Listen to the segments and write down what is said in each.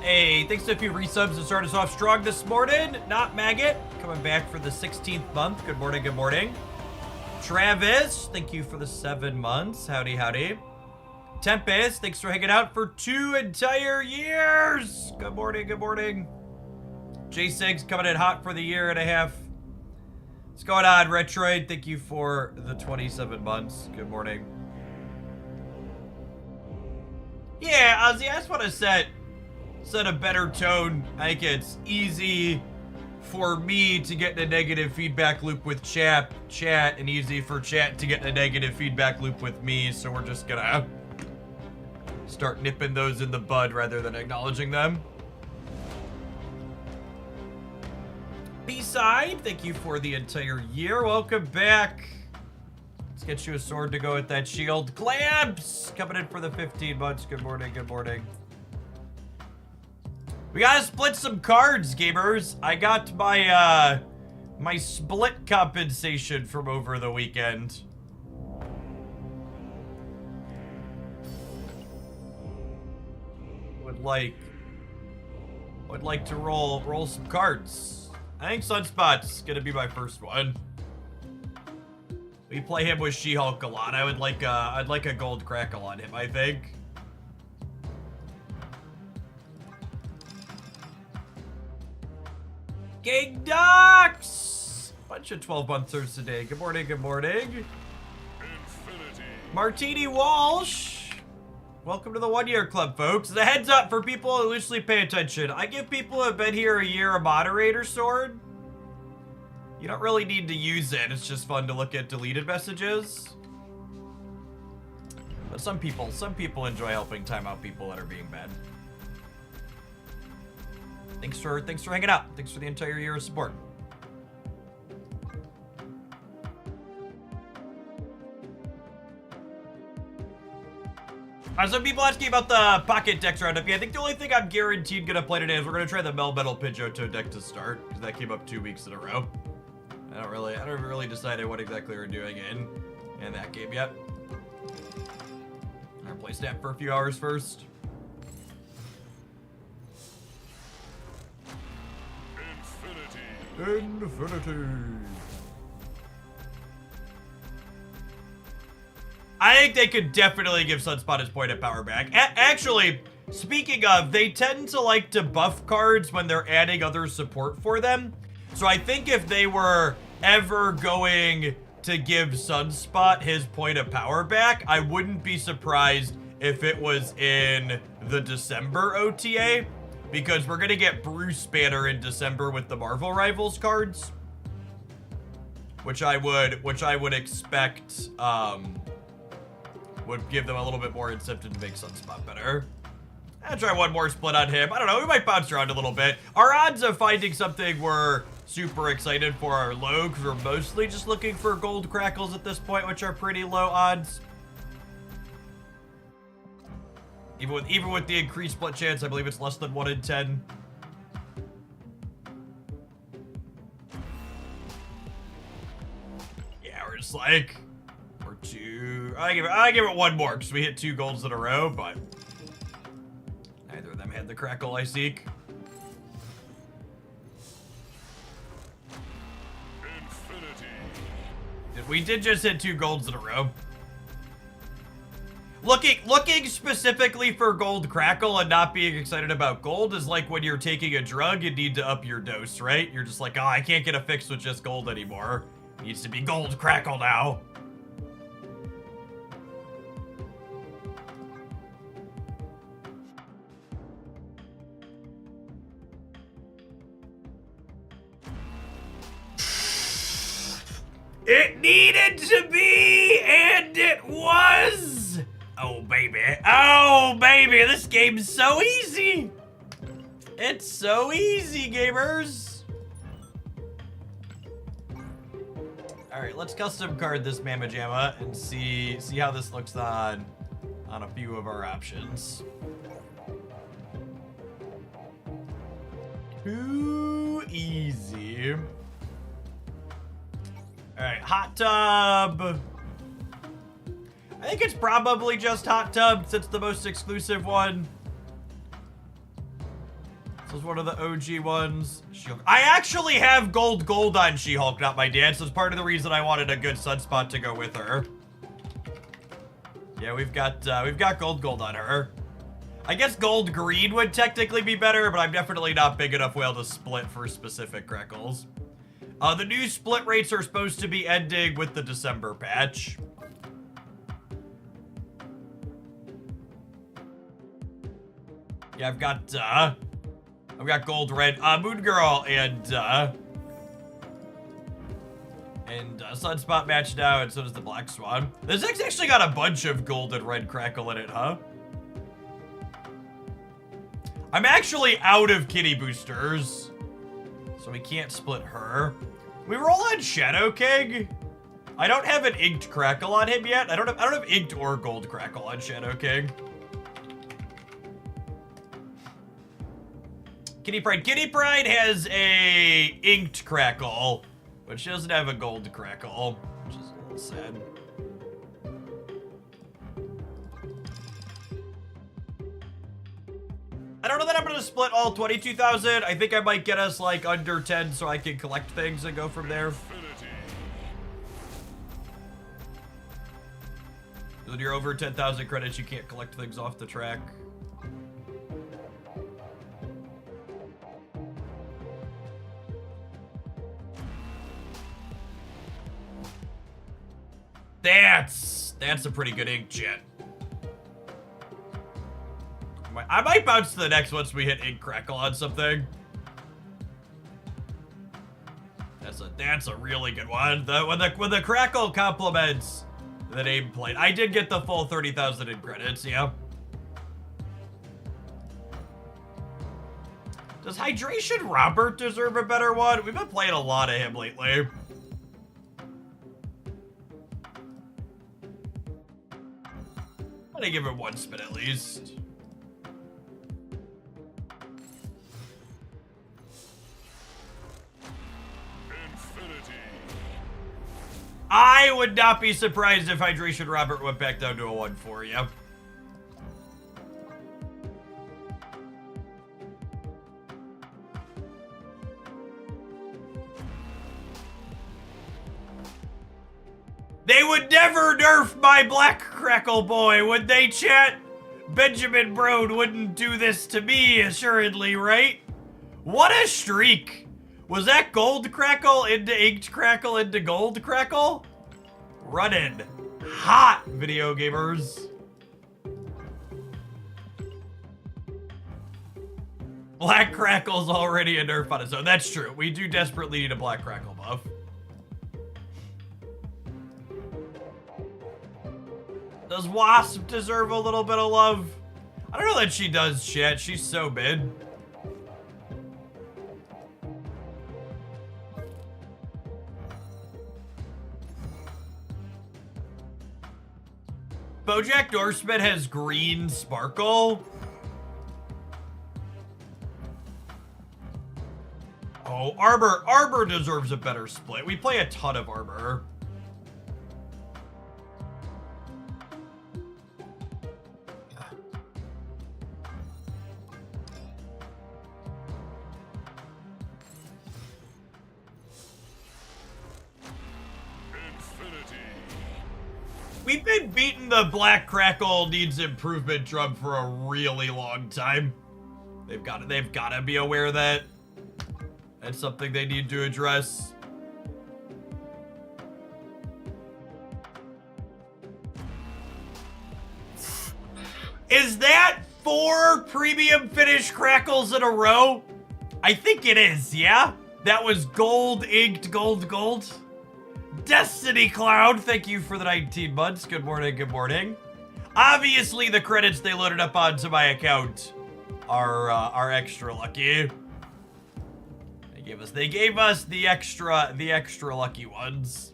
Hey, thanks to a few resubs to start us off strong this morning. Not Maggot, coming back for the 16th month. Good morning, good morning. Travis, thank you for the 7 months. Howdy, howdy. Tempest, thanks for hanging out for 2 entire years. Good morning, good morning. J6 coming in hot for the year and a half. What's going on, Retroid? Thank you for the 27 months. Good morning. Yeah, Ozzy, I just want to set a better tone. I think it's easy for me to get in a negative feedback loop with chat, and easy for chat to get in a negative feedback loop with me, so we're just gonna start nipping those in the bud rather than acknowledging them. B-side, thank you for the entire year. Welcome back. Let's get you a sword to go with that shield. Clamps coming in for the 15 months. Good morning, good morning. We gotta split some cards, gamers. I got my, my split compensation from over the weekend. Would like to roll some cards. I think Sunspot's gonna be my first one. We play him with She-Hulk a lot. I'd like a gold crackle on him, I think. Gang Docs! Bunch of 12-monthers today. Good morning, good morning. Infinity. Martini Walsh. Welcome to the 1 Year Club, folks. The heads up for people who loosely pay attention. I give people who have been here a year a moderator sword. You don't really need to use it. It's just fun to look at deleted messages. But some people enjoy helping time out people that are being bad. Thanks for hanging out. Thanks for the entire year of support. Some people asking about the Pocket Decks roundup. Yeah, I think the only thing I'm guaranteed gonna play today is we're gonna try the Melmetal Pidgeotto deck to start, because that came up 2 weeks in a row. I haven't really decided what exactly we're doing in that game yet. I'll play Snap for a few hours first. Infinity. I think they could definitely give Sunspot his point of power back. Actually, speaking of, they tend to like to buff cards when they're adding other support for them. So I think if they were ever going to give Sunspot his point of power back, I wouldn't be surprised if it was in the December OTA. Because we're gonna get Bruce Banner in December with the Marvel Rivals cards, which I would expect would give them a little bit more incentive to make Sunspot better. I'll try one more split on him. I don't know, we might bounce around a little bit. Our odds of finding something we're super excited for are low, because we're mostly just looking for gold crackles at this point, which are pretty low odds. Even with the increased split chance, I believe it's less than 1 in 10. Yeah, we're just like, we're 2. I give it 1 more because we hit 2 golds in a row, but neither of them had the crackle I seek. Infinity. We did just hit 2 golds in a row. Looking specifically for gold crackle and not being excited about gold is like when you're taking a drug and need to up your dose, right? You're just like, oh, I can't get a fix with just gold anymore. It needs to be gold crackle now. It needed to be, and it was! Oh, baby. Oh, baby. This game's so easy. It's so easy, gamers. All right, let's custom card this Mamma Jamma and see how this looks on a few of our options. Too easy. All right, Hot Tub. I think it's probably just Hot Tub since it's the most exclusive one. was one of the OG ones. She-Hulk. I actually have gold on She-Hulk, not my dad, so it's part of the reason I wanted a good Sunspot to go with her. Yeah, we've got gold on her. I guess gold green would technically be better, but I'm definitely not big enough whale to split for specific Crackles. The new split rates are supposed to be ending with the December patch. Yeah, I've got gold red, Moon Girl and Sunspot match now, and so does the Black Swan. This thing's actually got a bunch of gold and red Crackle in it, huh? I'm actually out of kitty boosters, so we can't split her. We roll on Shadow King. I don't have an inked Crackle on him yet. I don't have inked or gold Crackle on Shadow King. Kitty Pride. Kitty Pride has a inked Crackle, but she doesn't have a gold Crackle, which is a little sad. I don't know that I'm gonna split all 22,000. I think I might get us like under 10 so I can collect things and go from there. When you're over 10,000 credits, you can't collect things off the track. That's a pretty good ink jet. I might bounce to the next once we hit ink Crackle on something. That's a really good one. When the Crackle complements the nameplate. I did get the full 30,000 in credits, yeah. Does Hydration Robert deserve a better one? We've been playing a lot of him lately. I'm gonna give it one spin at least. I would not be surprised if Hydration Robert went back down to a 1-4, yeah. They would never nerf my Black Crackle boy, would they, chat? Benjamin Broad wouldn't do this to me, assuredly, right? What a streak! Was that gold Crackle into inked Crackle into gold Crackle? Running hot, video gamers. Black Crackle's already a nerf on its own. That's true. We do desperately need a Black Crackle buff. Does Wasp deserve a little bit of love? I don't know that she does, chat. She's so mid. BoJack Horseman has green sparkle. Oh, Arbor deserves a better split. We play a ton of Arbor. We've been beating the Black Crackle needs improvement drum for a really long time. They've got to be aware of that. That's something they need to address. Is that 4 premium finish Crackles in a row? I think it is, yeah? That was gold, inked, gold. Destiny Cloud, thank you for the 19 months. Good morning, good morning. Obviously, the credits they loaded up onto my account are extra lucky. They gave us the extra lucky ones.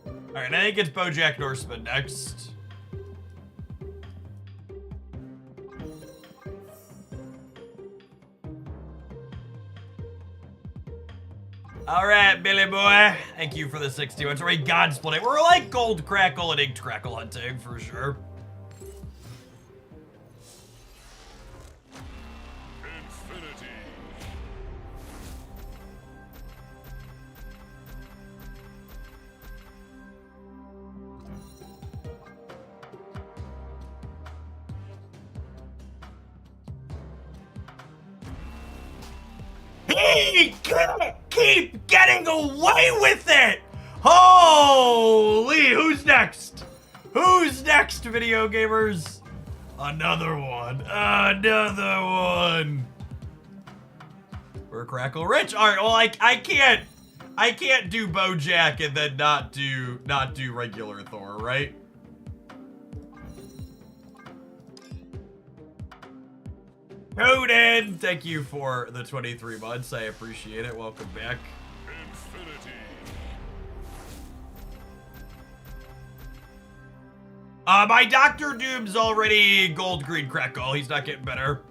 All right, I think it's BoJack Horseman next. All right, Billy boy. Thank you for the 61. Sorry, God splitting. We're like gold Crackle and inked Crackle hunting for sure. He can't keep getting away with it! Holy, who's next? Who's next, video gamers? Another one. Another one. We're Crackle Rich. All right, well, I can't do Bojack and then not do regular Thor, right? Conan, thank you for the 23 months. I appreciate it. Welcome back. Infinity. My Doctor Doom's already gold green crackle. He's not getting better.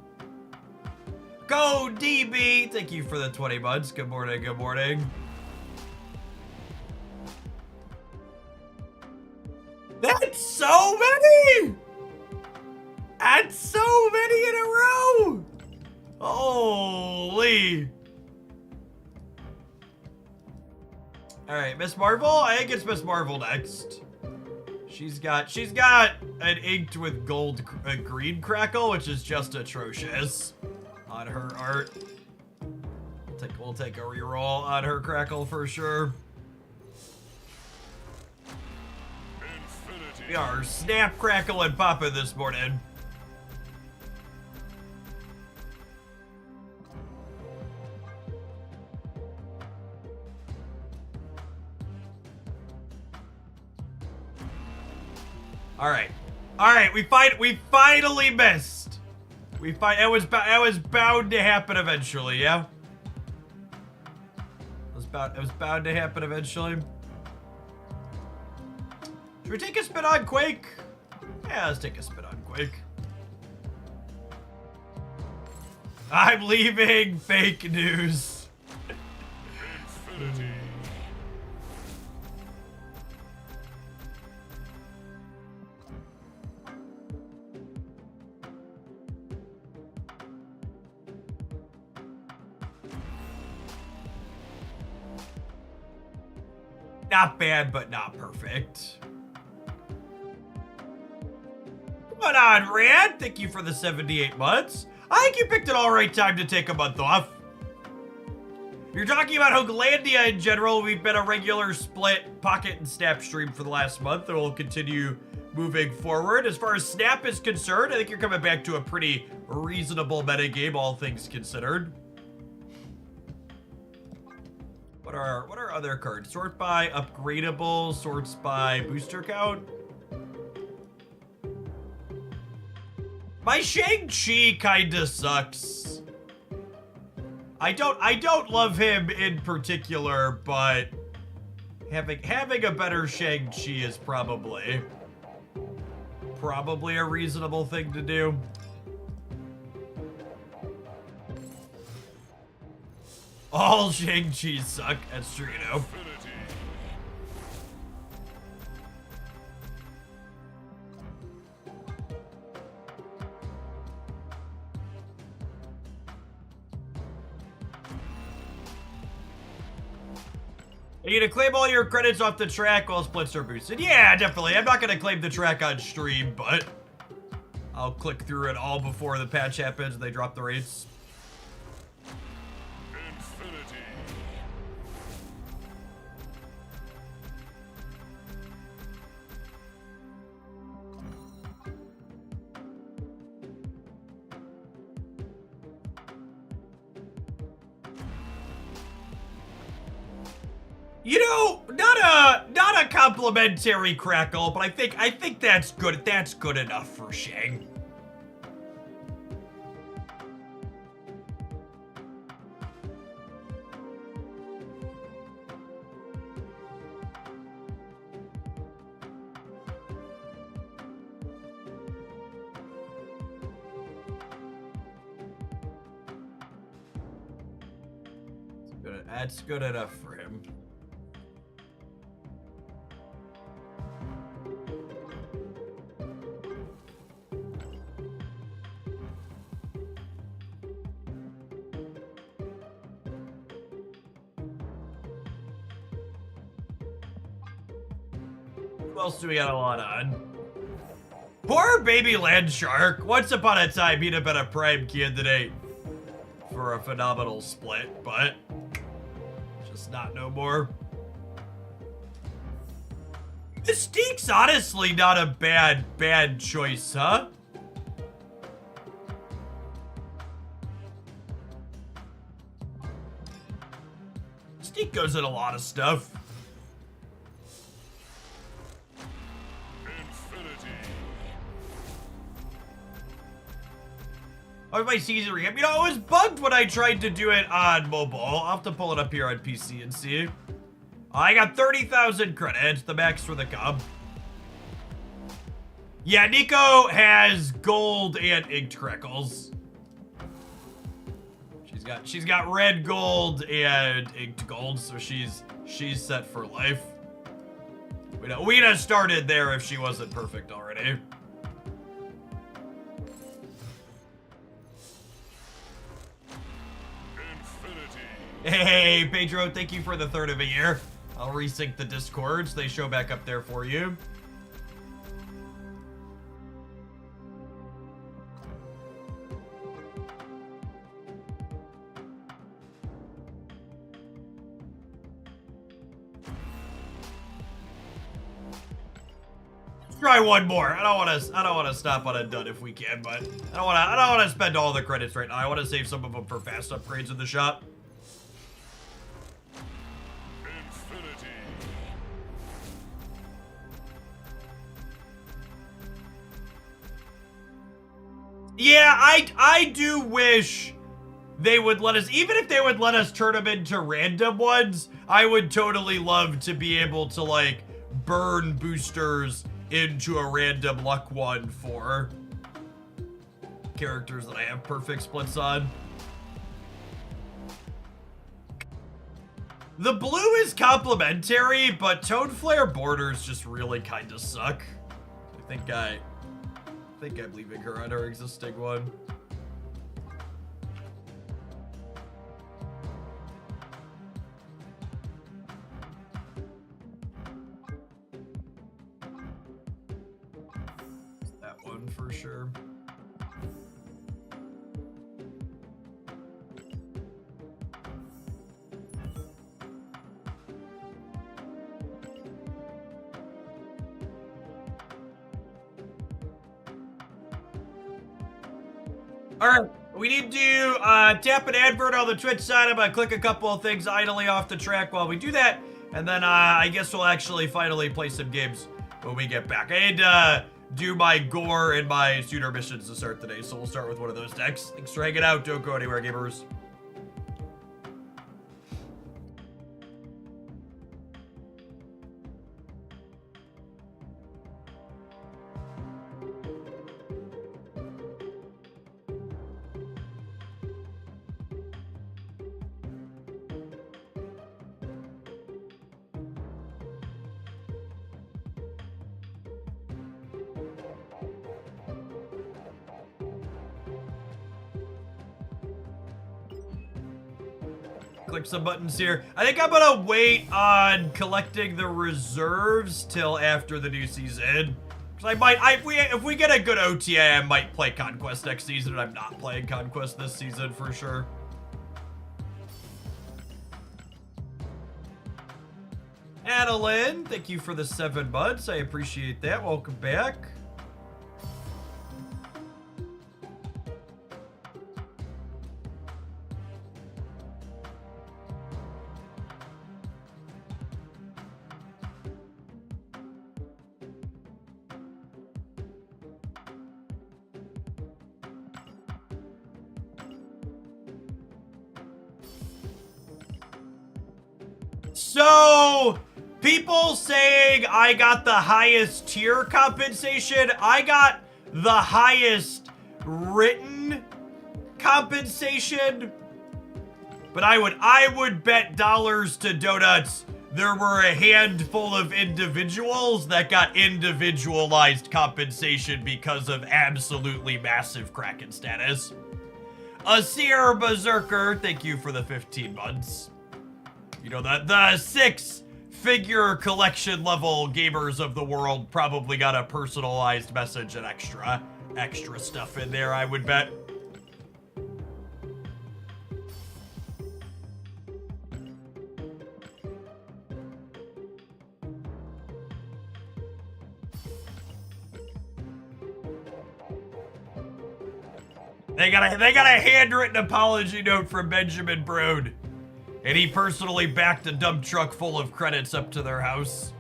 Go DB. Thank you for the 20 months. Good morning. Good morning. That's so many. That's so many in a row! Holy! Alright, Miss Marvel? I think it's Miss Marvel next. She's got an inked with gold green crackle, which is just atrocious on her art. We'll take a reroll on her crackle for sure. Infinity. We are snap, crackle, and popping this morning. All right, we finally missed. It was bound to happen eventually, yeah. It was bound to happen eventually. Should we take a spin on Quake? Yeah, let's take a spin on Quake. I'm leaving. Fake news. Infinity. Not bad, but not perfect. Come on, Rand. Thank you for the 78 months. I think you picked an all right time to take a month off. If you're talking about Hooglandia in general, we've been a regular split Pocket and Snap stream for the last month, and we'll continue moving forward. As far as Snap is concerned, I think you're coming back to a pretty reasonable metagame, all things considered. What are other cards? Sort by upgradable, sorts by booster count. My Shang-Chi kinda sucks. I don't love him in particular, but having a better Shang-Chi is probably a reasonable thing to do. All Shang-Chis suck. That's true, you know. Are you gonna claim all your credits off the track while splits are boosted? Yeah, definitely. I'm not gonna claim the track on stream, but I'll click through it all before the patch happens and they drop the rates. Infinity. You know, not a complimentary crackle, but I think that's good. That's good enough for Shang. That's good enough for him. Who else do we got a lot on? Poor baby land shark. Once upon a time, he'd have been a prime candidate for a phenomenal split, but just not no more. Mystique's honestly not a bad choice, huh? Mystique goes in a lot of stuff. Oh, my season recap. You know, it was bugged when I tried to do it on mobile. I'll have to pull it up here on PC and see. I got 30,000 credits, the max for the Cub. Yeah, Nico has gold and inked crackles. She's got red gold and inked gold, so she's set for life. We'd have started there if she wasn't perfect already. Hey, Pedro, thank you for the third of a year. I'll resync the Discords. They show back up there for you. Let's try one more. I don't want to stop on a dud if we can, but I don't want to spend all the credits right now. I want to save some of them for fast upgrades in the shop. Yeah, I do wish they would let us, even if they would let us turn them into random ones, I would totally love to be able to, like, burn boosters into a random luck one for characters that I have perfect splits on. The blue is complimentary, but Toad Flare borders just really kind of suck. I think I'm leaving her on her existing one. That one for sure. Alright, we need to tap an advert on the Twitch side. I'm gonna click a couple of things idly off the track while we do that, and then I guess we'll actually finally play some games when we get back. I need to do my gore and my shooter missions to start today, so we'll start with one of those decks. Thanks for hanging out. Don't go anywhere, gamers. Click some buttons here. I think I'm gonna wait on collecting the reserves till after the new season. Cause if we get a good OTA, I might play Conquest next season, and I'm not playing Conquest this season for sure. Adeline, thank you for the 7 buds. I appreciate that. Welcome back. So, people saying I got the highest tier compensation. I got the highest written compensation. But I would bet dollars to donuts there were a handful of individuals that got individualized compensation because of absolutely massive Kraken status. Asir Berserker, thank you for the 15 months. You know, the 6-figure collection level gamers of the world probably got a personalized message and extra stuff in there, I would bet. They got a handwritten apology note from Benjamin Broad. And he personally backed a dump truck full of credits up to their house.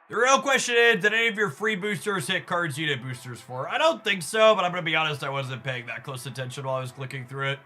The real question is, did any of your free boosters hit cards unit boosters for? I don't think so, but I'm going to be honest, I wasn't paying that close attention while I was clicking through it.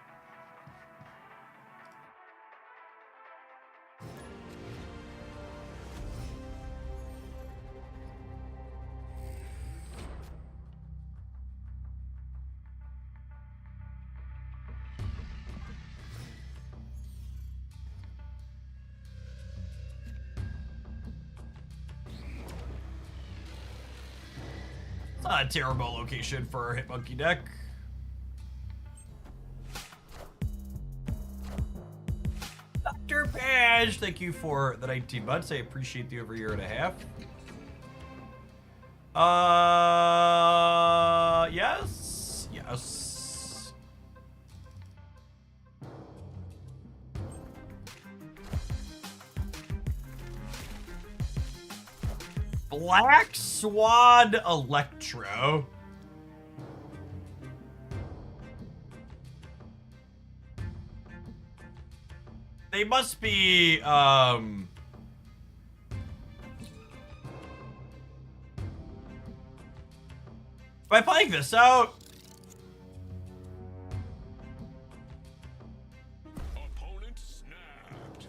It's not a terrible location for a Hitmonkey deck. Dr. Page, thank you for the 19 months. I appreciate the over year and a half. Yes. Yes. Black Swan Electro. They must be, Am I playing this out? Opponent snapped.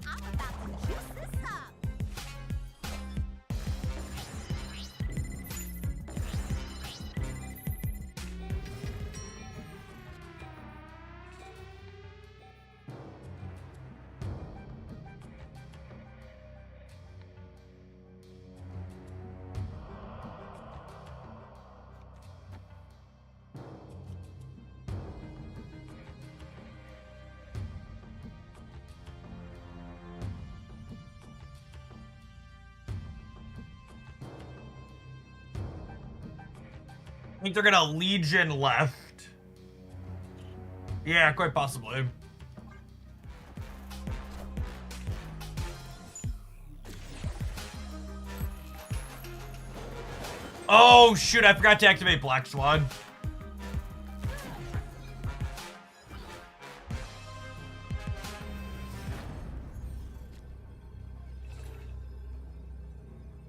I'm about to juice this up. I think they're gonna Legion left. Yeah, quite possibly. Oh, shoot, I forgot to activate Black Swan.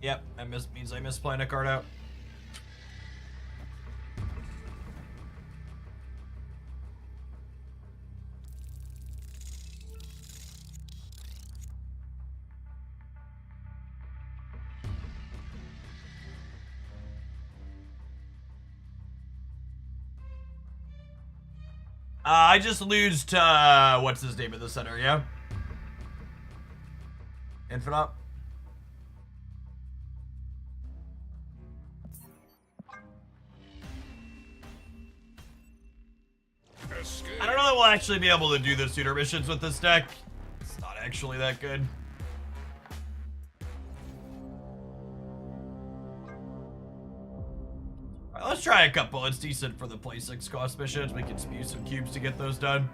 Yep, means I missed playing a card out. I just lose to, what's his name in the center, yeah? Infinite? Escape. I don't know that we'll actually be able to do the suitor missions with this deck. It's not actually that good. Alright, let's try a couple. It's decent for the play 6 cost missions. We can spew some cubes to get those done.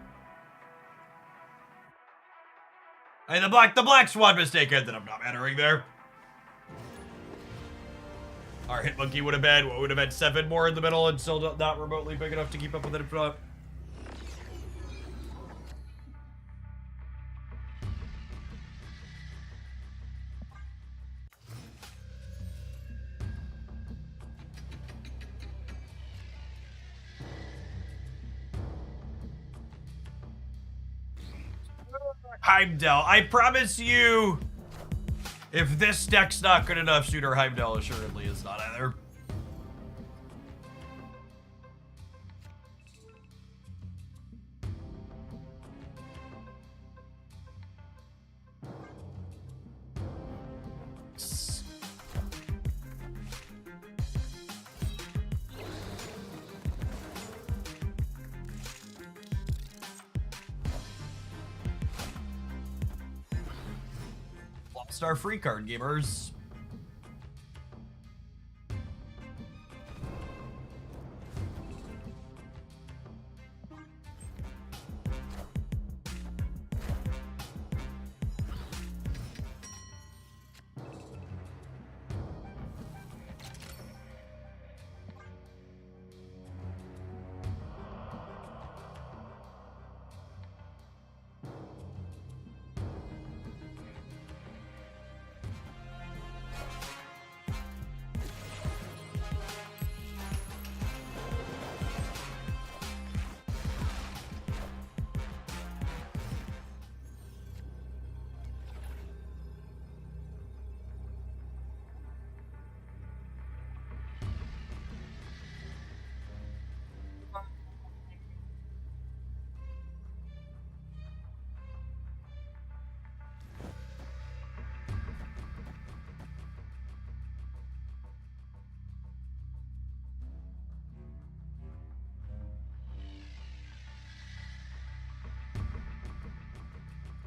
Hey, the black swan mistake ended up not mattering there. Our Hitmonkey would have been 7 more in the middle and still not remotely big enough to keep up with it in front. Heimdall, I promise you, if this deck's not good enough, Shooter Heimdall assuredly is not either. All-Star free card gamers.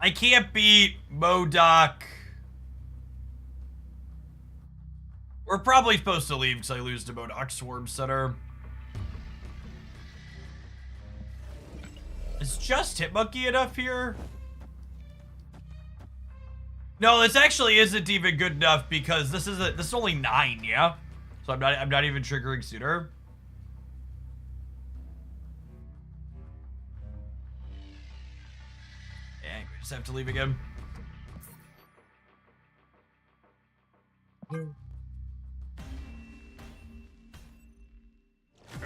I can't beat MODOK. We're probably supposed to leave because I lose to MODOK Swarm Center. Is just Hitmonkey enough here? No, this actually isn't even good enough because this is only 9, yeah? So I'm not even triggering sooner. Yeah, we just have to leave again.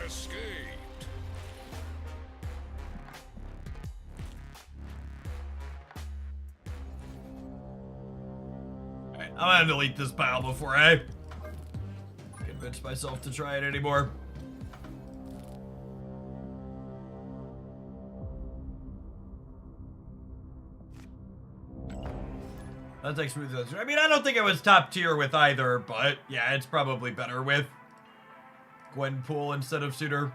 Escaped. Alright, I'm gonna delete this pile before I convince myself to try it anymore. That's like smooth. I mean, I don't think it was top tier with either, but yeah, it's probably better with Gwenpool instead of Suitor.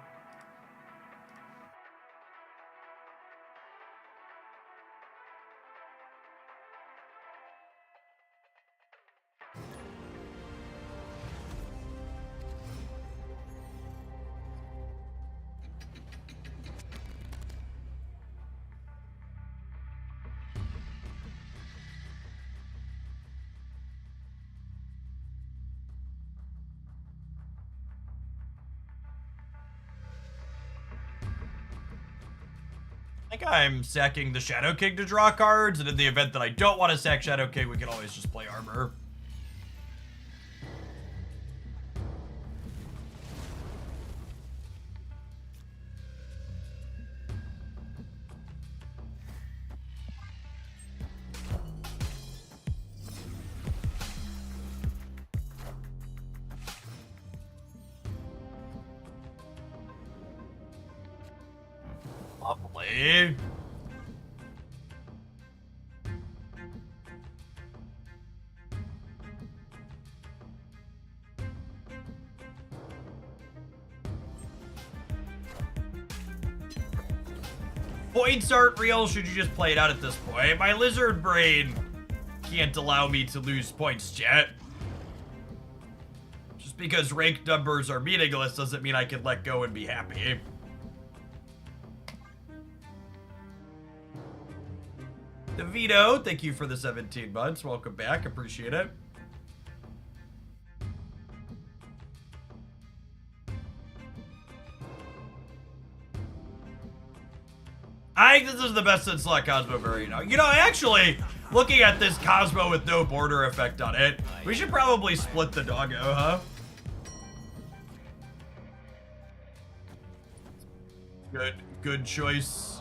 I think I'm sacking the Shadow King to draw cards, and in the event that I don't want to sack Shadow King, we can always just play Armor. Lovely. Points aren't real. Should you just play it out at this point? My lizard brain can't allow me to lose points yet. Just because ranked numbers are meaningless doesn't mean I can let go and be happy. DeVito, thank you for the 17 months. Welcome back. Appreciate it. I think this is the best in slot Cosmo variant. You know, actually, looking at this Cosmo with no border effect on it, we should probably split the doggo, huh? Good choice.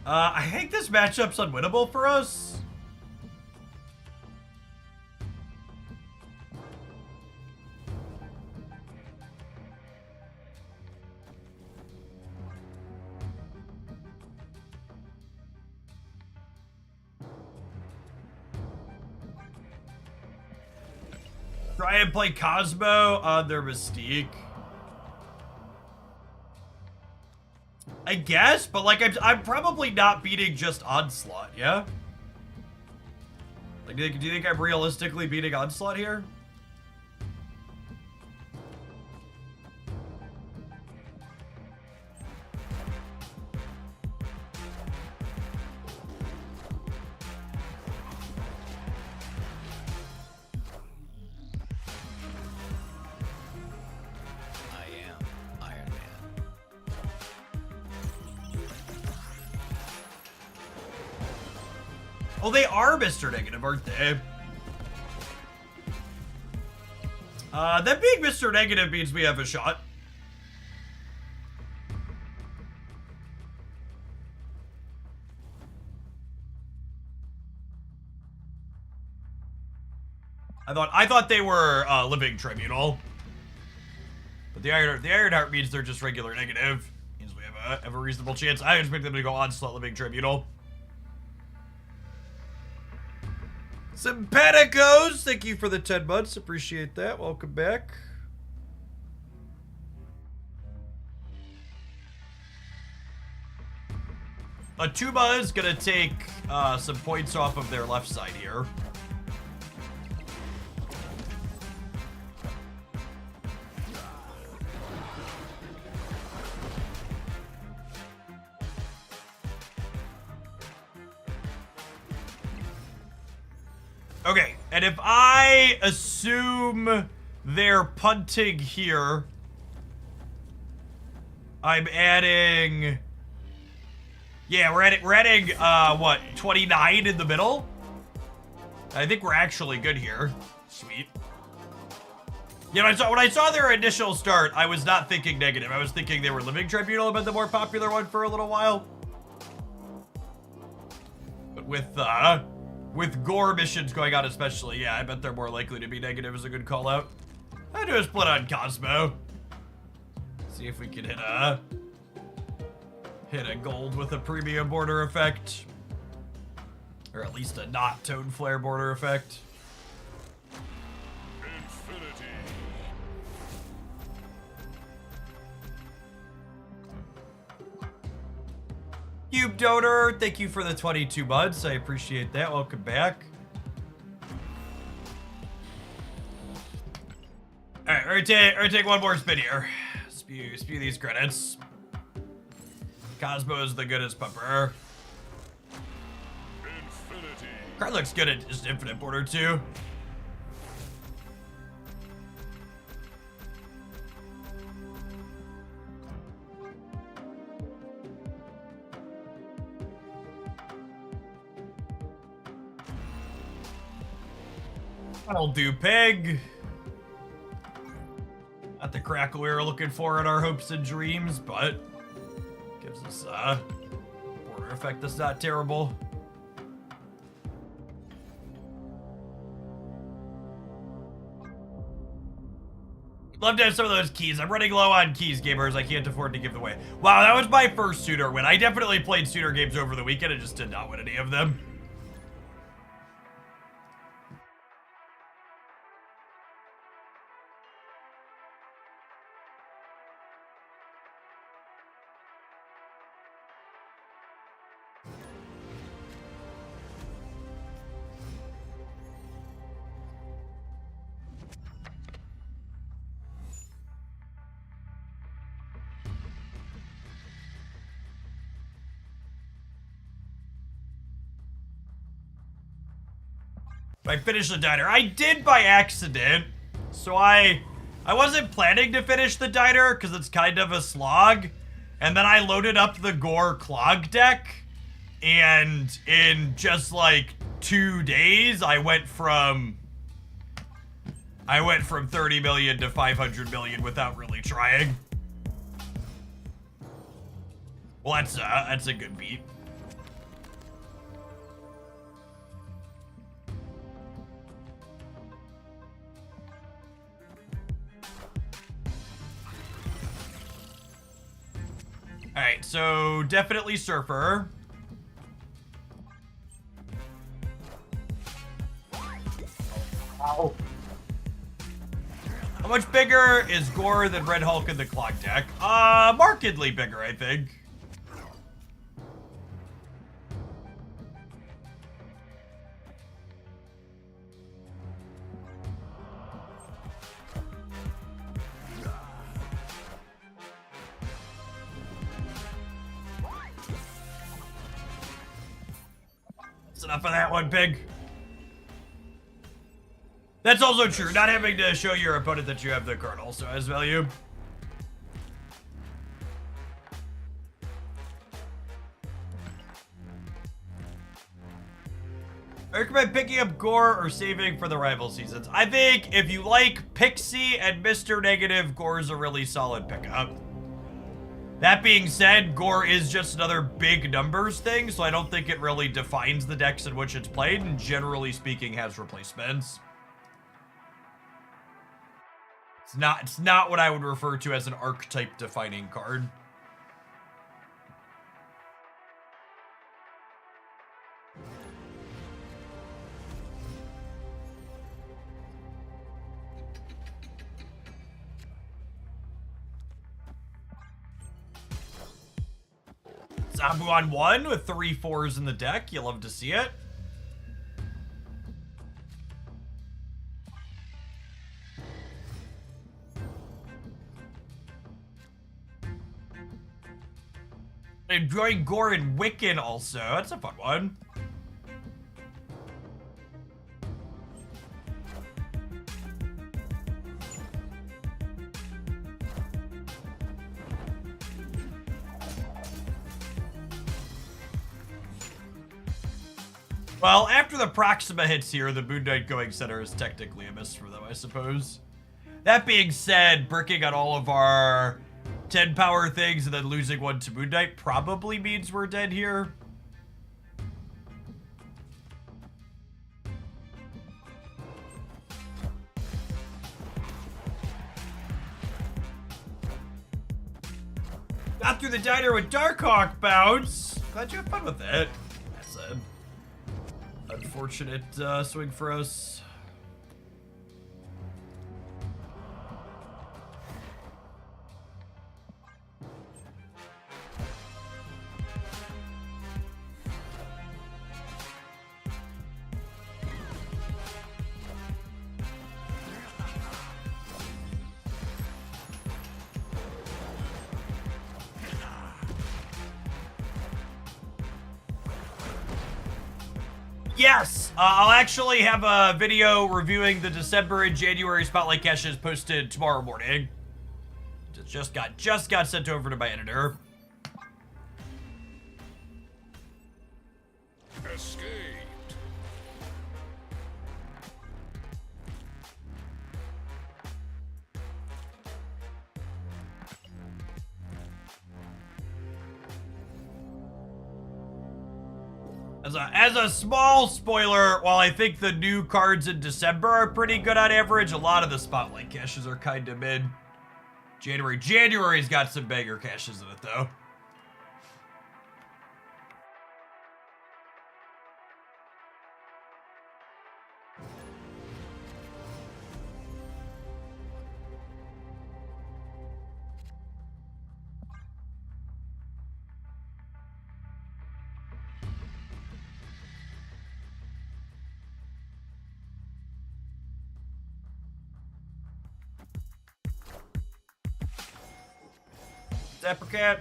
I think this matchup's unwinnable for us. Try and play Cosmo on their Mystique. I guess, but like I'm probably not beating just Onslaught, yeah? Like, do you think I'm realistically beating Onslaught here? I am Iron Man. Oh, they are Mr. Negative, aren't they? That being Mr. Negative means we have a shot. I thought they were Living Tribunal, but the Ironheart means they're just regular negative. Means we have a reasonable chance. I expect them to go Onslaught Living Tribunal. Sympaticos, thank you for the 10 months. Appreciate that. Welcome back. Atuma is gonna take some points off of their left side here. Okay, and if I assume they're punting here, I'm adding... Yeah, we're adding, what, 29 in the middle? I think we're actually good here. Sweet. Yeah, when I saw their initial start, I was not thinking negative. I was thinking they were Living Tribunal, but the more popular one for a little while. But with gore missions going on especially, yeah, I bet they're more likely to be negative is a good call out. I do a split on Cosmo. See if we can hit a gold with a premium border effect. Or at least a not tone flare border effect. Infinity. Cube Donor, thank you for the 22 months. I appreciate that. Welcome back. Alright, we're gonna take one more spin here. Spew these credits. Cosmo's the goodest pupper. Infinity. Card looks good at just infinite border too. That'll do, peg. Not the crackle we were looking for in our hopes and dreams, but gives us a border effect that's not terrible. Love to have some of those keys. I'm running low on keys, gamers. I can't afford to give them away. Wow, that was my first Suitor win. I definitely played Suitor games over the weekend and just did not win any of them. I finished the diner. I did by accident. So I wasn't planning to finish the diner because it's kind of a slog. And then I loaded up the Gore Clog deck. And in just like 2 days, I went from 30 million to 500 million without really trying. Well, that's a good beat. Alright, so definitely Surfer. Ow. How much bigger is Gore than Red Hulk in the Clog deck? Markedly bigger, I think. enough of that one, Pig. That's also true. Not having to show your opponent that you have the card also has value. I recommend picking up Gore or saving for the rival seasons. I think if you like Pixie and Mr. Negative, Gore's a really solid pickup. That being said, Gore is just another big numbers thing, so I don't think it really defines the decks in which it's played, and generally speaking has replacements. It's not what I would refer to as an archetype defining card. Zabu on 1 with 3 4s in the deck. You love to see it. Enjoying Gore and Wiccan also. That's a fun one. Well, after the Proxima hits here, the Moon Knight Going Center is technically a miss for them, I suppose. That being said, bricking on all of our 10 power things and then losing one to Moon Knight probably means we're dead here. Got through the diner with Darkhawk bounce. Glad you had fun with it. That's a unfortunate swing for us. Yes, I'll actually have a video reviewing the December and January Spotlight caches posted tomorrow morning. It just got sent over to my editor. Escaped. As a small spoiler, while I think the new cards in December are pretty good on average, a lot of the Spotlight caches are kind of mid. January's got some banger caches in it, though. Deprecat.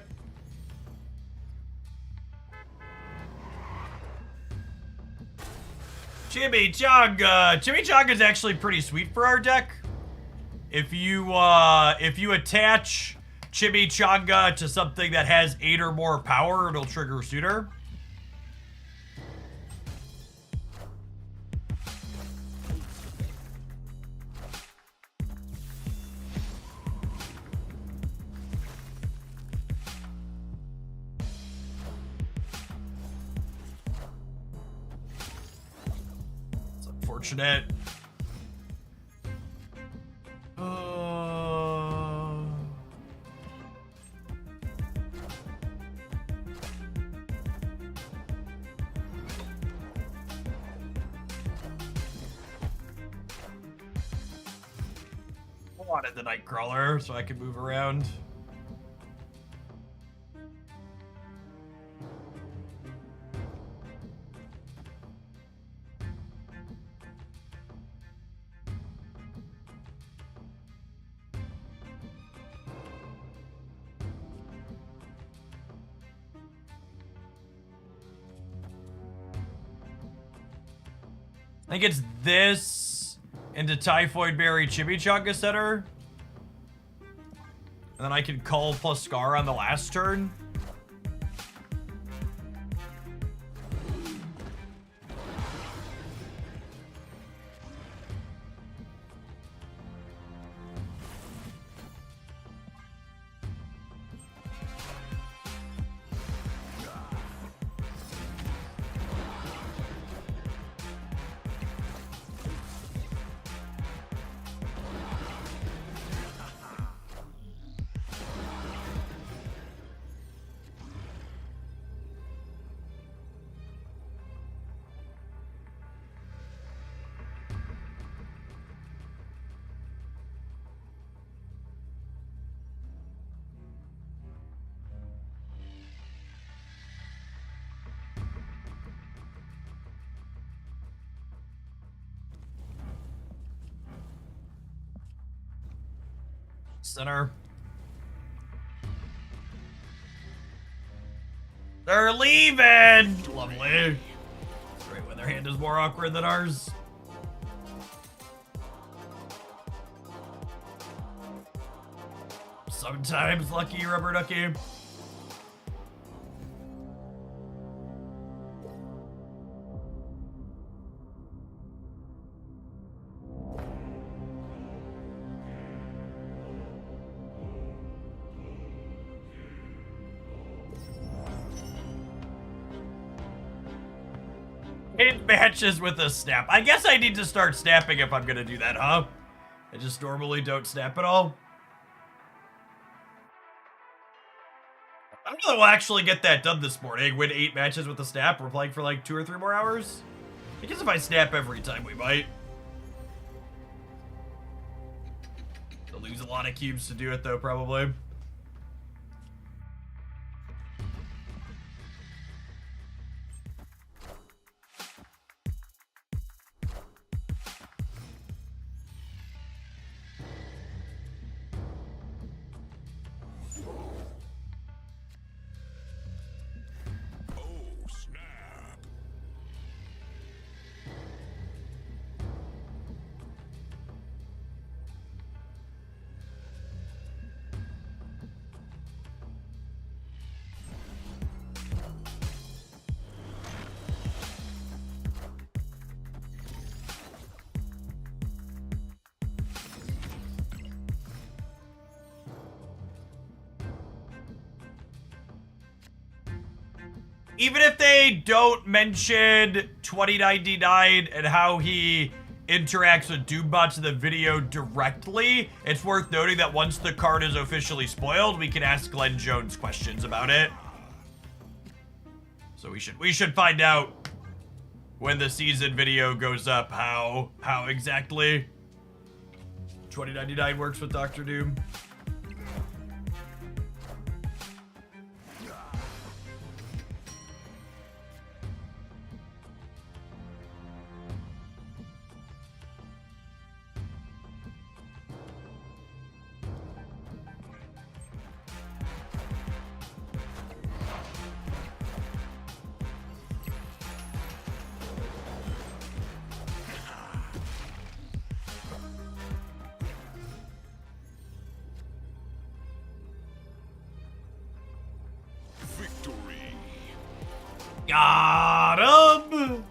Chimichanga. Chimichanga is actually pretty sweet for our deck. If you attach Chimichanga to something that has 8 or more power, it'll trigger sooner. Unfortunate. I wanted the Nightcrawler so I could move around. I think it's this into Typhoid Berry Chimichanga Center. And then I can call plus Scar on the last turn. Center. They're leaving! Lovely. Right when their hand is more awkward than ours. Sometimes lucky, rubber ducky. It matches with a snap. I guess I need to start snapping if I'm gonna do that, huh? I just normally don't snap at all. I don't know that we'll actually get that done this morning. Win 8 matches with a snap. We're playing for like 2 or 3 more hours. I guess if I snap every time, we might. I'll lose a lot of cubes to do it, though, probably. Oh, snap. Even if they don't mention 2099 and how he interacts with Doombots in the video directly, it's worth noting that once the card is officially spoiled, we can ask Glenn Jones questions about it. So we should find out when the season video goes up how exactly 2099 works with Dr. Doom. Victory. Got him!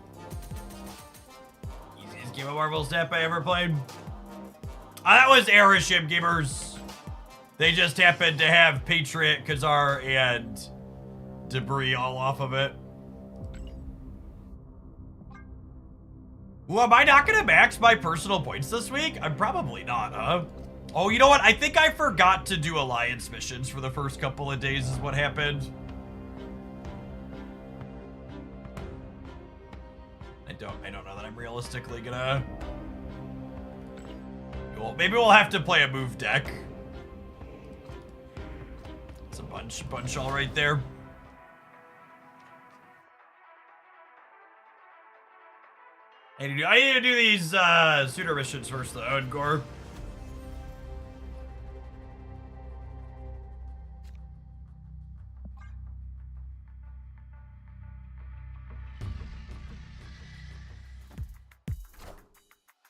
Easiest game of Marvel Snap I ever played. That was Airship Gamers. They just happened to have Patriot, Khazar, and Debris all off of it. Ooh, am I not gonna max my personal points this week? I'm probably not, huh? Oh, you know what? I think I forgot to do Alliance missions for the first couple of days is what happened. I don't know that I'm realistically gonna... Well, maybe we'll have to play a move deck. It's a bunch all right there. I need to do these suitor missions first, though, Ungor.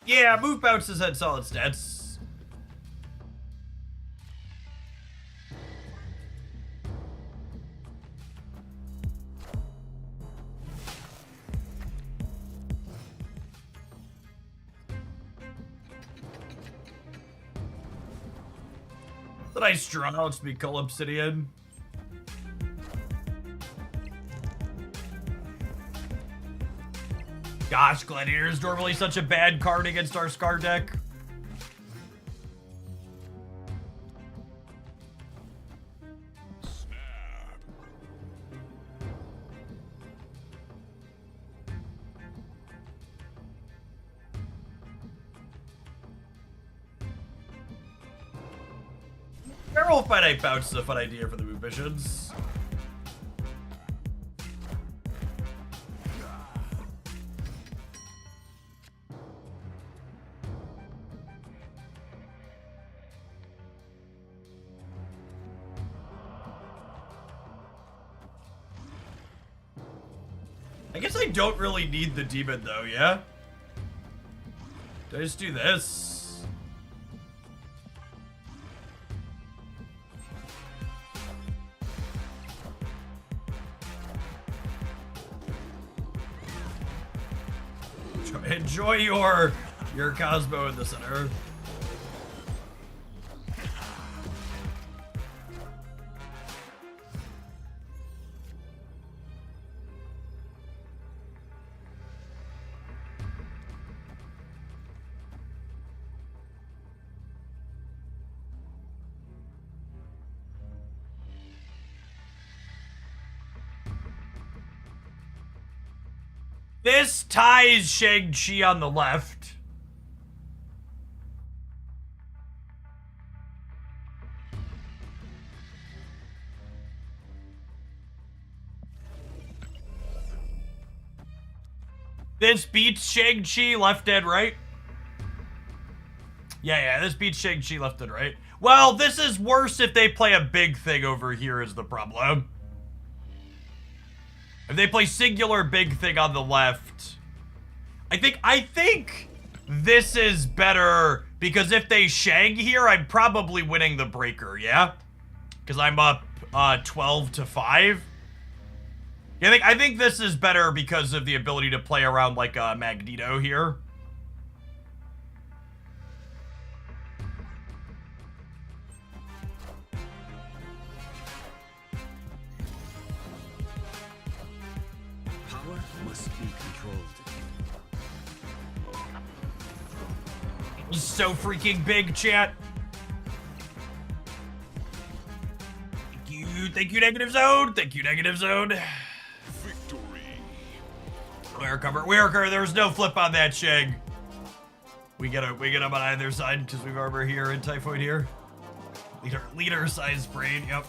Yeah, move bounces had solid stats. The nice draw. Let's be Cull Obsidian. Gosh, Gladiator is normally such a bad card against our Scar deck. Snap. Feral Finite Bounce is a fun idea for the move missions. I guess I don't really need the demon though, yeah? Do I just do this? Enjoy your Cosmo in the center. This ties Shang-Chi on the left. This beats Shang-Chi left and right. Yeah, this beats Shang-Chi left and right. Well, this is worse if they play a big thing over here is the problem. If they play singular big thing on the left, I think this is better because if they Shang here, I'm probably winning the breaker, yeah? Because I'm up 12-5. Yeah, I think this is better because of the ability to play around like Magneto here. Power must be controlled. He's so freaking big, chat. Thank you, Negative Zone. Thank you, Negative Zone. Victory. Wear cover. There's no flip on that Shang. We get him on either side because we've Armor here and Typhoid here. Leader size brain. Yep.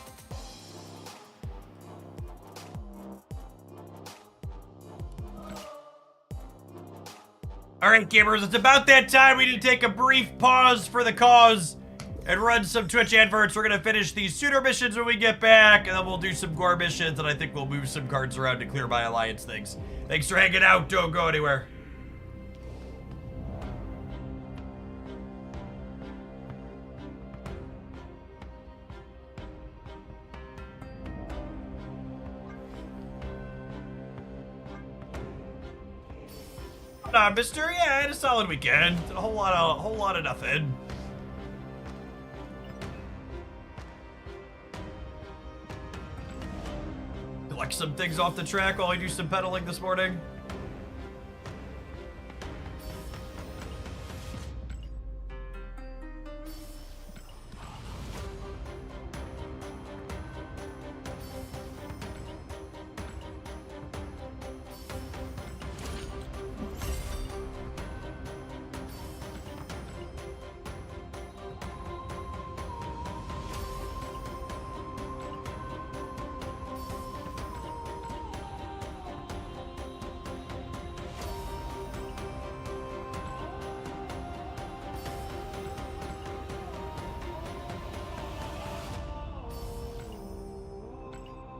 All right, gamers, it's about that time. We need to take a brief pause for the cause and run some Twitch adverts. We're gonna finish these Suitor missions when we get back, and then we'll do some Gore missions, and I think we'll move some cards around to clear my Alliance things. Thanks for hanging out. Don't go anywhere. Mister, yeah, I had a solid weekend. A whole lot of nothing. Collect some things off the track while I do some pedaling this morning.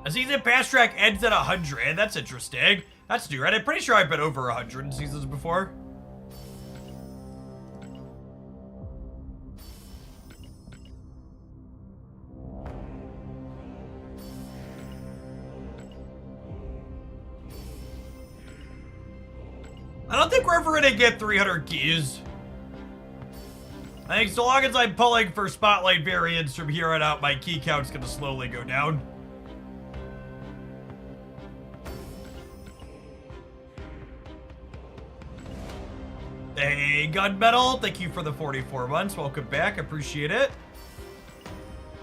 A season pass track ends at 100. That's interesting. That's new, right? I'm pretty sure I've been over 100 seasons before. I don't think we're ever gonna get 300 keys. I think so long as I'm pulling for spotlight variants from here on out, my key count's gonna slowly go down. Hey, Gunmetal, thank you for the 44 months. Welcome back, appreciate it.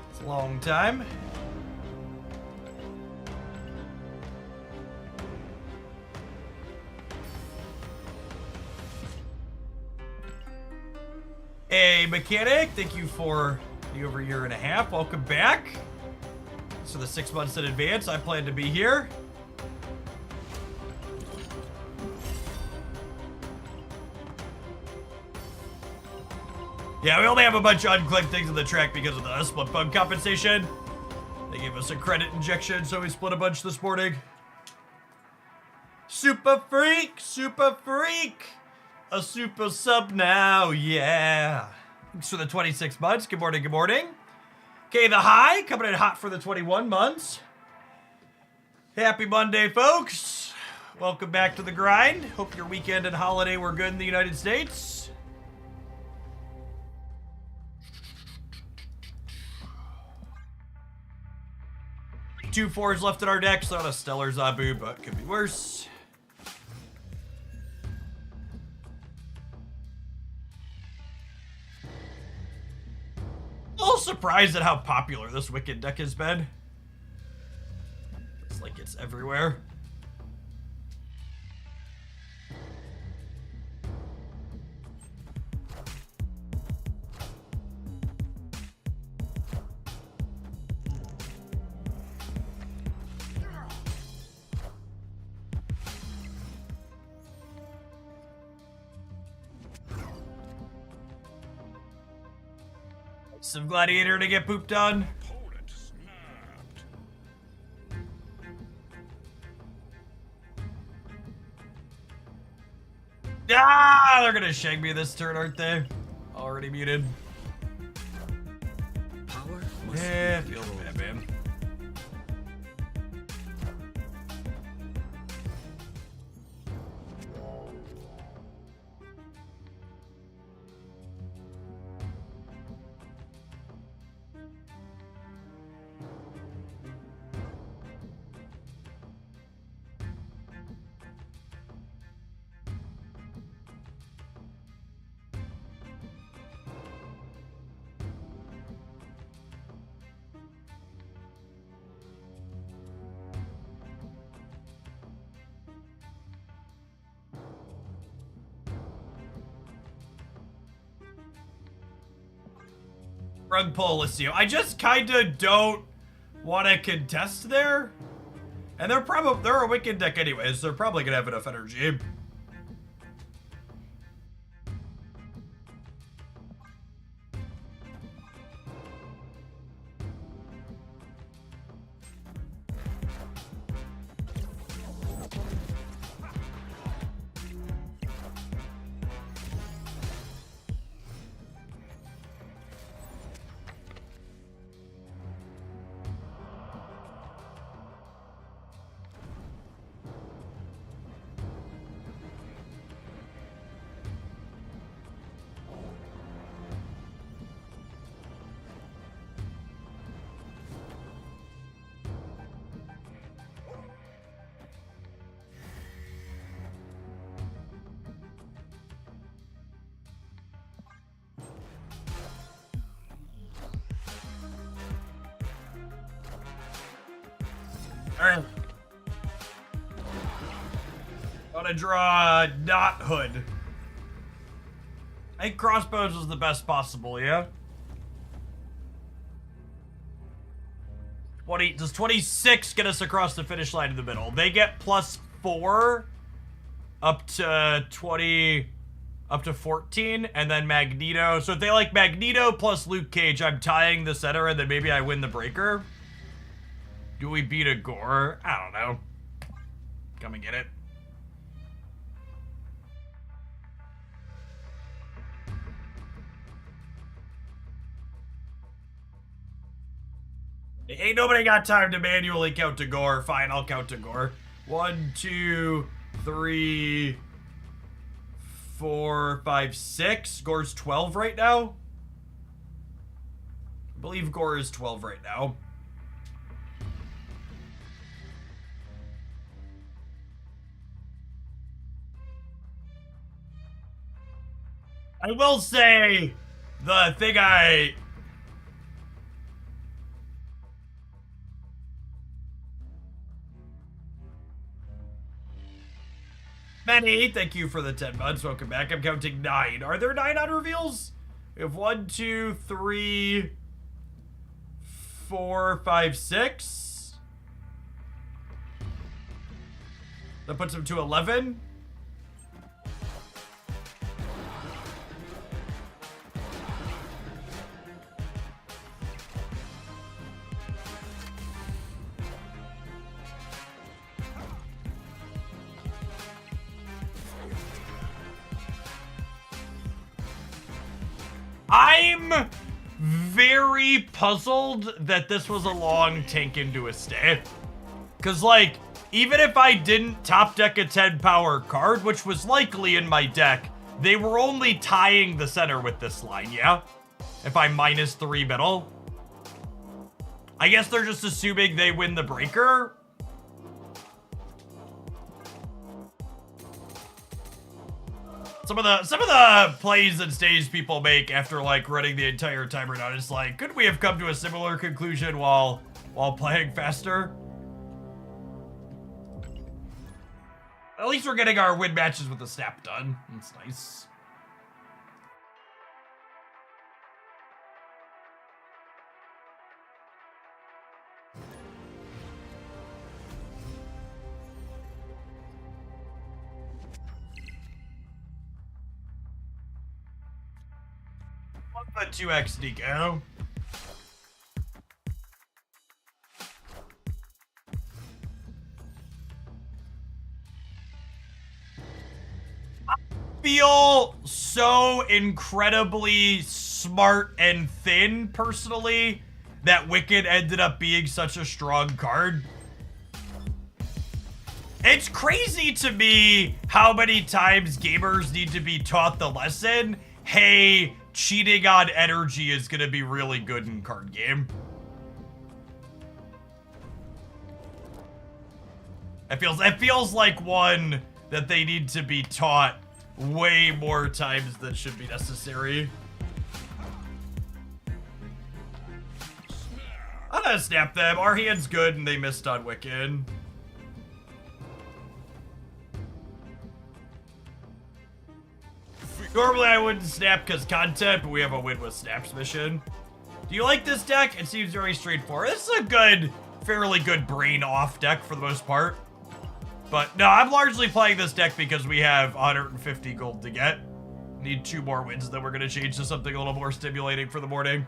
It's a long time. Hey, Mechanic, thank you for the over year and a half. Welcome back. So the 6 months in advance, I plan to be here. Yeah, we only have a bunch of unclicked things in the track because of the split bug compensation. They gave us a credit injection, so we split a bunch this morning. Super freak, super freak. A super sub now, yeah. Thanks for the 26 months. Good morning, good morning. Okay, the high coming in hot for the 21 months. Happy Monday, folks. Welcome back to the grind. Hope your weekend and holiday were good in the United States. Two 4s left in our deck, so not a stellar Zabu, but could be worse. A little surprised at how popular this Wicked deck has been. It's like it's everywhere. Some Gladiator to get pooped on. Opponent snapped. Ah, they're gonna shag me this turn, aren't they? Already muted. Power must Yeah, be feels controlled. bad, man. Rug pull, Lucio. I just kinda don't want to contest there. And they're a Wicked deck anyways, so they're probably gonna have enough energy. Alright. Gotta draw not Hood. I think Crossbows is the best possible, yeah? 20, does 26 get us across the finish line in the middle? They get +4 up to 20, up to 14, and then Magneto. So if they like Magneto plus Luke Cage, I'm tying the center, and then maybe I win the breaker. Do we beat a Gore? I don't know. Come and get it. Ain't nobody got time to manually count to Gore. Fine, I'll count to Gore. 1, 2, 3, 4, 5, 6. Gore's 12 right now. I believe Gore is 12 right now. I will say the thing Manny, thank you for the 10 months. Welcome back. I'm counting 9. Are there 9 on reveals? We have 1, 2, 3, 4, 5, 6. That puts him to 11. I'm very puzzled that this was a long tank into a stay. Because, like, even if I didn't top deck a 10 power card, which was likely in my deck, they were only tying the center with this line, yeah? If I minus 3 middle. I guess they're just assuming they win the breaker. Some of the plays and stays people make after like running the entire timer down is like, could we have come to a similar conclusion while playing faster? At least we're getting our win matches with the snap done. That's nice. The 2x Nico. I feel so incredibly smart and thin, personally, that Wicked ended up being such a strong card. It's crazy to me how many times gamers need to be taught the lesson, hey, cheating on energy is gonna be really good in card game. It feels like one that they need to be taught way more times than should be necessary. I'm gonna snap them. Our hand's good and they missed on Wicked. Normally I wouldn't snap because content, but we have a win with snaps mission. Do you like this deck? It seems very straightforward. This is a good, fairly good brain off deck for the most part. But no, I'm largely playing this deck because we have 150 gold to get. Need 2 more wins, then we're gonna change to something a little more stimulating for the morning.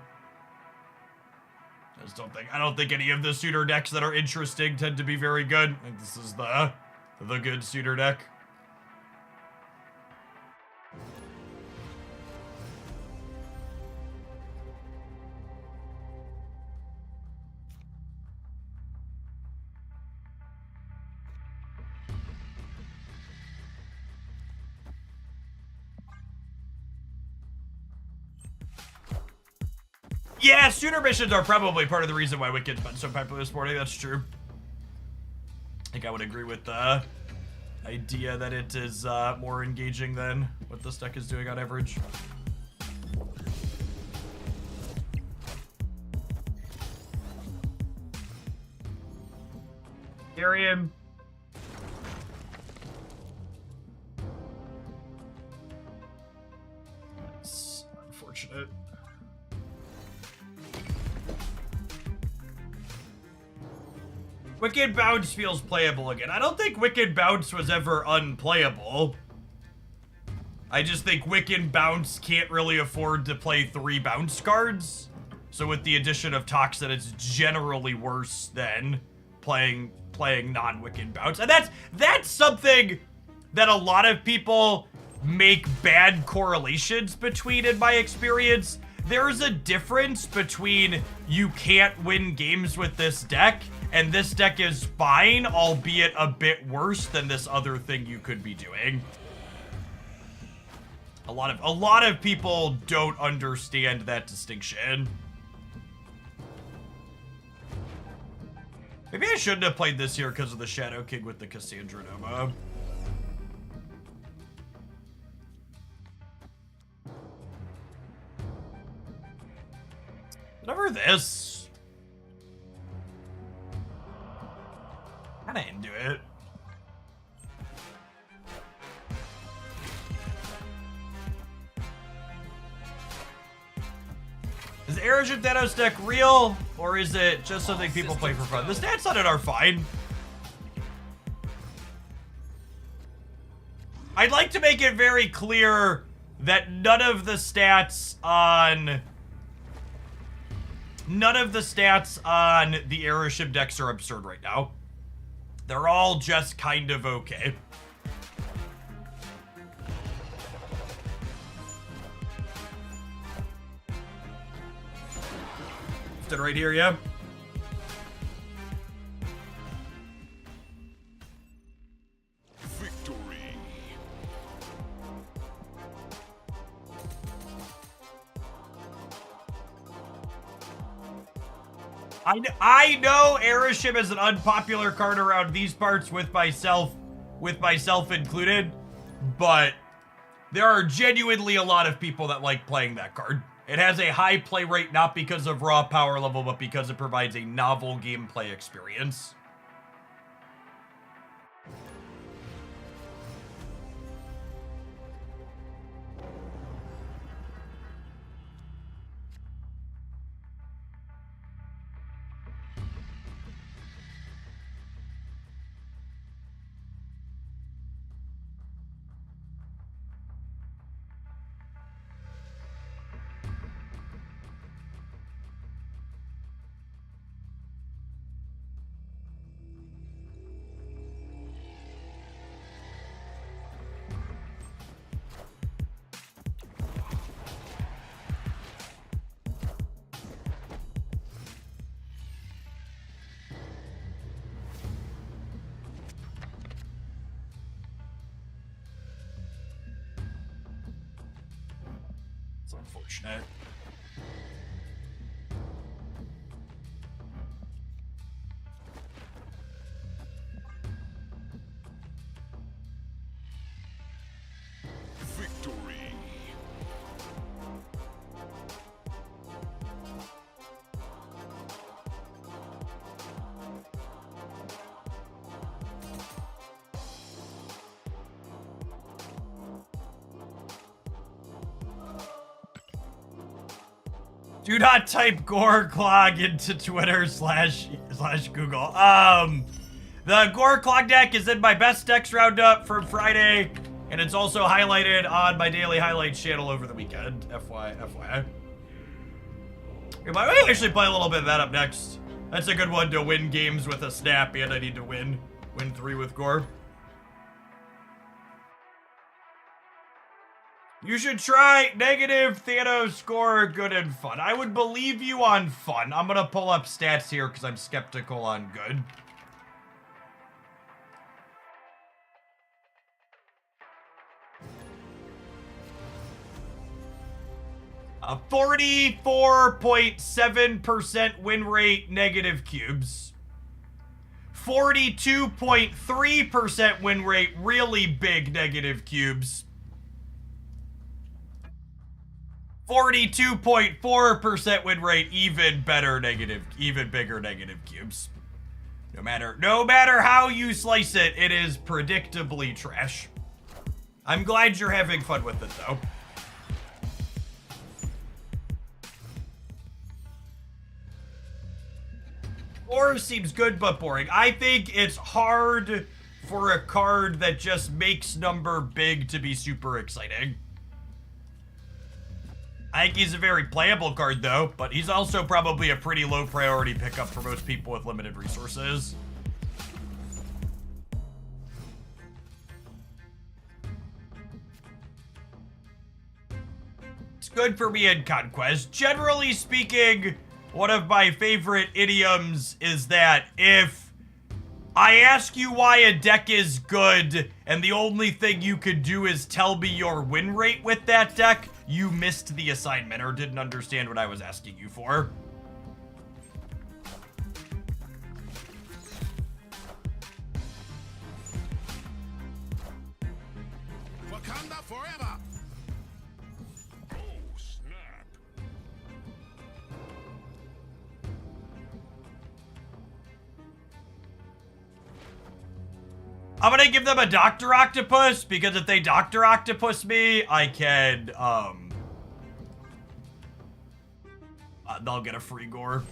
I don't think any of the suitor decks that are interesting tend to be very good. I think this is the good suitor deck. Yeah, suitor missions are probably part of the reason why Wicked's been so popular this morning. That's true. I think I would agree with the idea that it is more engaging than what this deck is doing on average. Darian. That's unfortunate. Wicked Bounce feels playable again. I don't think Wicked Bounce was ever unplayable. I just think Wicked Bounce can't really afford to play 3 bounce cards. So with the addition of Toxin, it's generally worse than playing non-Wicked Bounce. And that's something that a lot of people make bad correlations between, in my experience. There's a difference between you can't win games with this deck and this deck is fine, albeit a bit worse than this other thing you could be doing. A lot of people don't understand that distinction. Maybe I shouldn't have played this here because of the Shadow King with the Cassandra Nova. Whatever this. Kinda into it. Is Aerosmith Thanos deck real, or is it just something people play for fun? The stats on it are fine. I'd like to make it very clear that none of the stats on the Aeroship decks are absurd right now. They're all just kind of okay. Is it right here, yeah? Victory. I know Aeroship is an unpopular card around these parts with myself included, but there are genuinely a lot of people that like playing that card. It has a high play rate not because of raw power level, but because it provides a novel gameplay experience. It's unfortunate. Victory. Do not type Gore-Clog into Twitter slash Google. The Gore-Clog deck is in my best decks roundup from Friday, and it's also highlighted on my daily highlights channel over the weekend. FYI. We might actually play a little bit of that up next. That's a good one to win games with a snap, and I need to win 3 with Gore. You should try negative Thanos score good and fun. I would believe you on fun. I'm gonna pull up stats here because I'm skeptical on good. A 44.7% win rate, negative cubes. 42.3% win rate, really big negative cubes. 42.4% win rate, even bigger negative cubes. No matter how you slice it, it is predictably trash. I'm glad you're having fun with it though. Or seems good but boring. I think it's hard for a card that just makes number big to be super exciting. I think he's a very playable card though, but he's also probably a pretty low priority pickup for most people with limited resources. It's good for me in Conquest. Generally speaking, one of my favorite idioms is that if I ask you why a deck is good, and the only thing you could do is tell me your win rate with that deck. You missed the assignment or didn't understand what I was asking you for. Wakanda forever! Oh, snap. I'm gonna give them a Dr. Octopus, because if they Dr. Octopus me, I can, they'll get a free gore.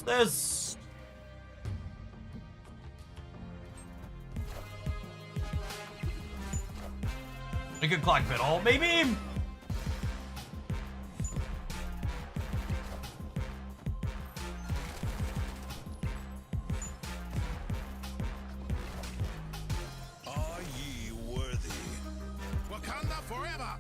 What's this? A good clock fiddle, maybe? Are ye worthy? Wakanda forever!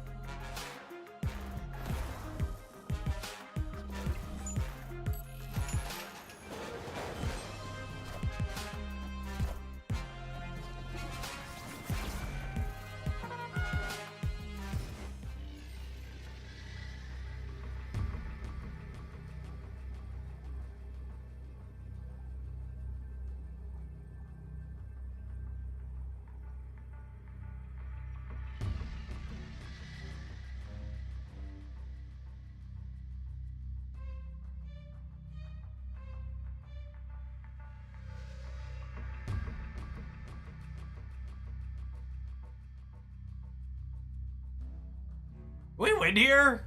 We win here?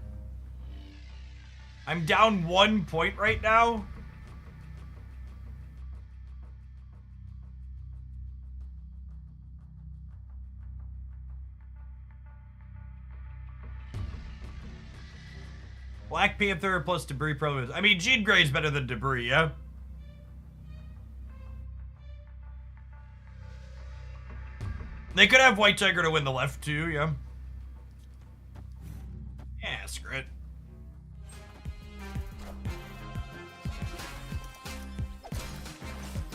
I'm down 1 point right now. Black Panther plus Debris Pro. I mean, Jean Grey's better than Debris, yeah? They could have White Tiger to win the left too, yeah? Yeah, screw it.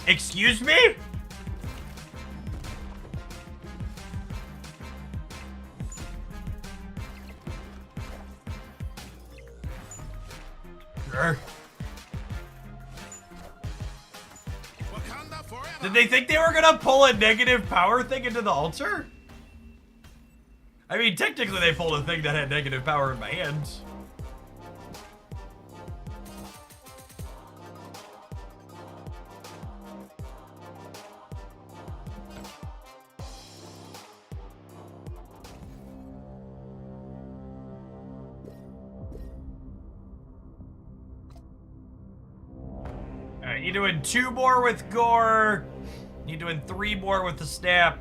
Excuse me? Sure. Wakanda forever! Did they think they were gonna pull a negative power thing into the altar? I mean, technically they pulled a thing that had negative power in my hands. Alright, you doing 2 more with Gore. You doing 3 more with the snap.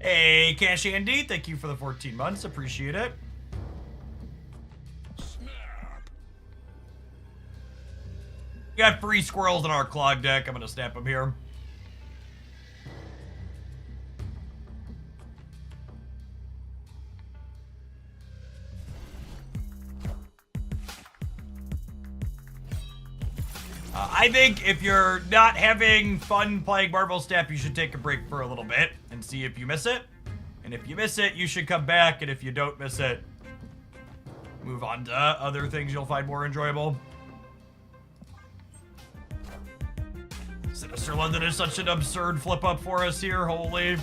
Hey, Cash Andy, thank you for the 14 months. Appreciate it. Snap! We got free squirrels in our clog deck. I'm gonna snap them here. I think if you're not having fun playing Marvel Snap, you should take a break for a little bit and see if you miss it. And if you miss it, you should come back. And if you don't miss it, move on to other things you'll find more enjoyable. Sinister London is such an absurd flip up for us here. Holy.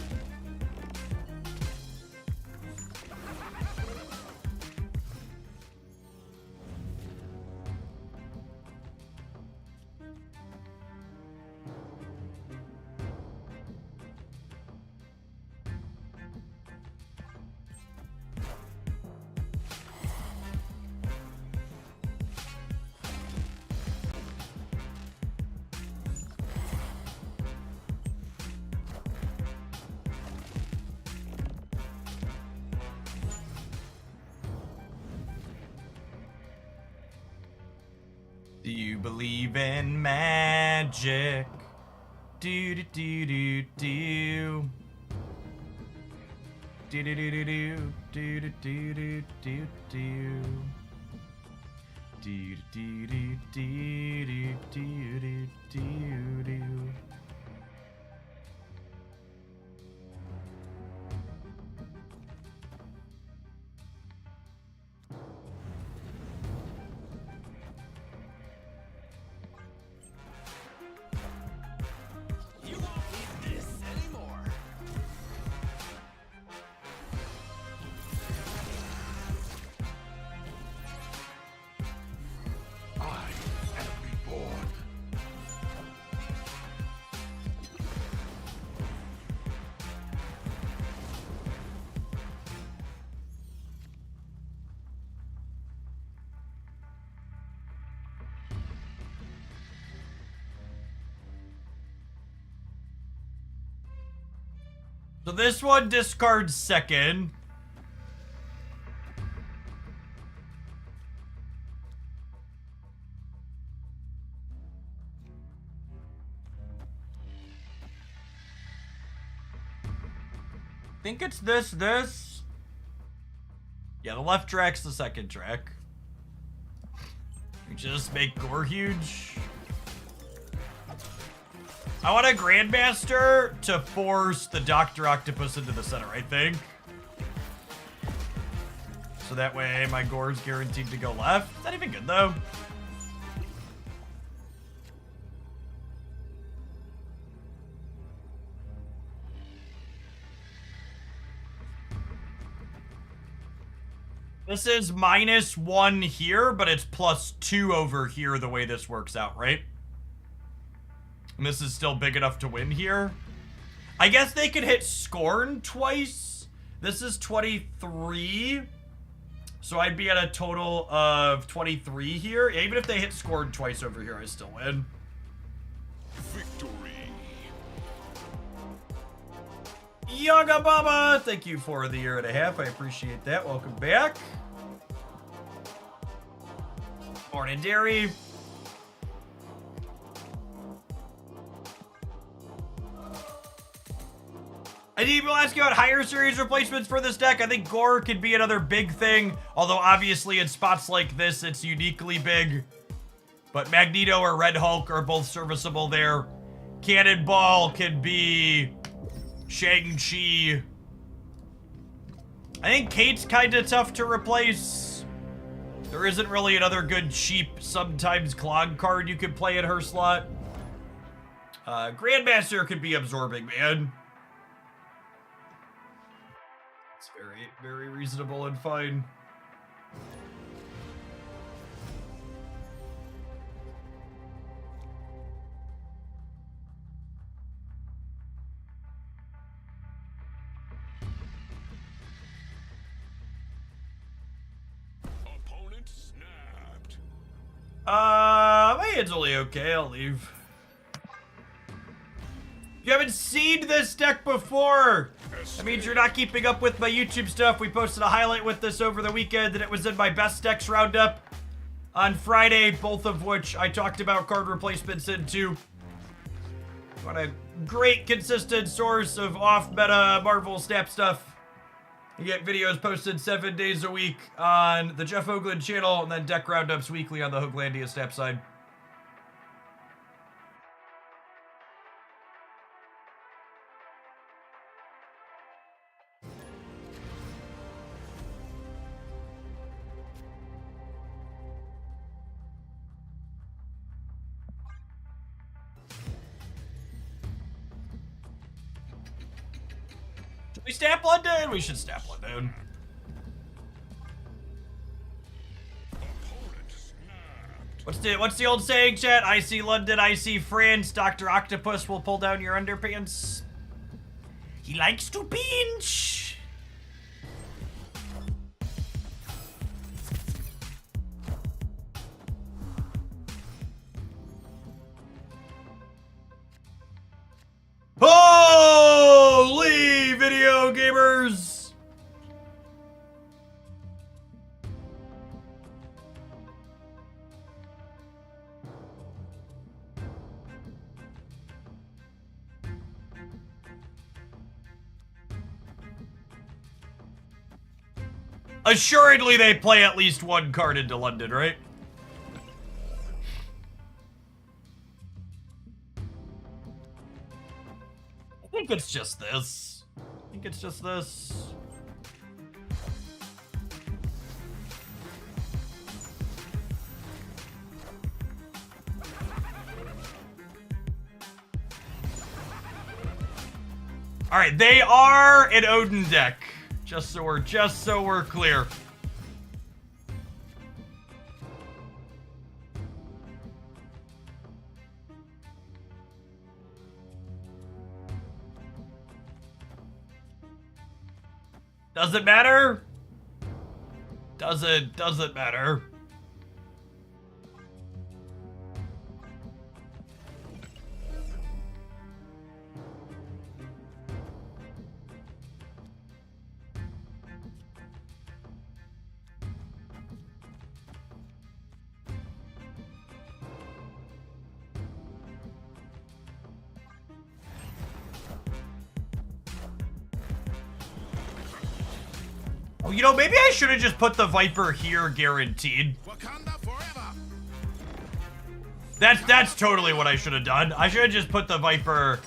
Do you believe in magic? Do do do do do. Do do do do do do do do do do. Do do do do do do do do. You won't need this anymore. I am reborn. So this one discards second. Think it's this. Yeah, the left track's the second track. We just make Gore huge. I want a Grandmaster to force the Dr. Octopus into the center, I think. So that way my Gore's guaranteed to go left. Is that even good, though? This is -1 here, but it's +2 over here the way this works out, right? And this is still big enough to win here. I guess they could hit Scorn twice. This is 23. So I'd be at a total of 23 here. Yeah, even if they hit Scorn twice over here, I still win. Victory. Yaga Baba, thank you for the 1.5 years. I appreciate that. Welcome back. Morning, Dairy. I think we'll ask you about higher series replacements for this deck. I think Gore could be another big thing, although obviously in spots like this, it's uniquely big. But Magneto or Red Hulk are both serviceable there. Cannonball could be Shang-Chi. I think Kate's kind of tough to replace. There isn't really another good, cheap, sometimes clog card you could play in her slot. Grandmaster could be absorbing, man. It's very, very reasonable and fine. Opponent snapped. My hand's only okay. I'll leave. If you haven't seen this deck before, that means you're not keeping up with my YouTube stuff. We posted a highlight with this over the weekend, and it was in my best decks roundup on Friday, both of which I talked about card replacements into. What a great, consistent source of off-meta Marvel Snap stuff. You get videos posted 7 days a week on the Jeff Hoagland channel, and then deck roundups weekly on the Hoaglandia Snap side. We stamp London? We should stamp London. What's the old saying, chat? I see London, I see France. Dr. Octopus will pull down your underpants. He likes to pinch. Holy video gamers! Assuredly, they play at least one card into London, right? I think it's just this. I think it's just this. All right, they are an Odin deck. Just so we're clear. Does it matter? Does it matter? Oh, you know, maybe I should have just put the Viper here, guaranteed. Wakanda forever. That's totally what I should have done. I should have just put the Viper.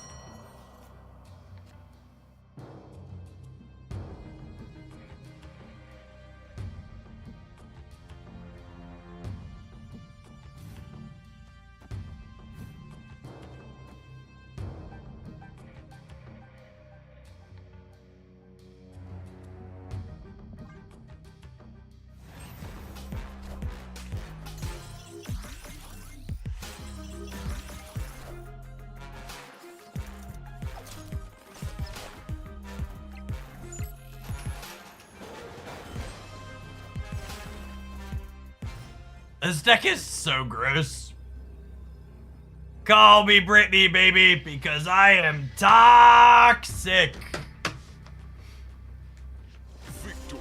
This deck is so gross. Call me Brittany, baby, because I am toxic. Victory.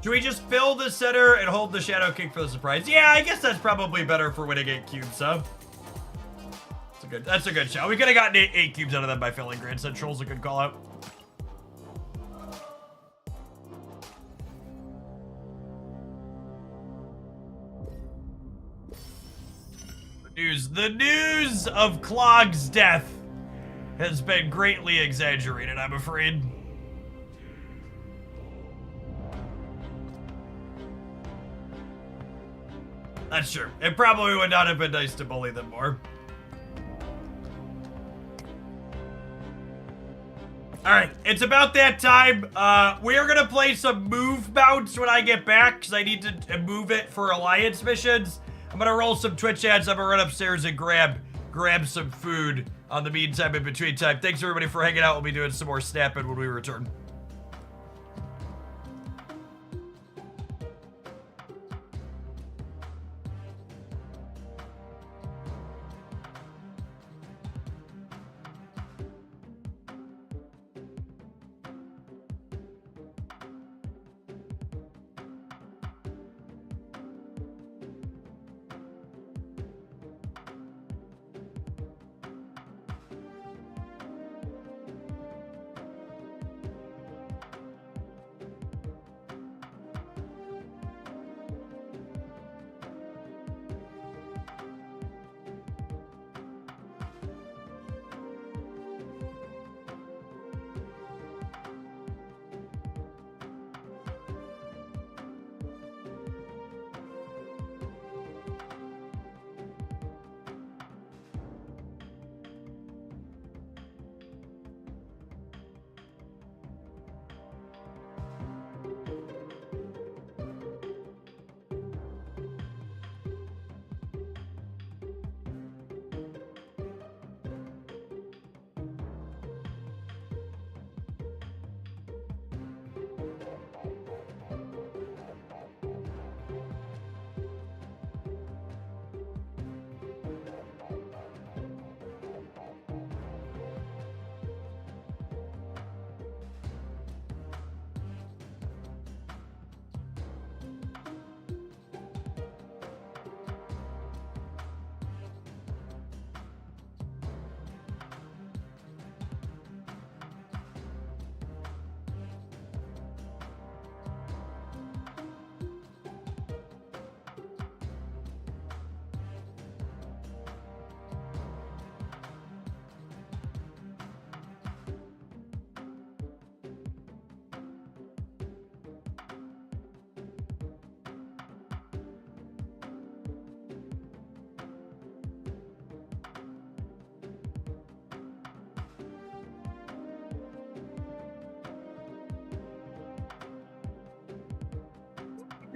Do we just fill the center and hold the Shadow King for the surprise? Yeah, I guess that's probably better for winning 8 cubes, huh? That's a good shot. We could have gotten 8 cubes out of them by filling Grand Central's a good call out. The news of Clog's death has been greatly exaggerated, I'm afraid. That's true. It probably would not have been nice to bully them more. Alright, it's about that time. We are gonna play some move bounce when I get back, because I need to move it for Alliance missions. I'm gonna roll some Twitch ads. I'm gonna run upstairs and grab some food on the meantime in between time. Thanks everybody for hanging out. We'll be doing some more snapping when we return.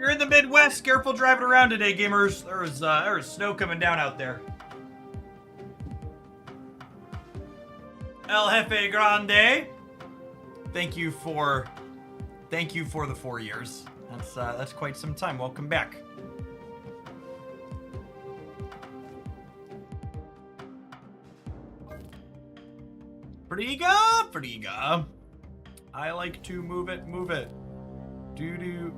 You're in the Midwest. Careful driving around today, gamers. There's snow coming down out there. El Jefe Grande. Thank you for the 4 years. That's quite some time. Welcome back. Friga. I like to move it. Doo-doo.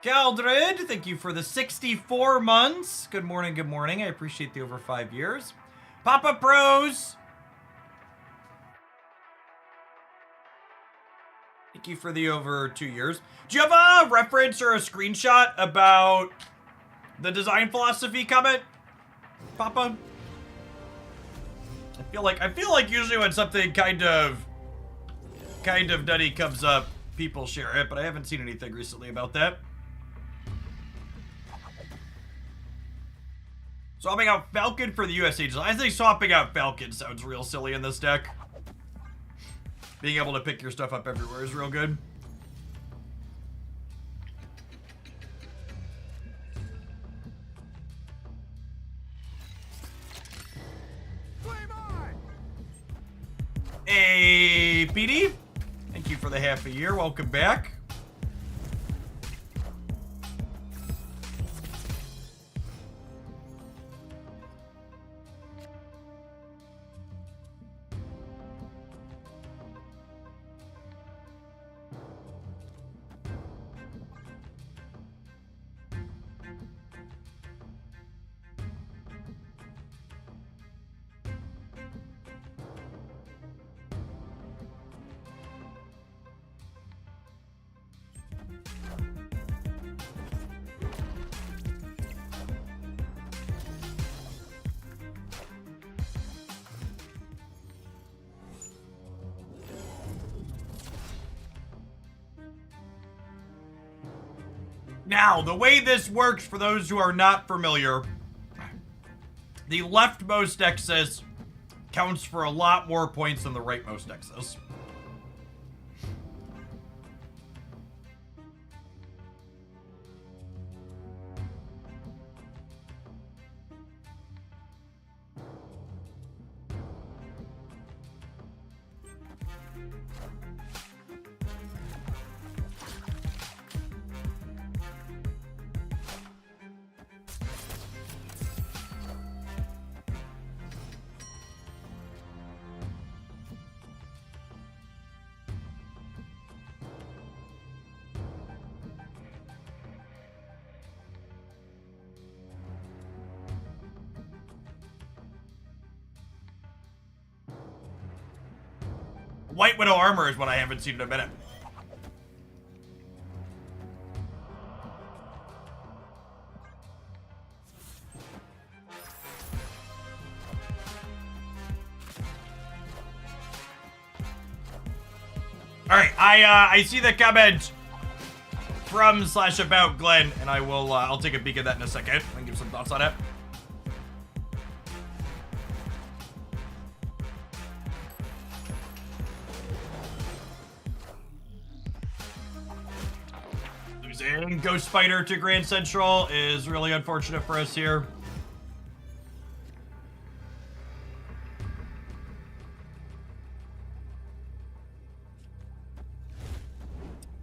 Galdred, thank you for the 64 months. Good morning. I appreciate the over 5 years. Papa Pros. Thank you for the over 2 years. Do you have a reference or a screenshot about the design philosophy comment, Papa? I feel like usually when something kind of nutty comes up, people share it, but I haven't seen anything recently about that. Swapping out Falcon for the USA design. I think swapping out Falcon sounds real silly in this deck. Being able to pick your stuff up everywhere is real good. Hey, PD. Thank you for the half a year. Welcome back. Now, the way this works, for those who are not familiar, the leftmost axis counts for a lot more points than the rightmost axis. White Widow armor is what I haven't seen in a minute. All right, I see the comment from /about Glenn, and I'll take a peek at that in a second and give some thoughts on it. Losing Ghost Spider to Grand Central is really unfortunate for us here.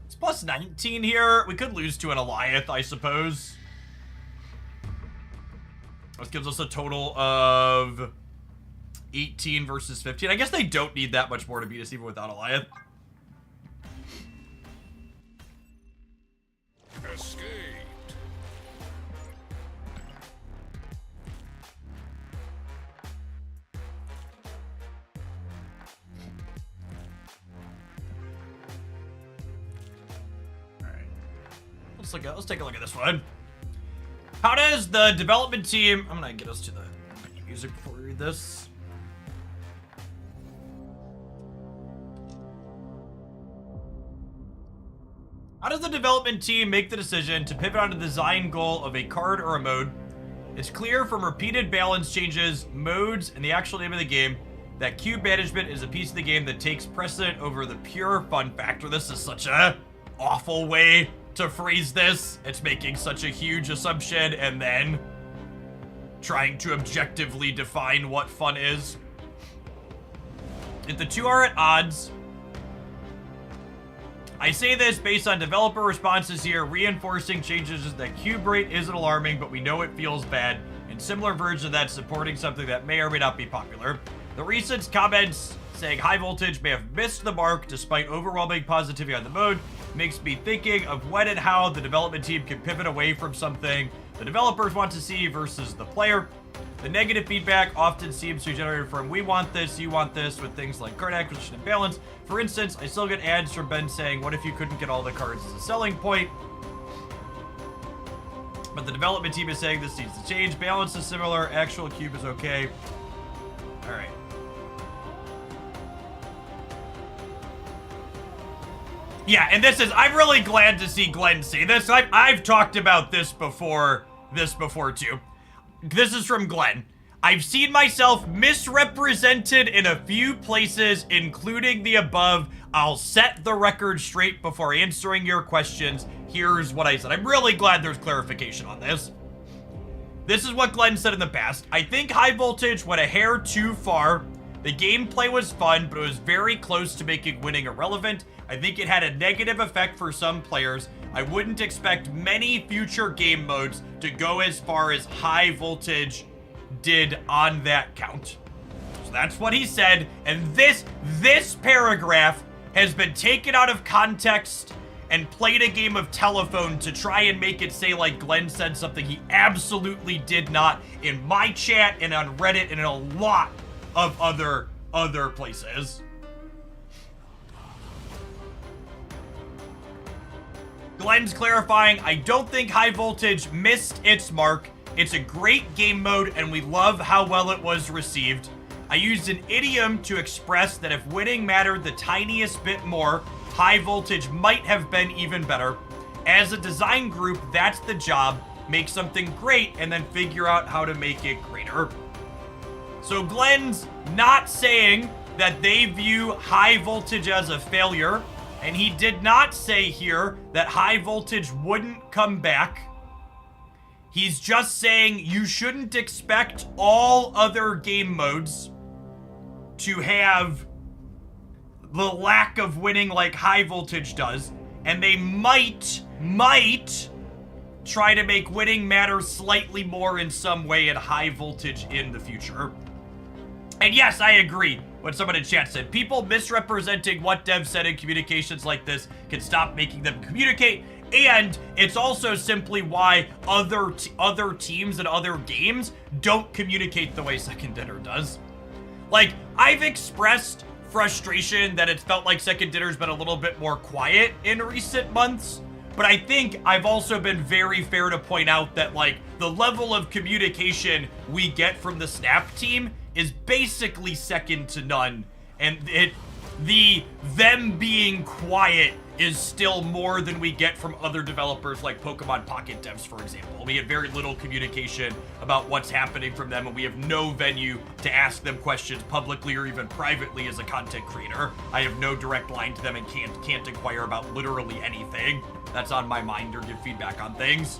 It's plus 19 here. We could lose to an Alioth, I suppose. This gives us a total of 18 versus 15. I guess they don't need that much more to beat us even without Alioth. Escaped. Alright. Let's take a look at this one. How does the development team... I'm gonna get us to the music before we read this. How does the development team make the decision to pivot on the design goal of a card or a mode? It's clear from repeated balance changes, modes, and the actual name of the game that cube management is a piece of the game that takes precedent over the pure fun factor. This is such a awful way to phrase this. It's making such a huge assumption and then trying to objectively define what fun is. If the two are at odds, I say this based on developer responses here, reinforcing changes that cube rate isn't alarming, but we know it feels bad, and similar versions of that supporting something that may or may not be popular. The recent comments saying high voltage may have missed the mark despite overwhelming positivity on the mode makes me thinking of when and how the development team can pivot away from something the developers want to see versus the player. The negative feedback often seems to be generated from we want this, you want this, with things like card acquisition and balance. For instance, I still get ads from Ben saying, what if you couldn't get all the cards as a selling point? But the development team is saying this needs to change. Balance is similar, actual cube is okay. Alright. Yeah, and this is, I'm really glad to see Glenn say this. I've talked about this before too. This is from Glenn. I've seen myself misrepresented in a few places, including the above. I'll set the record straight before answering your questions. Here's what I said. I'm really glad there's clarification on this. This is what Glenn said in the past. I think high voltage went a hair too far. The gameplay was fun, but it was very close to making winning irrelevant. I think it had a negative effect for some players. I wouldn't expect many future game modes to go as far as high voltage did on that count. So that's what he said, and this paragraph has been taken out of context and played a game of telephone to try and make it say like Glenn said something he absolutely did not in my chat and on Reddit and in a lot of other places. Glenn's clarifying, I don't think high voltage missed its mark. It's a great game mode and we love how well it was received. I used an idiom to express that if winning mattered the tiniest bit more, high voltage might have been even better. As a design group, that's the job. Make something great and then figure out how to make it greater. So Glenn's not saying that they view high voltage as a failure, and he did not say here that high voltage wouldn't come back. He's just saying you shouldn't expect all other game modes to have the lack of winning like high voltage does, and they might try to make winning matter slightly more in some way at high voltage in the future. And yes, I agree what someone in chat said. People misrepresenting what Dev said in communications like this can stop making them communicate. And it's also simply why other teams and other games don't communicate the way Second Dinner does. Like, I've expressed frustration that it felt like Second Dinner's been a little bit more quiet in recent months. But I think I've also been very fair to point out that, like, the level of communication we get from the Snap team is basically second to none. And them being quiet is still more than we get from other developers like Pokemon Pocket devs, for example. We get very little communication about what's happening from them, and we have no venue to ask them questions publicly or even privately as a content creator. I have no direct line to them and can't inquire about literally anything that's on my mind or give feedback on things.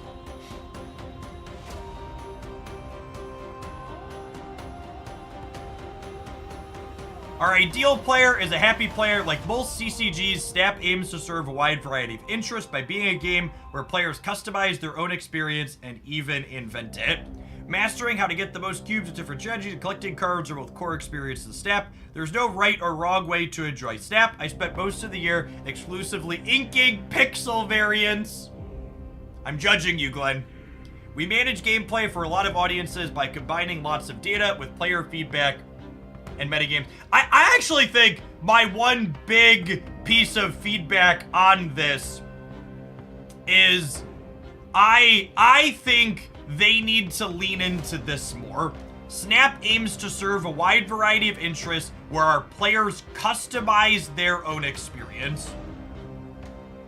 Our ideal player is a happy player. Like most CCGs, Snap aims to serve a wide variety of interests by being a game where players customize their own experience and even invent it. Mastering how to get the most cubes with different strategies and collecting cards are both core experiences of Snap. There's no right or wrong way to enjoy Snap. I spent most of the year exclusively inking pixel variants. I'm judging you, Glenn. We manage gameplay for a lot of audiences by combining lots of data with player feedback and metagames. I actually think my one big piece of feedback on this is I think they need to lean into this more. Snap aims to serve a wide variety of interests where our players customize their own experience.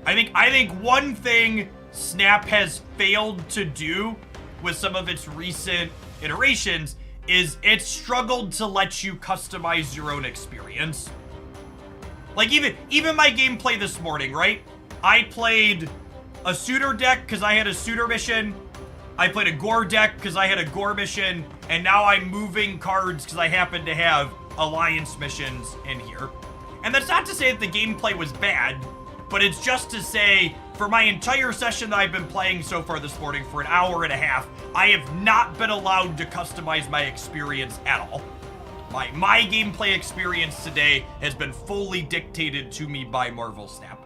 I think one thing Snap has failed to do with some of its recent iterations is it's struggled to let you customize your own experience. Like, even my gameplay this morning, right? I played a Suitor deck because I had a Suitor mission. I played a Gore deck because I had a Gore mission. And now I'm moving cards because I happen to have Alliance missions in here. And that's not to say that the gameplay was bad, but it's just to say, for my entire session that I've been playing so far this morning for an hour and a half, I have not been allowed to customize my experience at all. My gameplay experience today has been fully dictated to me by Marvel Snap.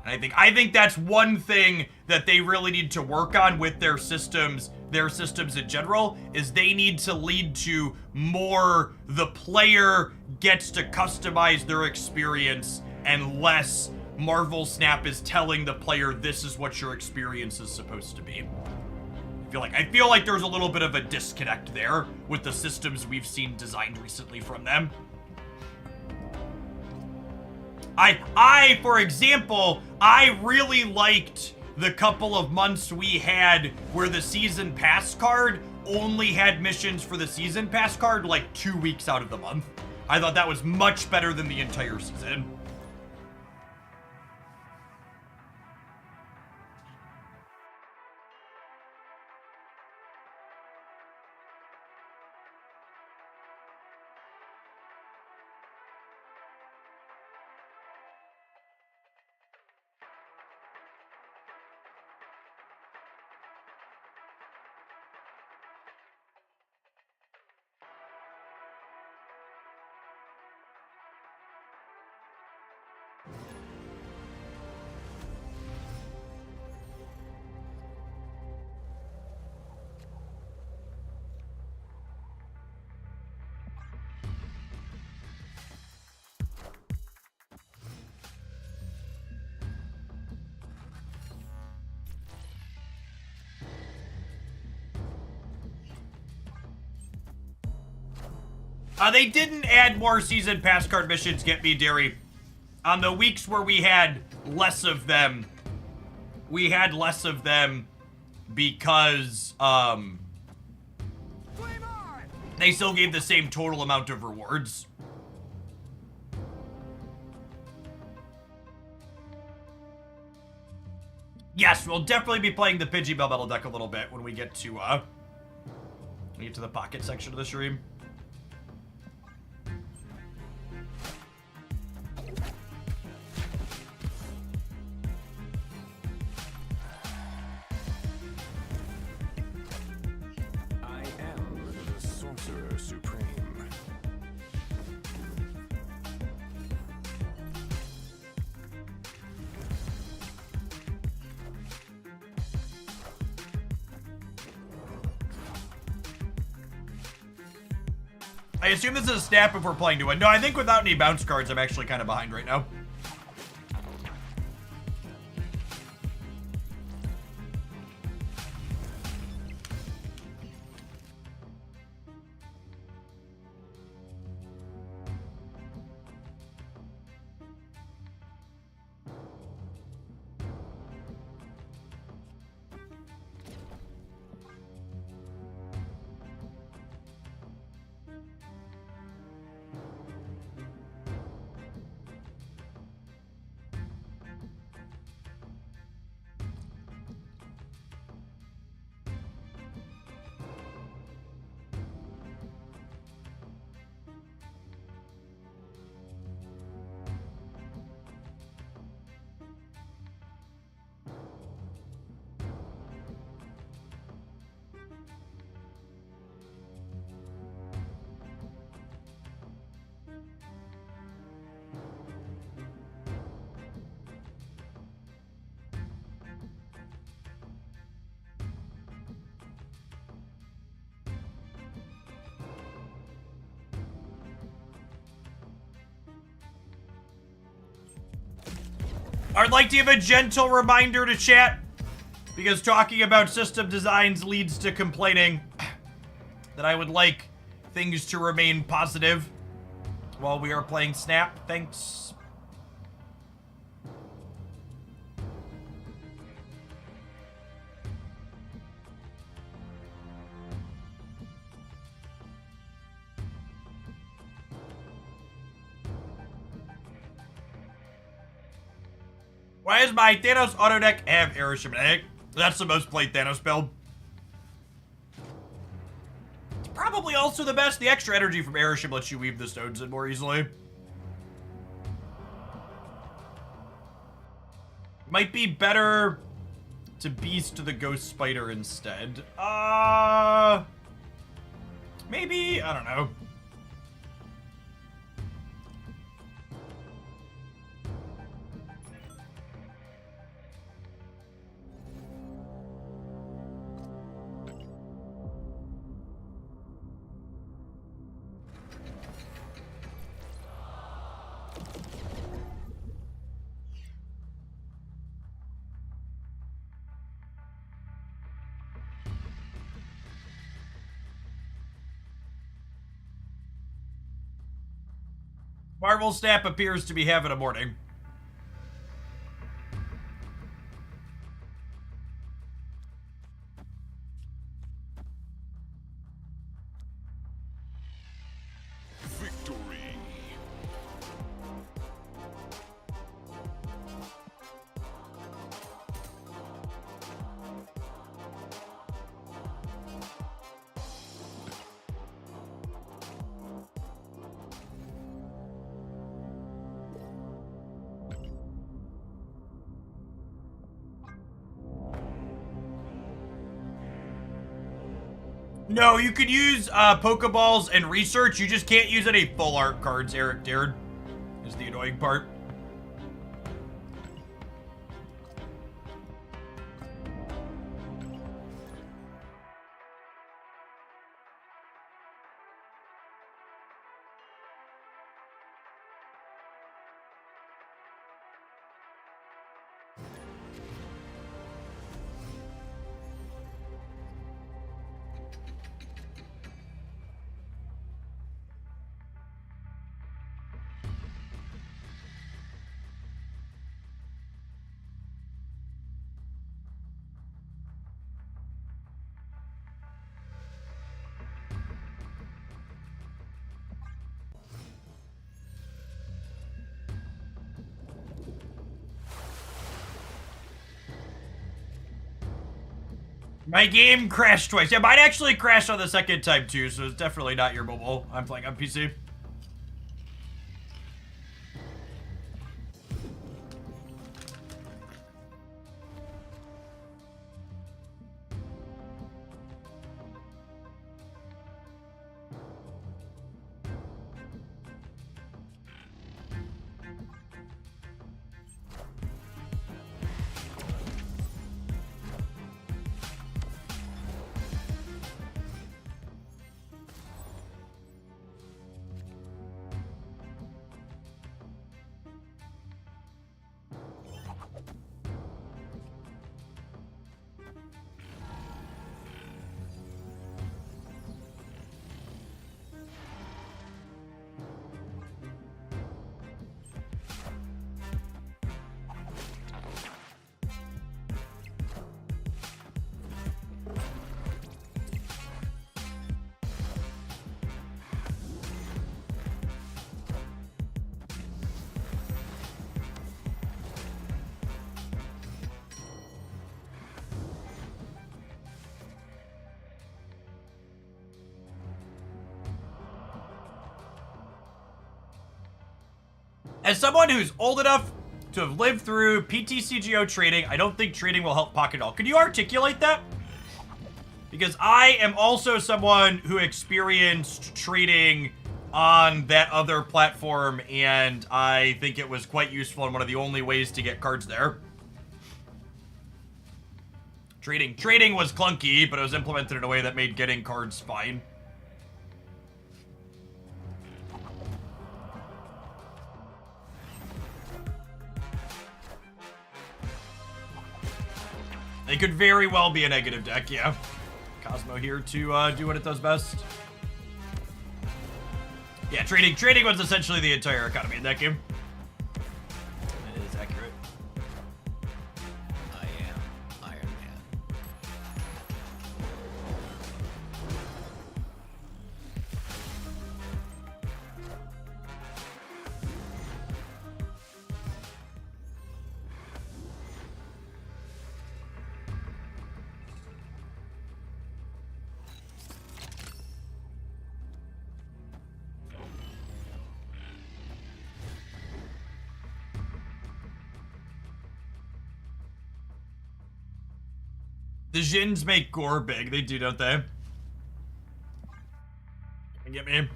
And I think that's one thing that they really need to work on with their systems in general, is they need to lead to more the player gets to customize their experience and less Marvel Snap is telling the player this is what your experience is supposed to be. I feel like there's a little bit of a disconnect there with the systems we've seen designed recently from them. For example, I really liked the couple of months we had where the season pass card only had missions for the season pass card like 2 weeks out of the month. I thought that was much better than the entire season. They didn't add more season pass card missions, get me, Derry. On the weeks where we had less of them, because, they still gave the same total amount of rewards. Yes, we'll definitely be playing the Pidgey Bell Metal deck a little bit when we get to the pocket section of the stream. I assume this is a snap if we're playing to win. No, I think without any bounce cards, I'm actually kind of behind right now. I'd like to give a gentle reminder to chat, because talking about system designs leads to complaining, that I would like things to remain positive while we are playing Snap. Thanks. Why does my Thanos auto deck have Aeroshimanic? That's the most played Thanos build. It's probably also the best. The extra energy from Aeroshim lets you weave the stones in more easily. Might be better to beast the Ghost Spider instead. Maybe? I don't know. Marvel Snap appears to be having a morning. Victory. No, you can use Pokeballs and research. You just can't use any full art cards, Eric Dared. Is the annoying part. My game crashed twice. Yeah, mine actually crashed on the second time too, so it's definitely not your mobile. I'm playing on PC. As someone who's old enough to have lived through PTCGO trading, I don't think trading will help Pocket at all. Can you articulate that? Because I am also someone who experienced trading on that other platform, and I think it was quite useful and one of the only ways to get cards there. Trading was clunky, but it was implemented in a way that made getting cards fine. They could very well be a negative deck, yeah. Cosmo here to do what it does best. Yeah, trading was essentially the entire economy in that game. It is accurate. I am Iron Man. The Jins make gore big. They do, don't they? Get me.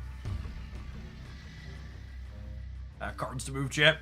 Cards to move, chat.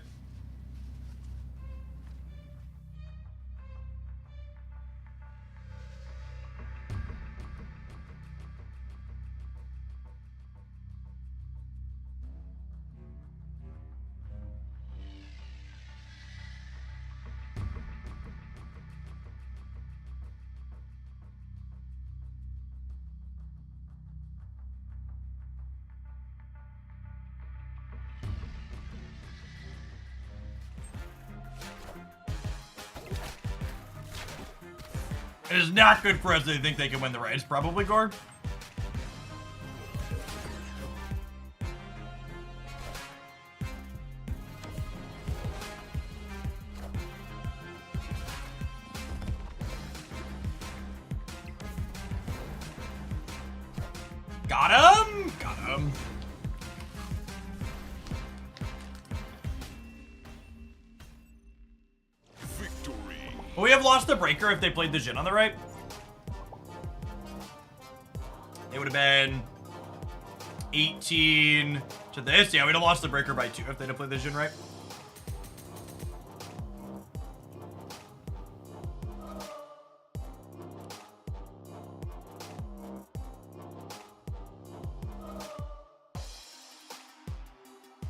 It is not good for us to think they can win the race. Probably, Gore. Got him! Got him. Victory. Would we have lost the breaker if they played the Jin on the right? It would have been 18 to this. Yeah, we'd have lost the breaker by 2 if they'd have played the Jin right.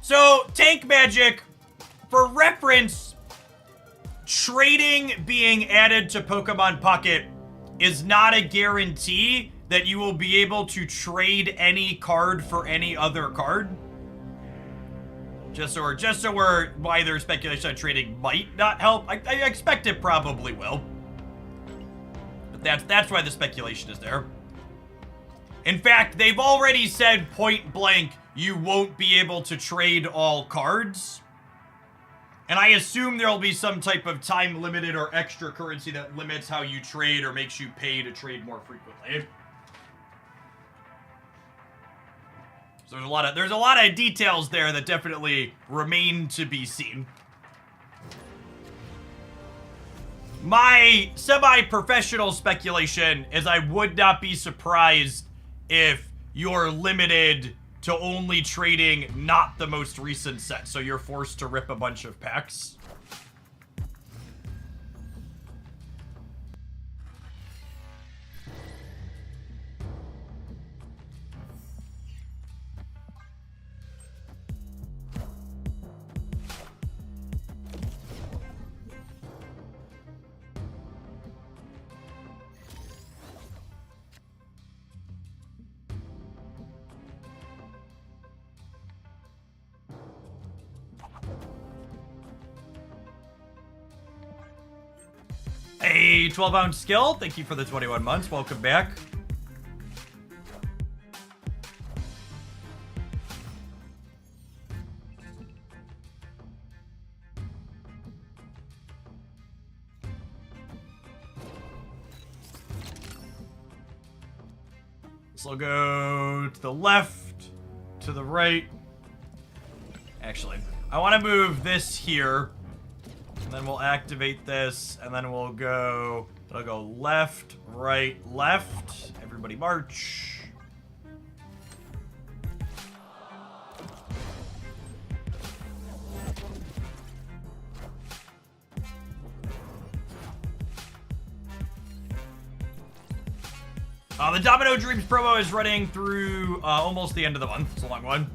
So, Tank Magic, for reference, trading being added to Pokemon Pocket is not a guarantee that you will be able to trade any card for any other card. Just so we're why there's speculation on trading might not help. I expect it probably will. But that's why the speculation is there. In fact, they've already said point blank you won't be able to trade all cards. And I assume there'll be some type of time limited or extra currency that limits how you trade or makes you pay to trade more frequently. So there's a lot of details there that definitely remain to be seen. My semi-professional speculation is I would not be surprised if you're limited to only trading not the most recent set, so you're forced to rip a bunch of packs. A 12-ounce skill. Thank you for the 21 months. Welcome back. This will go to the left, to the right. Actually, I want to move this here. And then we'll activate this, and then we'll go, it'll go left, right, left. Everybody march. The Domino Dreams promo is running through almost the end of the month. It's a long one.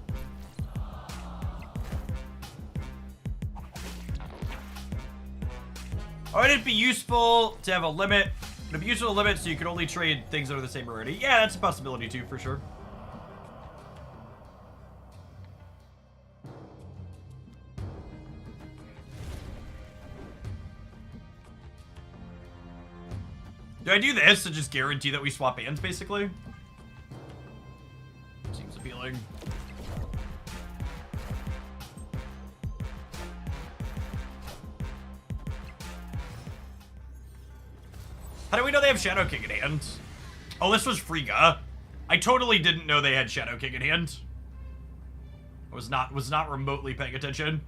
Would it be useful to have a limit? Would it be useful to limit so you can only trade things that are the same rarity? Yeah, that's a possibility too, for sure. Do I do this to just guarantee that we swap hands, basically? Seems appealing. How do we know they have Shadow King in hand? Oh, this was Frigga. I totally didn't know they had Shadow King in hand. I was not remotely paying attention.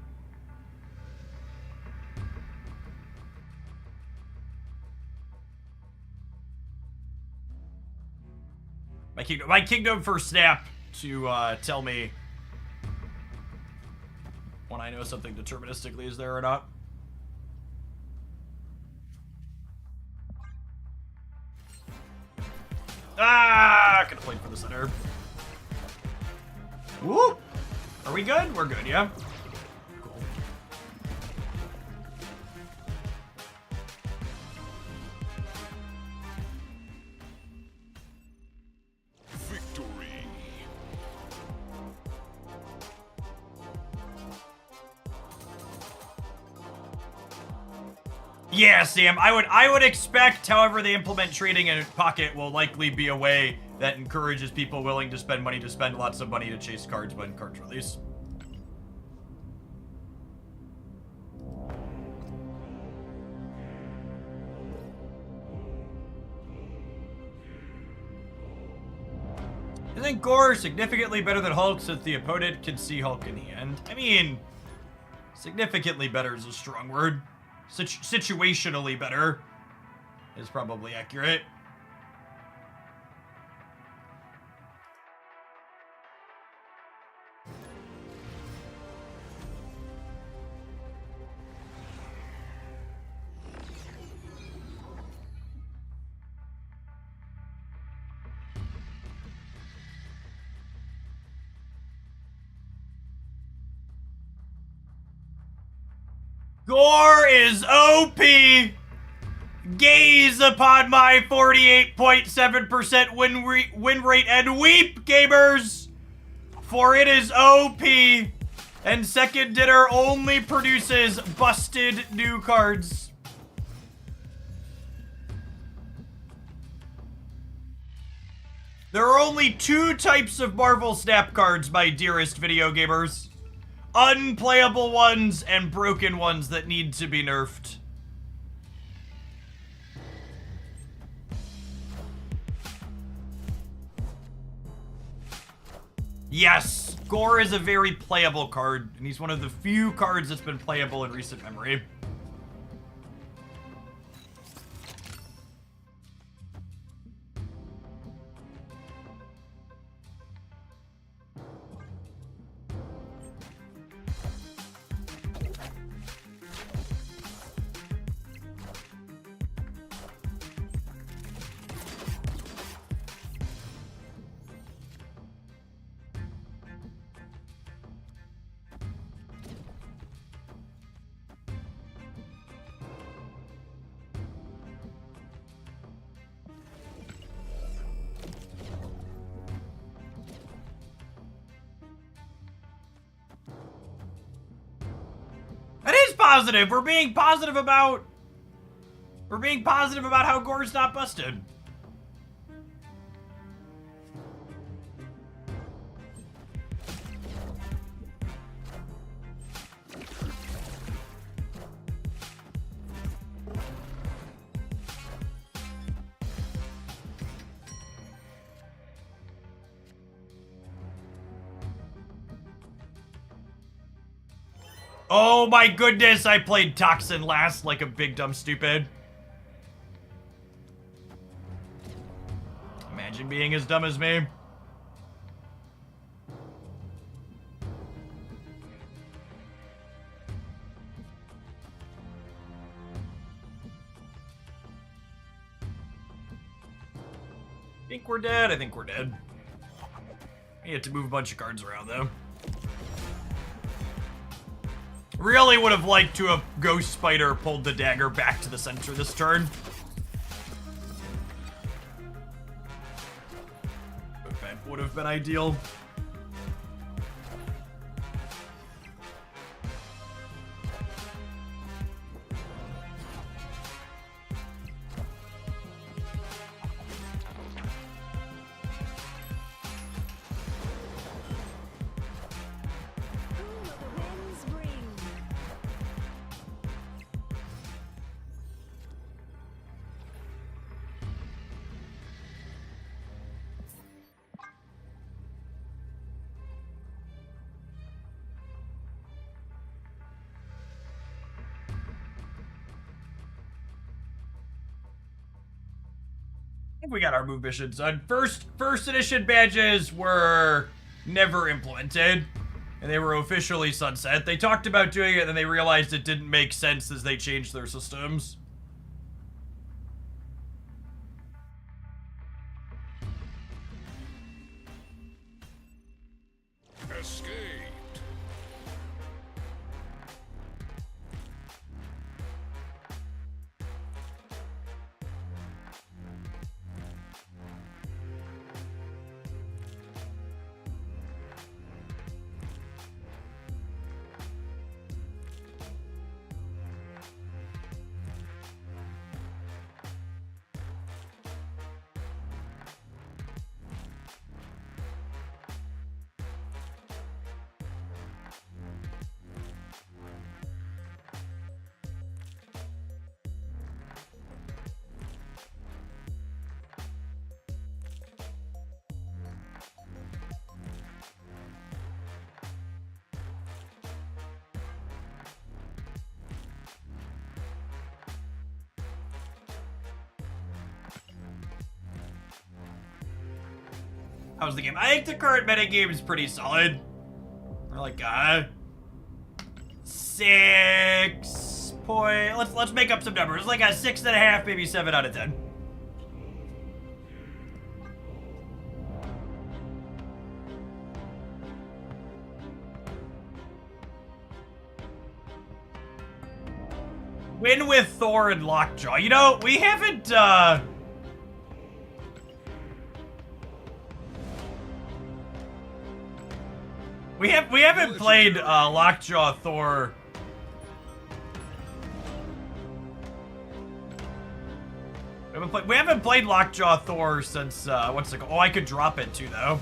My kingdom for Snap to tell me when I know something deterministically is there or not. Ah, could have played for the center. Woo! Are we good? We're good, yeah? Cool. Victory. Yeah, Sam, I would expect, however they implement trading in Pocket will likely be a way that encourages people willing to spend money to spend lots of money to chase cards when cards release. I think Gore significantly better than Hulk since the opponent can see Hulk in hand. I mean, significantly better is a strong word. Situationally better is probably accurate. Gore is OP! Gaze upon my 48.7% win rate and weep, gamers! For it is OP! And Second Dinner only produces busted new cards. There are only two types of Marvel Snap cards, my dearest video gamers. Unplayable ones and broken ones that need to be nerfed. Yes, Gore is a very playable card, and he's one of the few cards that's been playable in recent memory. That is positive. We're being positive about how Gore's not busted. Oh my goodness, I played Toxin last like a big dumb stupid. Imagine being as dumb as me. Think we're dead? I think we're dead. I had to move a bunch of cards around though. Really would have liked to have Ghost Spider pulled the dagger back to the center this turn. That would have been ideal. Who will the winds bring? think we got our move missions done. First edition badges were never implemented, and they were officially sunset. They talked about doing it, and then they realized it didn't make sense as they changed their systems. Escaped. How's the game? I think the current metagame is pretty solid. We're like, 6 point. Let's make up some numbers. Like a 6.5, maybe 7 out of 10. Win with Thor and Lockjaw. You know, we haven't, We haven't played Lockjaw Thor. We haven't played Lockjaw Thor since what's it called? Oh, I could drop it too though.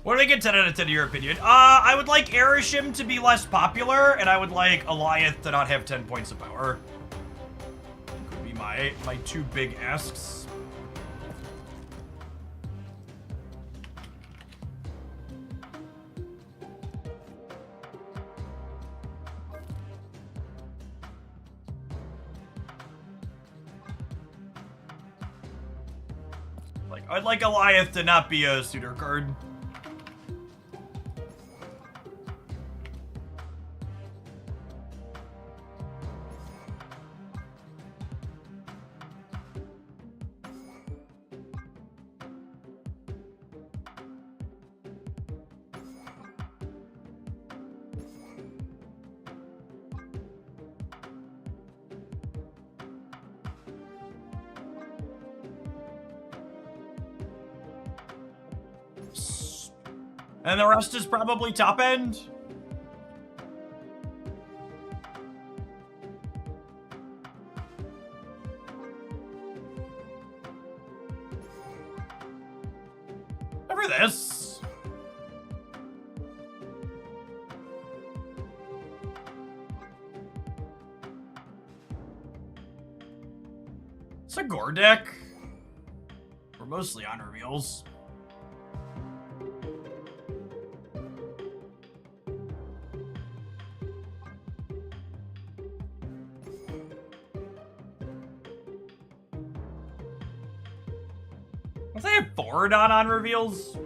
What do we get 10 out of 10 in your opinion? I would like Erishim to be less popular, and I would like Alioth to not have 10 points of power. Could be my two big asks. I'd like Alioth to not be a suitor card. And the rest is probably top end. Over this. It's a Gore deck. We're mostly on reveals. Was I a board on reveals?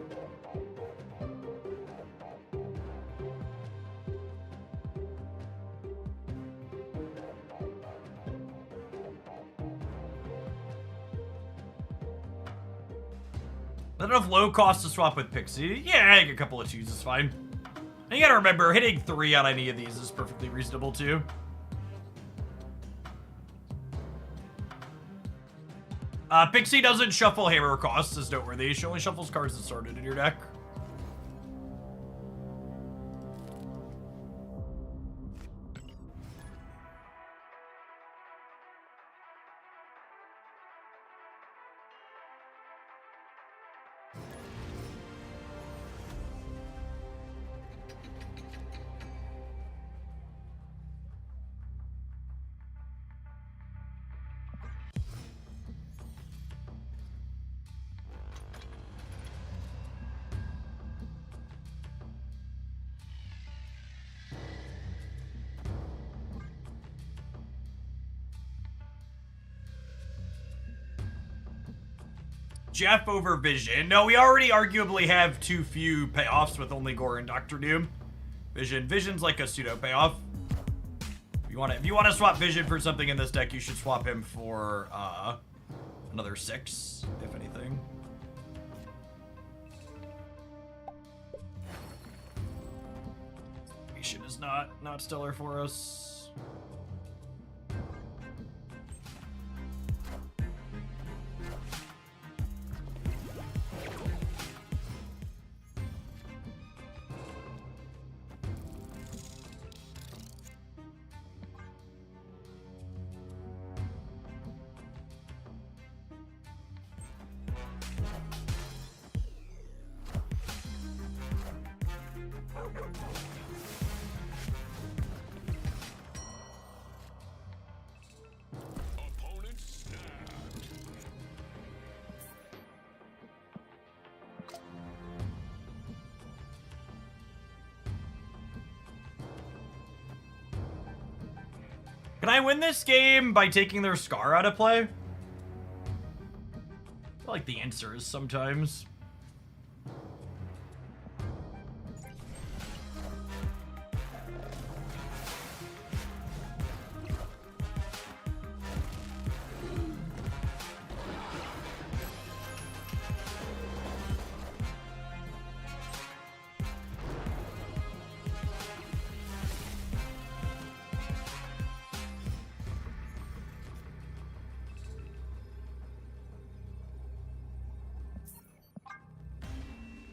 Not enough low cost to swap with Pixie. Yeah, I think a couple of 2s is fine. And you gotta remember, hitting 3 on any of these is perfectly reasonable too. Pixie doesn't shuffle hammer costs is noteworthy. She only shuffles cards that started in your deck. Jeff over Vision. No, we already arguably have too few payoffs with only Gore and Doctor Doom. Vision's like a pseudo payoff. If you want to swap Vision for something in this deck, you should swap him for another 6, if anything. Vision is not stellar for us. Opponent snapped. Can I win this game by taking their Scar out of play? I feel like the answer is sometimes.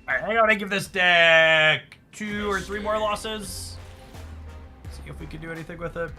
Alright, I gotta give this deck 2 or 3 more losses. See if we can do anything with it.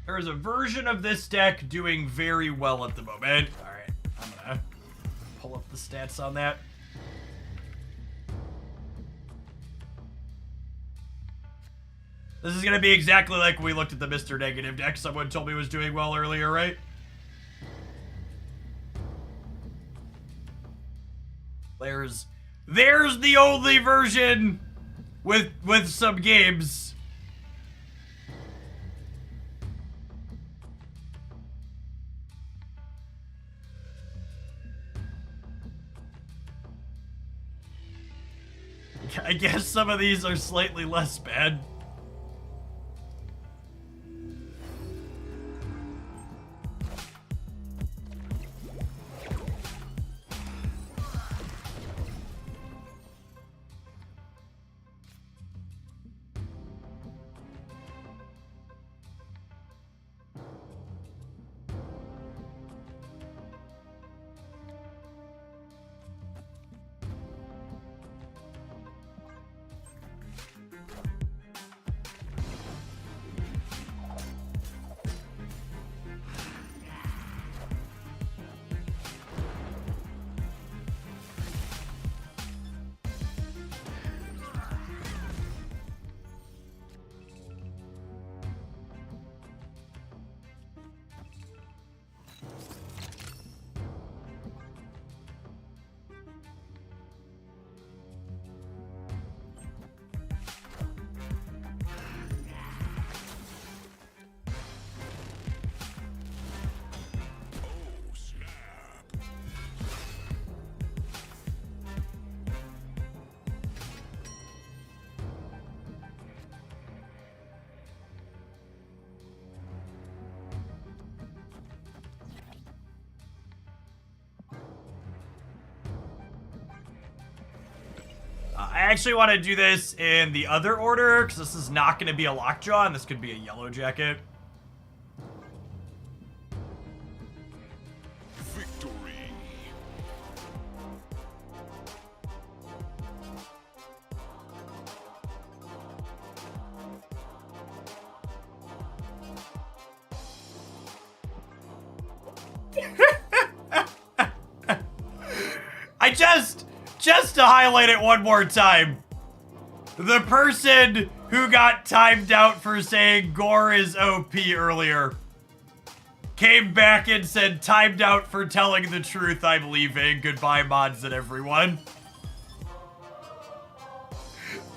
There is a version of this deck doing very well at the moment. Alright, I'm gonna pull up the stats on that. This is gonna be exactly like we looked at the Mr. Negative deck someone told me was doing well earlier, right? There's the only version with some games. I guess some of these are slightly less bad. Oh, snap. I actually want to do this in the other order, because this is not going to be a Lockjaw, and this could be a Yellow Jacket. Victory. just to highlight it one more time. The person who got timed out for saying Gore is OP earlier came back and said, timed out for telling the truth, I'm leaving. Goodbye, mods and everyone.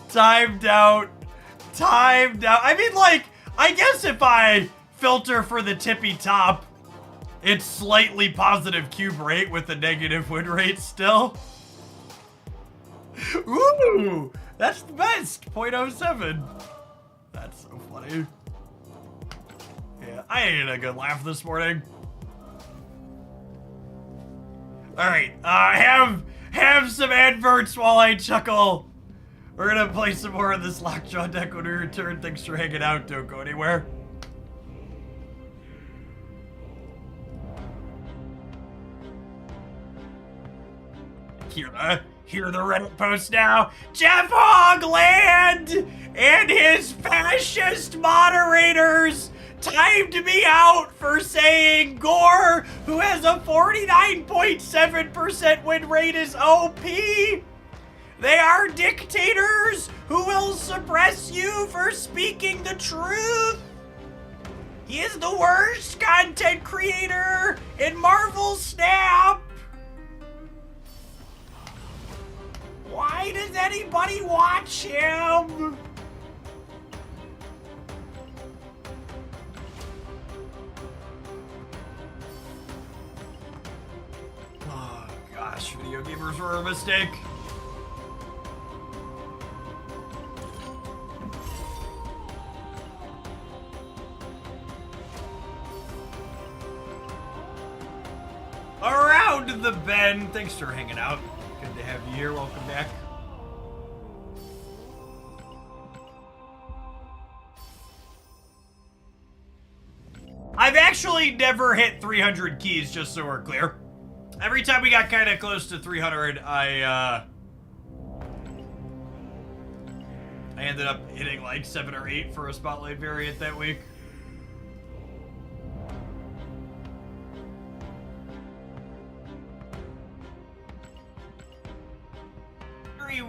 Timed out. Timed out. I mean, like, I guess if I filter for the tippy top, it's slightly positive cube rate with a negative win rate still. Ooh, that's the best. 0.07. That's so funny. Yeah, I ate a good laugh this morning. All right, have some adverts while I chuckle. We're gonna play some more of this Lockjaw deck when we return. Thanks for hanging out. Don't go anywhere. Hear the Reddit post now. Jeff Hogland and his fascist moderators timed me out for saying Gore, who has a 49.7% win rate, is OP. They are dictators who will suppress you for speaking the truth. He is the worst content creator in Marvel Snap. Why does anybody watch him? Oh gosh, video gamers were a mistake. Around the bend. Thanks for hanging out. Good to have you here. Welcome back. I've actually never hit 300 keys, just so we're clear. Every time we got kind of close to 300, I ended up hitting like 7 or 8 for a Spotlight variant that week.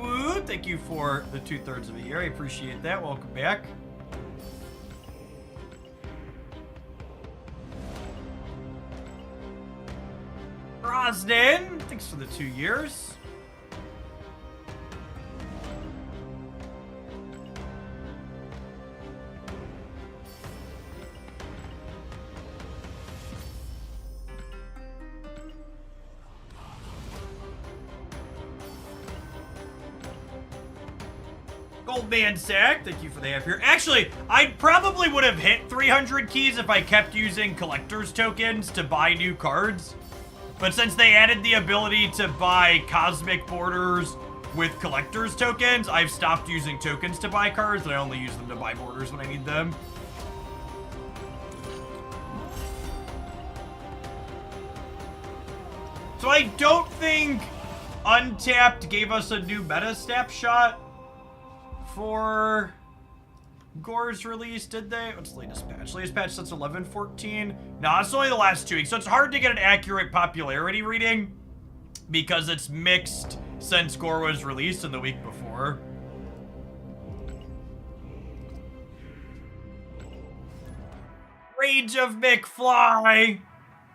Woo, thank you for the 2/3 of a year. I appreciate that. Welcome back. Rosden, thanks for the 2 years. Goldman Sack, thank you for the half year. Actually, I probably would have hit 300 keys if I kept using collector's tokens to buy new cards. But since they added the ability to buy cosmic borders with collector's tokens, I've stopped using tokens to buy cards, and I only use them to buy borders when I need them. So I don't think Untapped gave us a new meta snapshot for Gore's release, did they? What's the latest patch? Latest patch since 11.14? No, it's only the last 2 weeks, so it's hard to get an accurate popularity reading because it's mixed since Gore was released in the week before. Rage of McFly!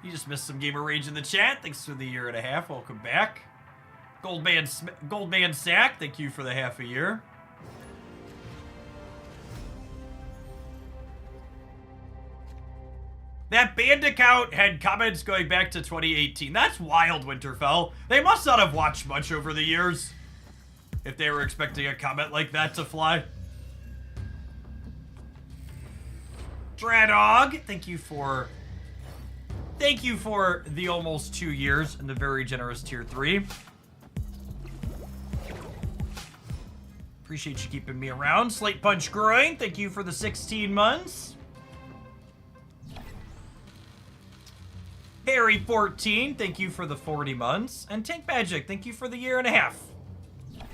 You just missed some gamer rage in the chat. Thanks for the 1.5 years. Welcome back. Goldman Sack, thank you for the half a year. That banned account had comments going back to 2018. That's wild, Winterfell. They must not have watched much over the years if they were expecting a comment like that to fly. Dradog, thank you for the almost 2 years and the very generous tier 3. Appreciate you keeping me around. Slate Punch Groin, thank you for the 16 months. Harry 14, thank you for the 40 months. And Tank Magic, thank you for the 1.5 years.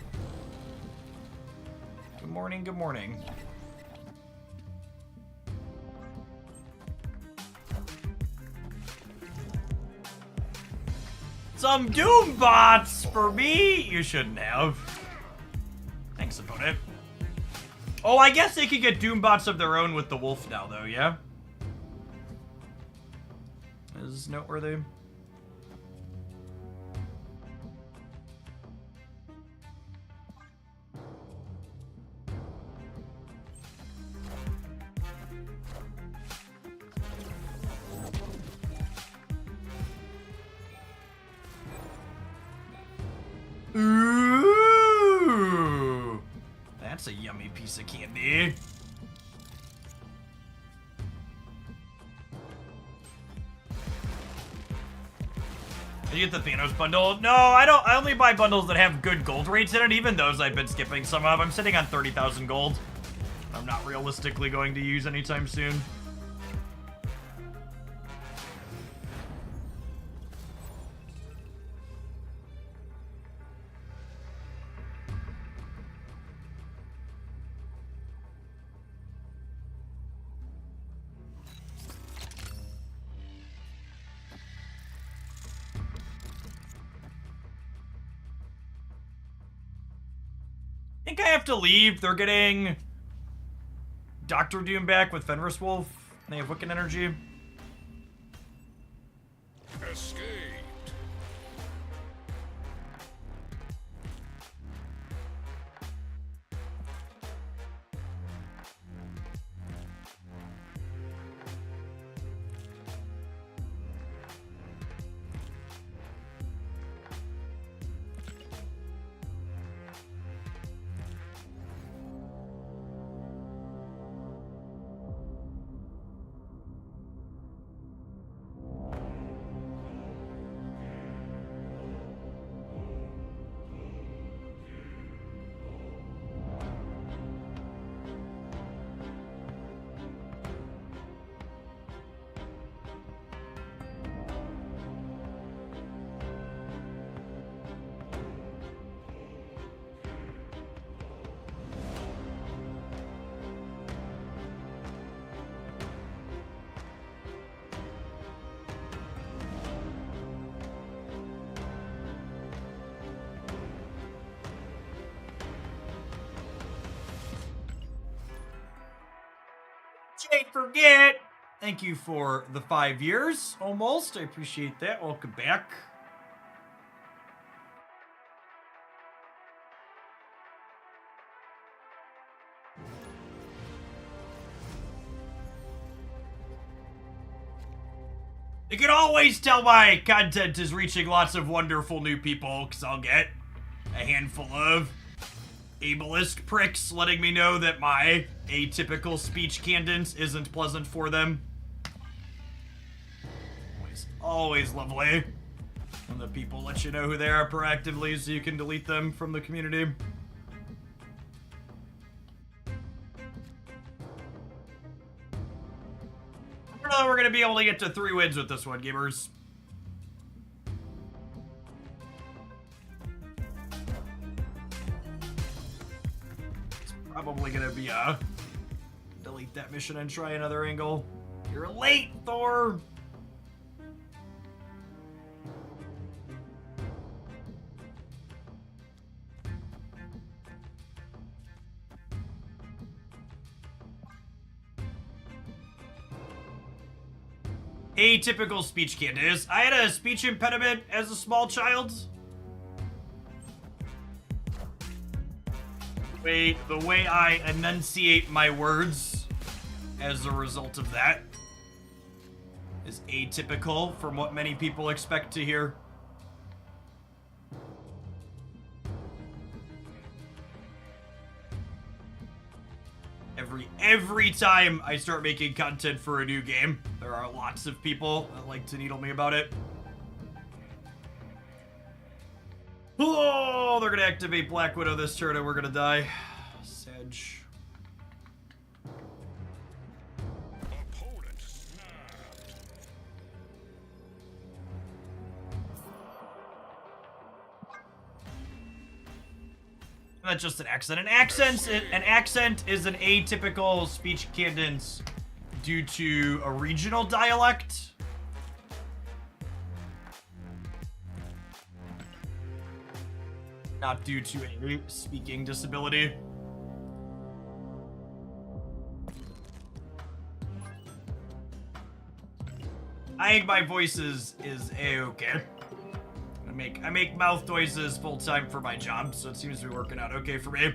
Good morning, good morning. Some Doom bots for me? You shouldn't have. Thanks, opponent. Oh, I guess they could get Doom bots of their own with the wolf now, though, yeah? Is noteworthy. Ooh, that's a yummy piece of candy. Did you get the Thanos bundle? No, I don't. I only buy bundles that have good gold rates in it. Even those I've been skipping some of. I'm sitting on 30,000 gold. I'm not realistically going to use anytime soon. I think I have to leave. They're getting Dr. Doom back with Fenris Wolf. They have Wiccan energy. Escaped. Jade Forget, thank you for the 5 years, almost. I appreciate that. Welcome back. You can always tell my content is reaching lots of wonderful new people, because I'll get a handful of ableist pricks letting me know that my atypical speech cadence isn't pleasant for them. Always lovely when the people let you know who they are proactively so you can delete them from the community. I don't know we're gonna be able to get to 3 wins with this one, gamers. Probably gonna be delete that mission and try another angle. You're late, Thor! Atypical speech cadence. I had a speech impediment as a small child. The way I enunciate my words as a result of that is atypical from what many people expect to hear. Every time I start making content for a new game, there are lots of people that like to needle me about it. Oh, they're gonna activate Black Widow this turn and we're gonna die. Sedge. Opponent snapped. That's just an accent. An accent is an atypical speech cadence due to a regional dialect. not due to a speaking disability. I think my voice is a-okay. I make mouth noises full time for my job, so it seems to be working out okay for me.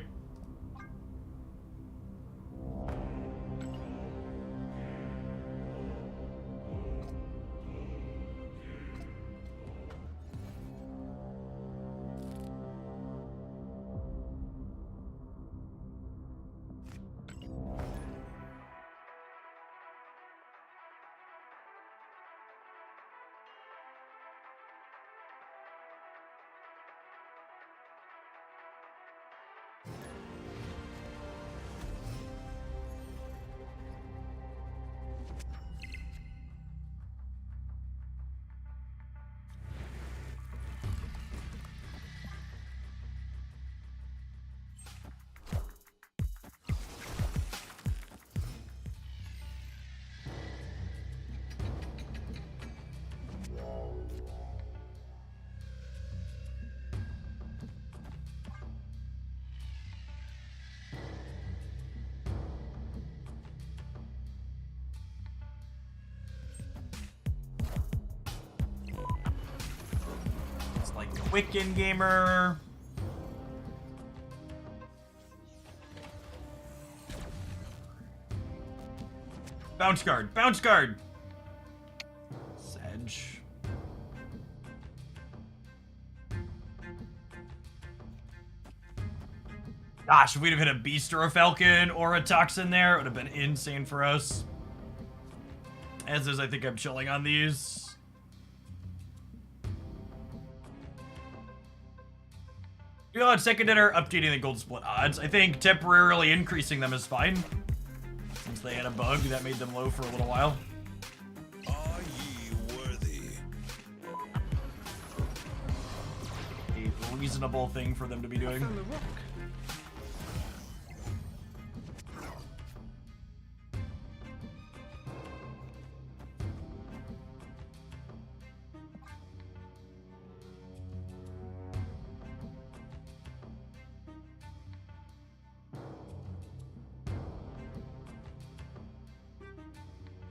Wiccan Gamer. Bounce guard, bounce guard. Sedge. Gosh, if we'd have hit a beast or a falcon or a toxin there, it would have been insane for us. As is, I think I'm chilling on these. On second dinner, updating the gold split odds. I think temporarily increasing them is fine, since they had a bug that made them low for a little while. Are ye worthy? A reasonable thing for them to be doing.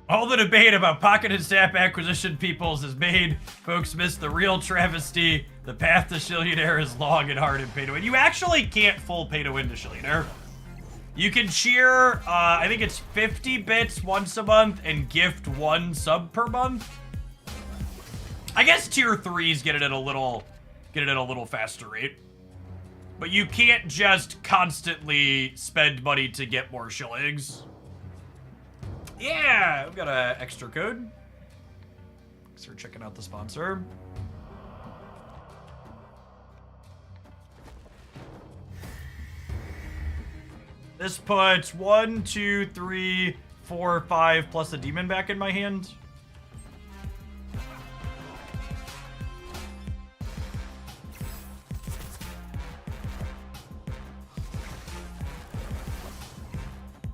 All the debate about pocketed sap acquisition peoples has made folks miss the real travesty. The path to Shillionaire is long and hard and pay to win. You actually can't full pay to win to Shillionaire. You can cheer, I think it's 50 bits once a month and gift 1 sub per month. I guess tier 3s get it at a little faster rate. But you can't just constantly spend money to get more shillings. Yeah, we've got an extra code. Thanks for checking out the sponsor. This puts 1, 2, 3, 4, 5 plus a demon back in my hand.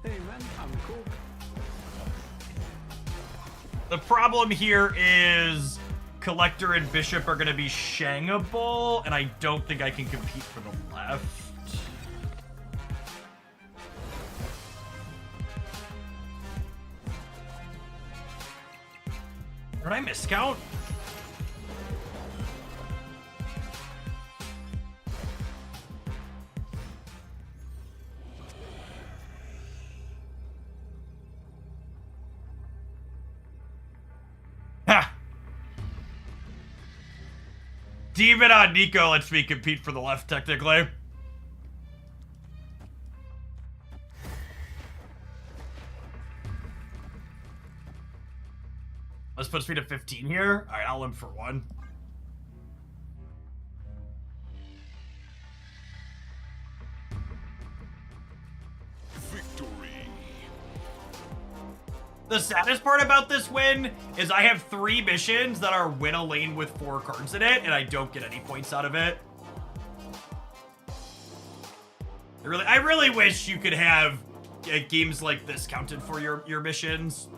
Hey man, I'm cool. The problem here is Collector and Bishop are going to be shangable, and I don't think I can compete for the left. Did I miscount? Ha! Demon on Nico lets me compete for the left, technically. Let's put speed at 15 here. All right, I'll limp for 1. Victory. The saddest part about this win is I have 3 missions that are win a lane with 4 cards in it, and I don't get any points out of it. I really wish you could have games like this counted for your missions.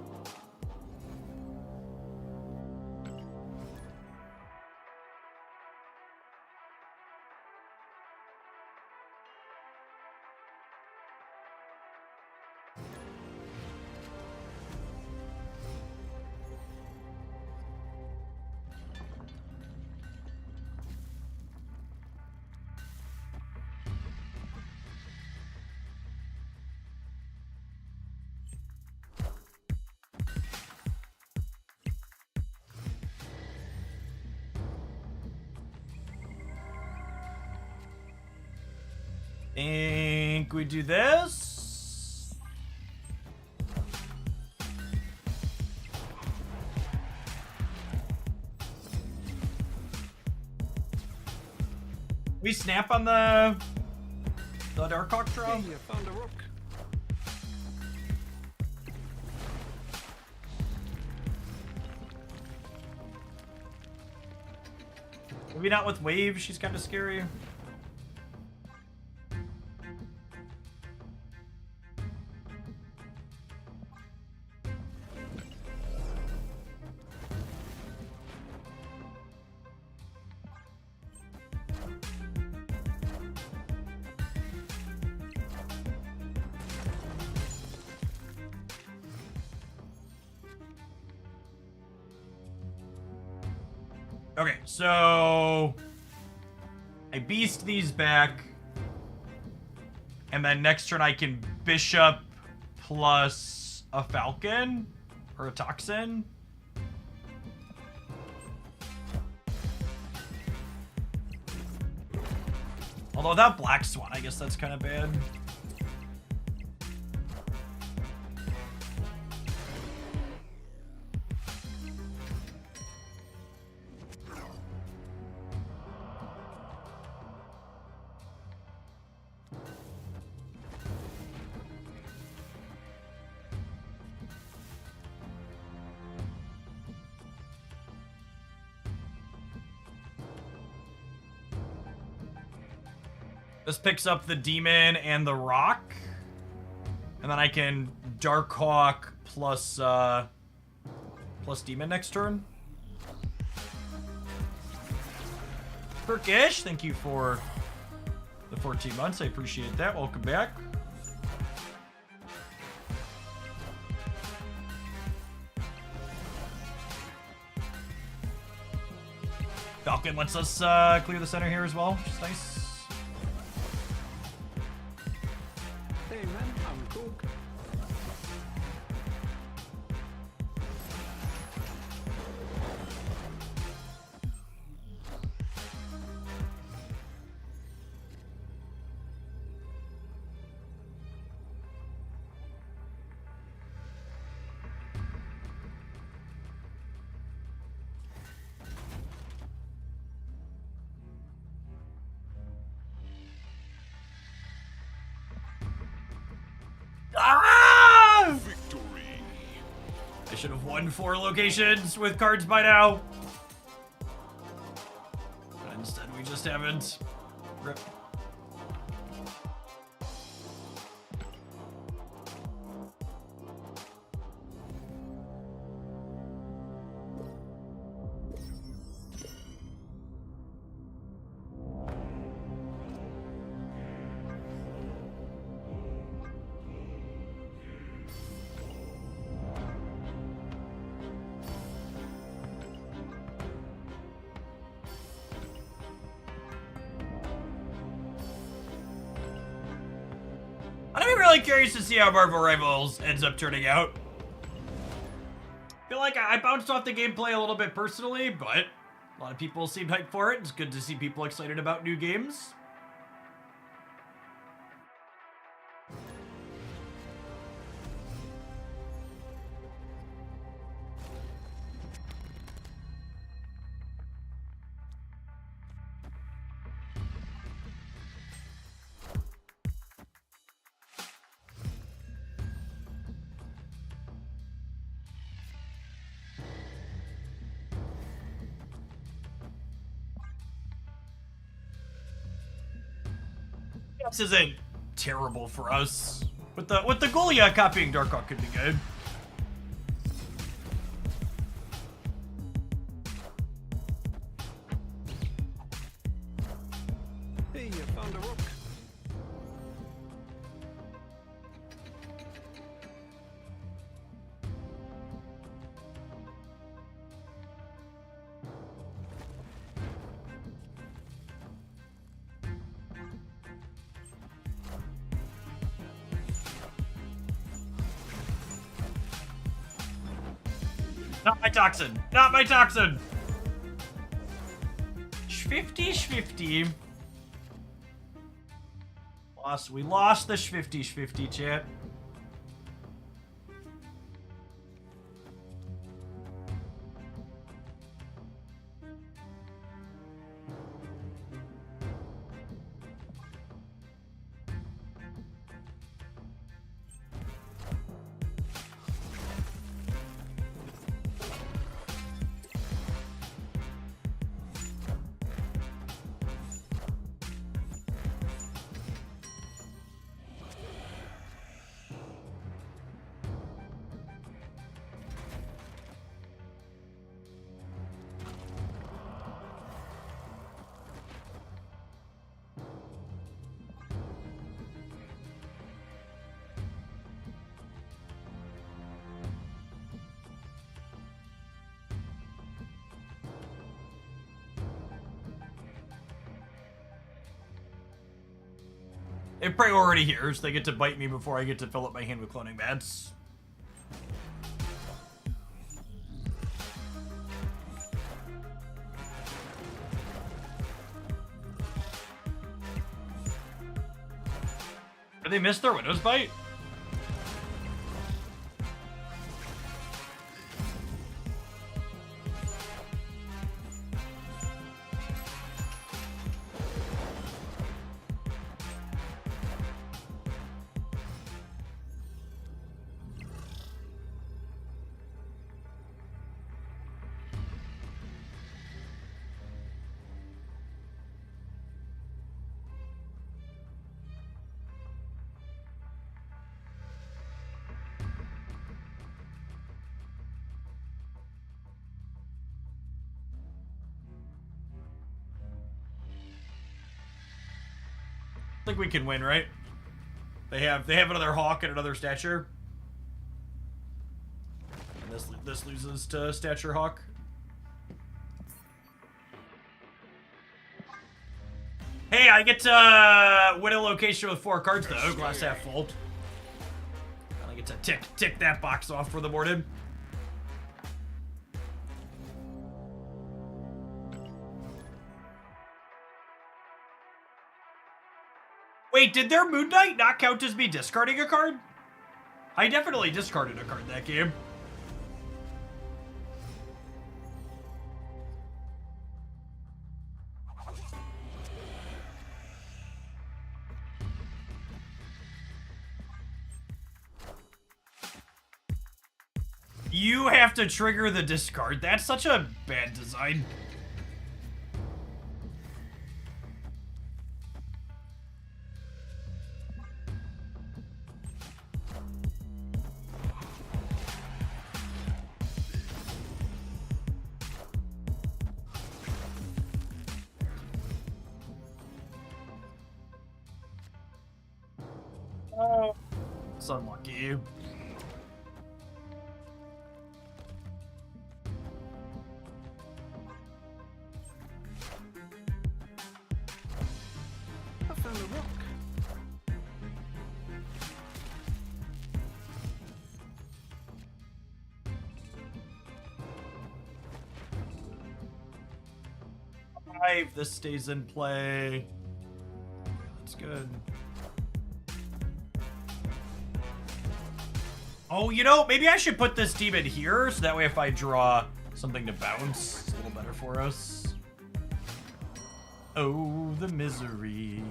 think we do this. We snap on the Darkhawk draw. Hey, you found a rook. Maybe not with Wave, she's kind of scary. Okay, so I beast these back, and then next turn I can bishop plus a falcon or a toxin. Although without Black Swan, I guess that's kind of bad. This picks up the demon and the rock. And then I can Darkhawk plus demon next turn. Turkish, thank you for the 14 months. I appreciate that. Welcome back. Falcon lets us clear the center here as well, which is nice. Hey man, I'm cool. Ah! Victory. I should have won 4 locations with cards by now. But instead, we just haven't. Rip. I'm really curious to see how Marvel Rivals ends up turning out. I feel like I bounced off the gameplay a little bit personally, but a lot of people seemed hyped for it. It's good to see people excited about new games. This isn't terrible for us. With the Gulia, copying Darkhawk could be good. Hey, you found a rook. Not my toxin. Not my toxin. Schwifty, schwifty. We lost the Schfifty chat. If priority hears, they get to bite me before I get to fill up my hand with cloning bats. Did they miss their Windows bite? I think we can win, right? They have another Hawk and another Stature. And this loses to Stature Hawk. Hey, I get to win a location with 4 cards though. Glass half full. I get to tick that box off for the morning. Wait, did their Moon Knight not count as me discarding a card? I definitely discarded a card that game. You have to trigger the discard. That's such a bad design. Oh, it's unlucky. I found a rock. This stays in play. That's good. Oh, you know, maybe I should put this demon here, so that way if I draw something to bounce, it's a little better for us. Oh, the misery.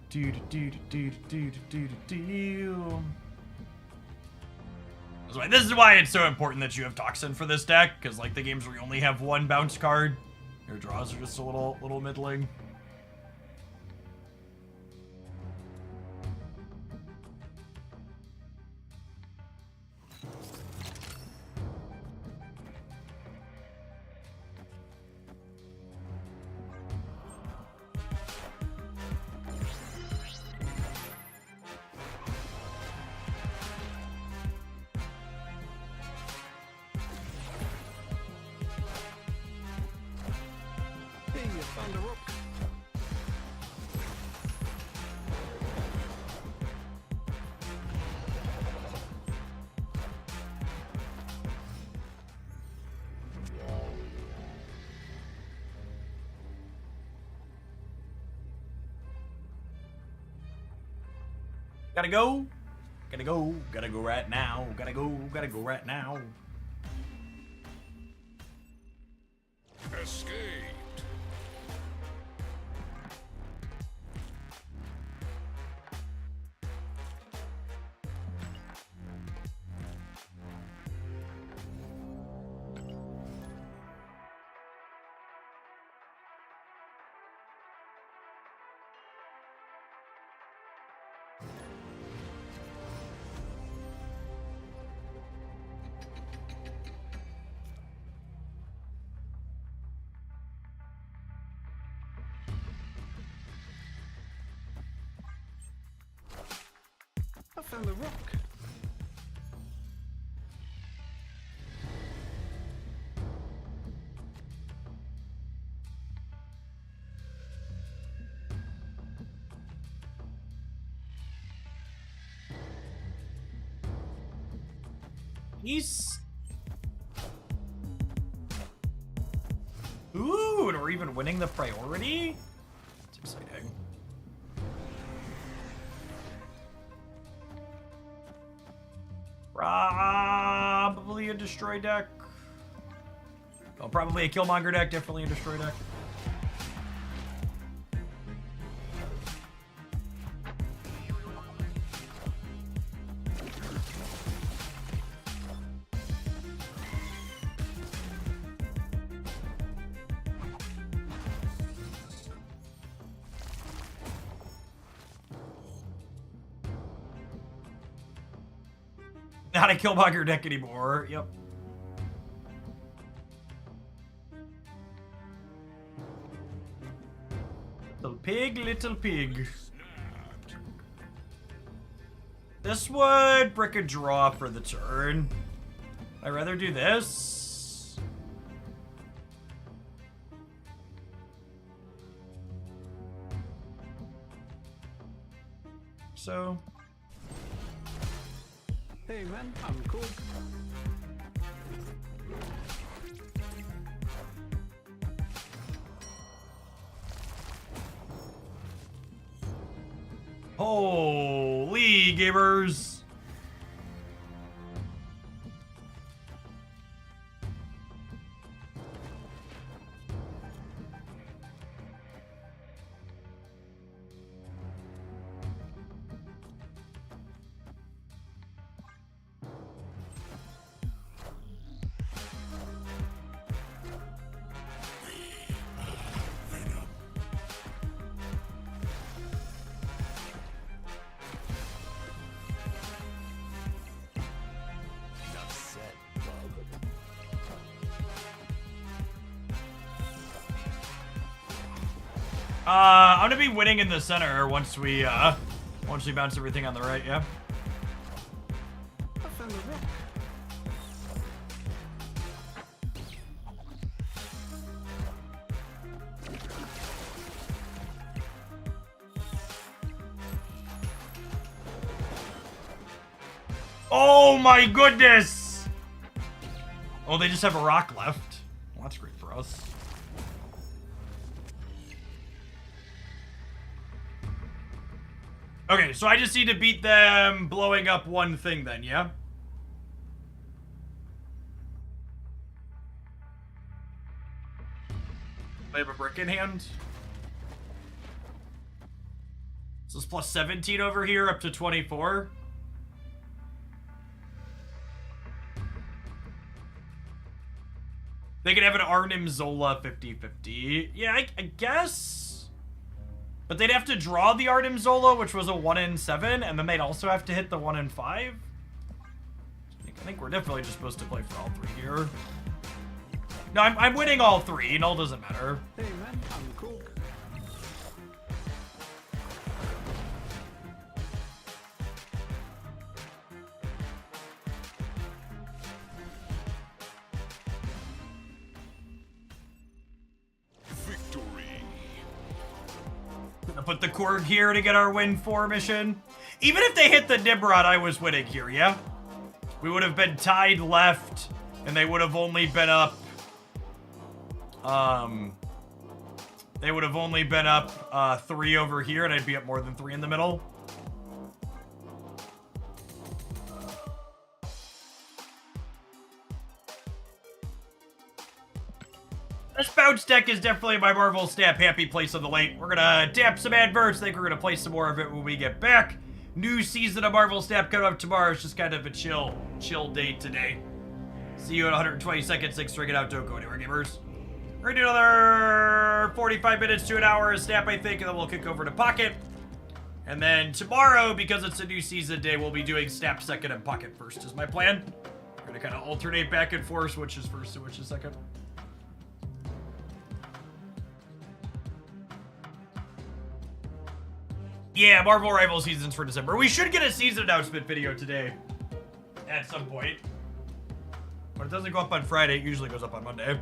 Do do do do do do do do. This is why it's so important that you have Toxin for this deck, because like the games where you only have 1 bounce card, your draws are just a little middling. Hey, you found a rock. Gotta go. Gotta go. Gotta go right now. Gotta go. Gotta go right now. Escaped. I found a rock. He's... Ooh, and we're even winning the priority? It's exciting. Probably a destroy deck. Oh, probably a Killmonger deck, definitely a destroy deck. Not a Killmonger deck anymore. Yep. Little pig, little pig. This would brick a draw for the turn. I'd rather do this. So... Hey man, I'm cool. Holy gamers. I'm gonna be winning in the center once we bounce everything on the right, yeah? I found a rock. Oh my goodness! Oh, they just have a rock left. Well, that's great for us. Okay, so I just need to beat them blowing up one thing then, yeah? They have a brick in hand. So it's plus 17 over here, up to 24. They could have an Arnim Zola 50-50. Yeah, I guess. But they'd have to draw the Arnim Zola, which was a 1 in 7, and then they'd also have to hit the 1 in 5. I think we're definitely just supposed to play for all three here. No, I'm winning all three. Null doesn't matter. Hey man, I'm cool. Gonna put the Korg here to get our win 4 mission. Even if they hit the Nimrod, I was winning here, yeah? We would have been tied left, and they would have only been up... They would have only been up 3 over here, and I'd be up more than 3 in the middle. This bounce deck is definitely my Marvel Snap happy place of the late. We're gonna tap some adverts. I think we're gonna play some more of it when we get back. New season of Marvel Snap coming up tomorrow. It's just kind of a chill day today. See you in 120 seconds. Thanks for ringing out. Don't go anywhere, gamers. We're gonna do another 45 minutes to an hour of Snap, I think, and then we'll kick over to Pocket. And then tomorrow, because it's a new season day, we'll be doing Snap second and Pocket first is my plan. We're gonna kind of alternate back and forth, which is first and which is second. Yeah, Marvel Rival seasons for December. We should get a season announcement video today at some point. But it doesn't go up on Friday. It usually goes up on Monday.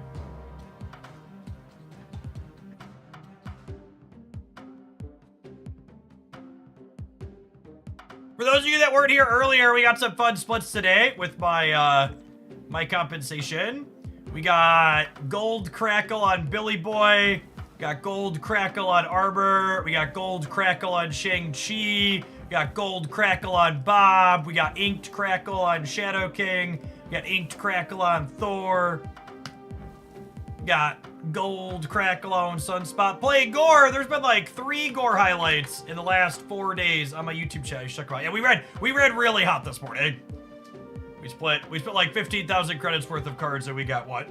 For those of you that weren't here earlier, we got some fun splits today with my my compensation. We got Gold Crackle on Billy Boy. Got Gold Crackle on Arbor. We got Gold Crackle on Shang-Chi. We got Gold Crackle on Bob. We got Inked Crackle on Shadow King. We got Inked Crackle on Thor. Got Gold Crackle on Sunspot. Play Gore. There's been like 3 Gore highlights in the last 4 days on my YouTube channel. You should check them out. Yeah, we read really hot this morning. We split like 15,000 credits worth of cards, and we got what?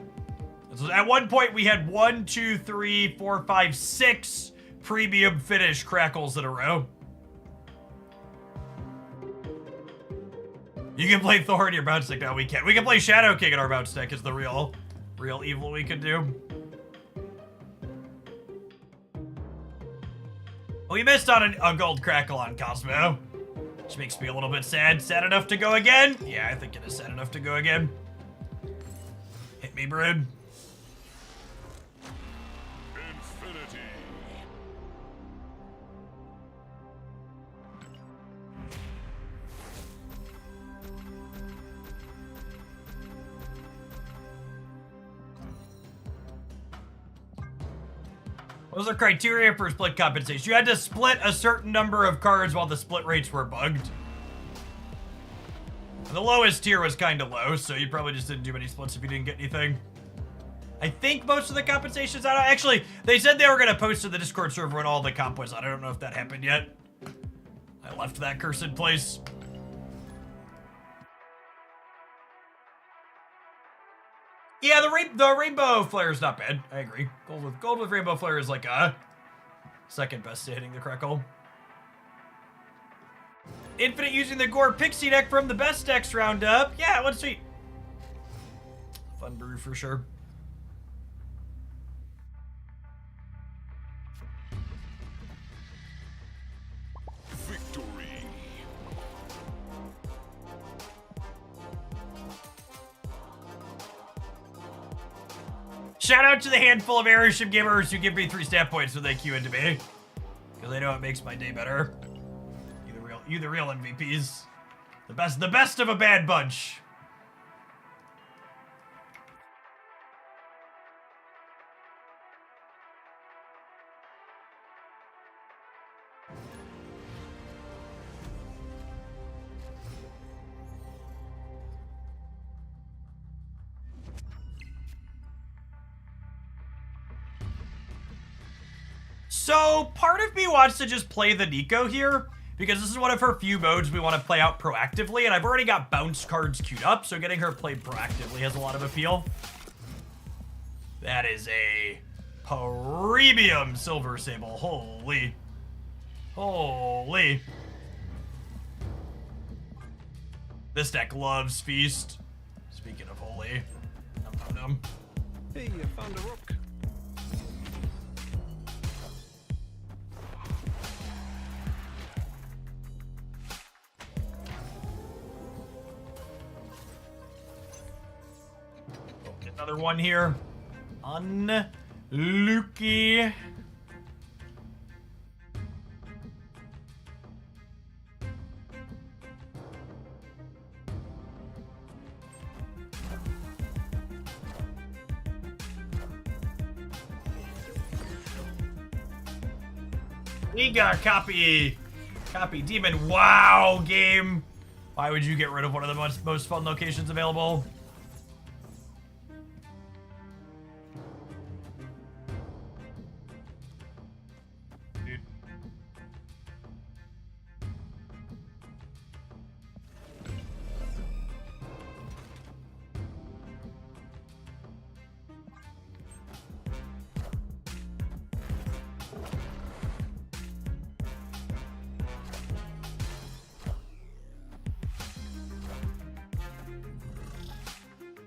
So at one point, we had 1, 2, 3, 4, 5, 6 premium finish Crackles in a row. You can play Thor in your bounce deck. No, we can't. We can play Shadow King in our bounce deck is the real evil we can do. We missed on a Gold Crackle on Cosmo. Which makes me a little bit sad. Sad enough to go again? Yeah, I think it is sad enough to go again. Hit me, Brood. Infinity. What was the criteria for split compensation? You had to split a certain number of cards while the split rates were bugged. And the lowest tier was kind of low, so you probably just didn't do many splits if you didn't get anything. I think most of the compensation's out. Actually, they said they were going to post to the Discord server when all the comp was out. I don't know if that happened yet. I left that cursed place. Yeah, the rainbow flare is not bad. I agree. Gold with rainbow flare is like a second best to hitting the Crackle. Infinite using the Gore Pixie deck from the best decks roundup. Yeah, what's sweet. Fun brew for sure. Victory. Shout out to the handful of Airship gamers who give me 3 stat points when they queue into me. Because they know it makes my day better. You the real MVPs. The best of a bad bunch. So, part of me wants to just play the Nico here, because this is one of her few modes we want to play out proactively, and I've already got bounce cards queued up, so getting her played proactively has a lot of appeal. That is a premium Silver Sable. Holy. Holy. This deck loves Feast. Speaking of holy. Nom nom nom. Hey, I found a rook. Another one here. Unlucky. We got copy demon. Wow, game. Why would you get rid of one of the most fun locations available?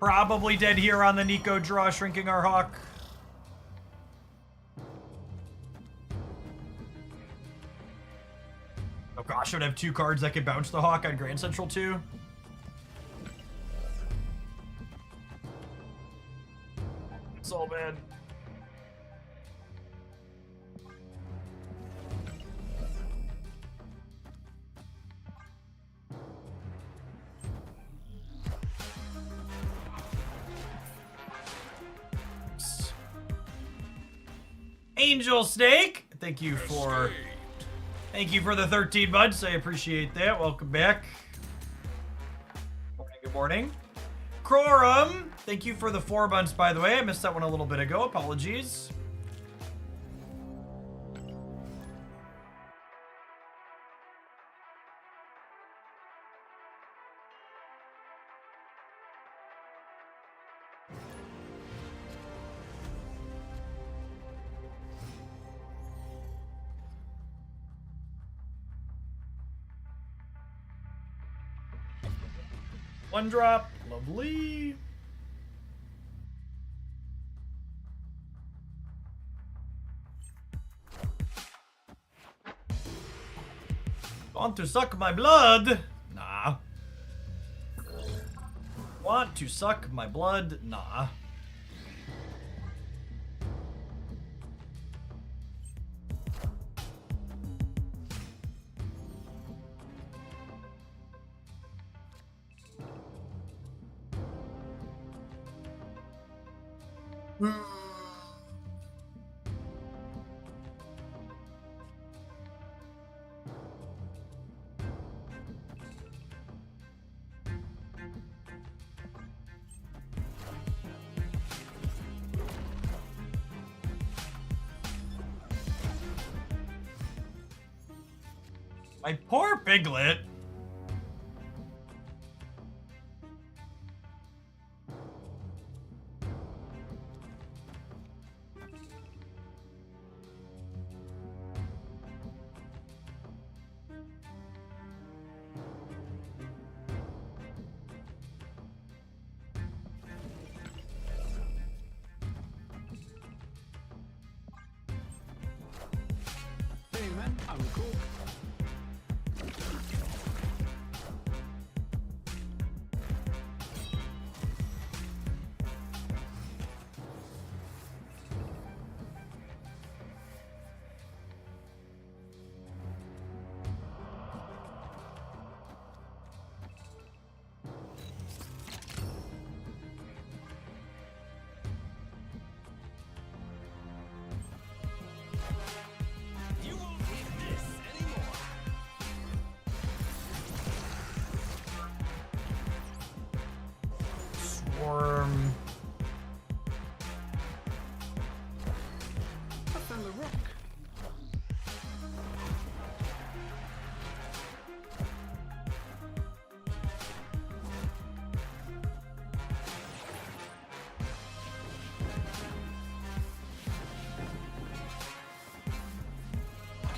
Probably dead here on the Nico draw, shrinking our Hawk. Oh gosh, I would have 2 cards that could bounce the Hawk on Grand Central too. So bad. Angel Snake, thank you for the 13 months. I appreciate that. Welcome back. Morning, good morning. Crorum, thank you for the 4 months, by the way. I missed that one a little bit ago. Apologies. One drop, lovely. Want to suck my blood? Nah. Want to suck my blood? Nah. My poor Piglet. Hey man, I'm cool. Swarm. I found a rock.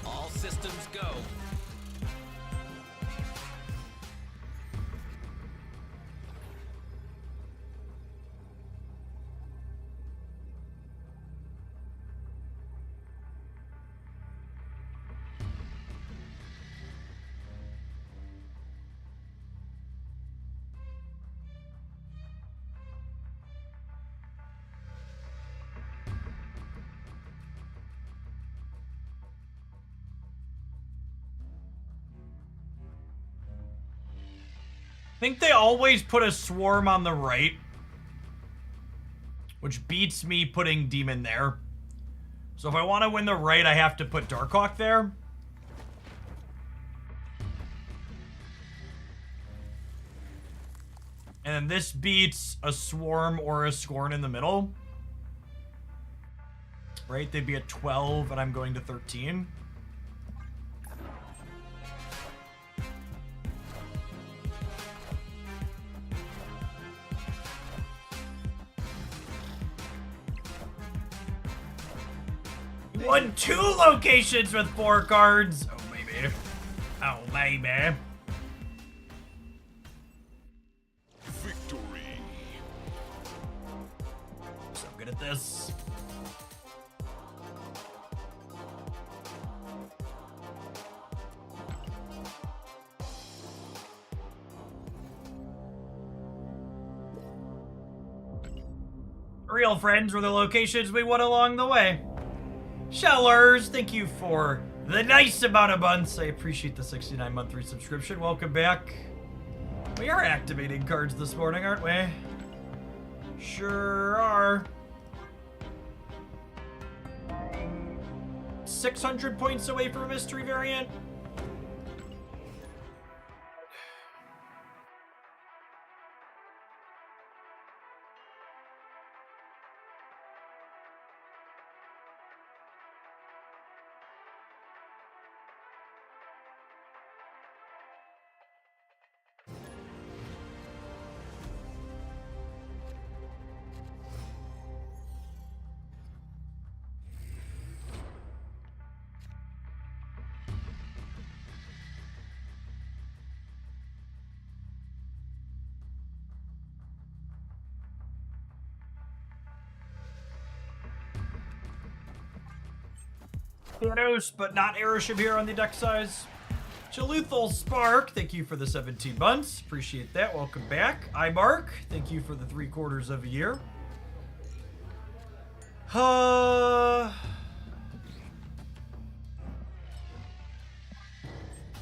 All systems go. I think they always put a swarm on the right, which beats me putting Demon there. So if I want to win the right, I have to put Darkhawk there. And then this beats a swarm or a Scorn in the middle. Right? They'd be at 12 and I'm going to 13. Won 2 locations with 4 cards. Oh, baby. Oh, baby. Victory. great at this. Real friends were the locations we went along the way. Shellers, thank you for the nice amount of months. I appreciate the 69-month resubscription. Welcome back. We are activating cards this morning, aren't we? Sure are. 600 points away from a mystery variant. Thanos, but not Aeroship here on the deck size. Chaluthal Spark, thank you for the 17 months. Appreciate that. Welcome back. iMark, thank you for the 3/4 of a year.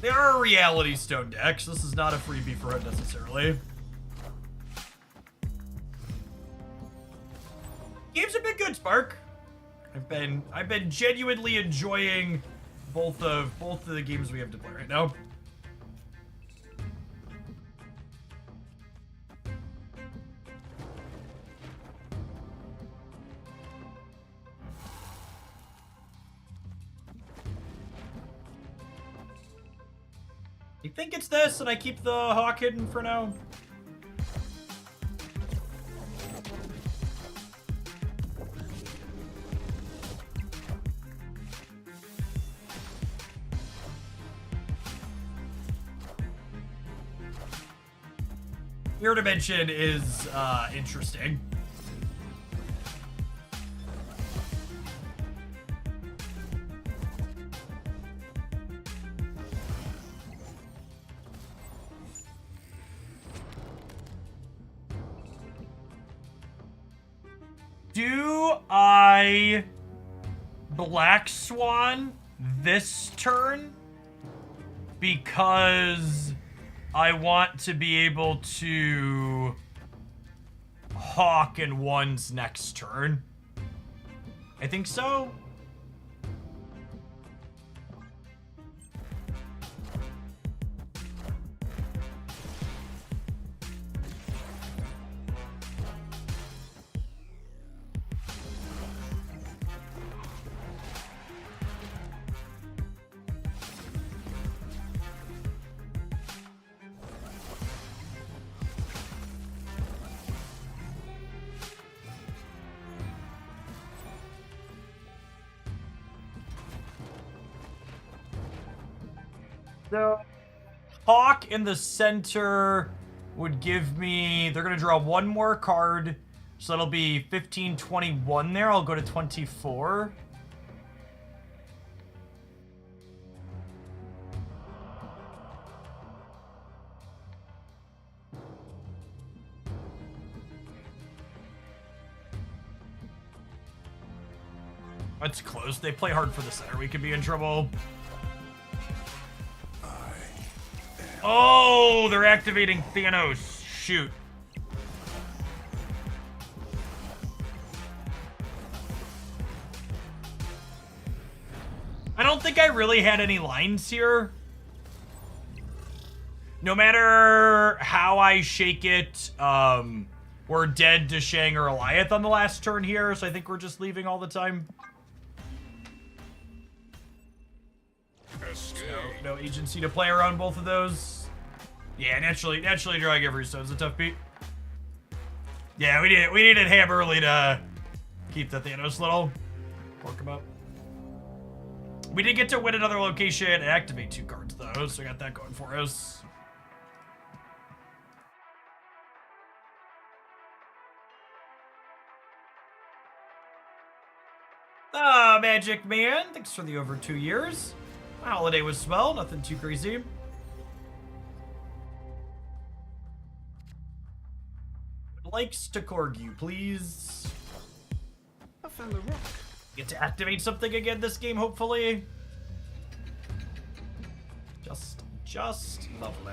There are Reality Stone decks. This is not a freebie for it necessarily. Games have been good, Spark. I've been genuinely enjoying both of the games we have to play right now. I think it's this, and I keep the Hawk hidden for now. Your dimension is interesting. Do I Black Swan this turn? Because I want to be able to Hawk in one's next turn. I think so. So, Hawk in the center would give me... They're going to draw one more card. So that'll be 15, 21 there. I'll go to 24. That's close. They play hard for the center. We could be in trouble. Oh, they're activating Thanos. Shoot. I don't think I really had any lines here. No matter how I shake it, we're dead to Shang or Alioth on the last turn here, so I think we're just leaving all the time. No agency to play around both of those. Yeah, naturally drawing every stone's a tough beat. Yeah, we needed Ham early to keep the Thanos little. Pork him up. We did get to win another location and activate 2 cards though, so we got that going for us. Ah, Magic Man, thanks for the over 2 years. My holiday was swell, nothing too crazy. Likes to Corgi, please. I found the rock. Get to activate something again this game, hopefully. Just lovely.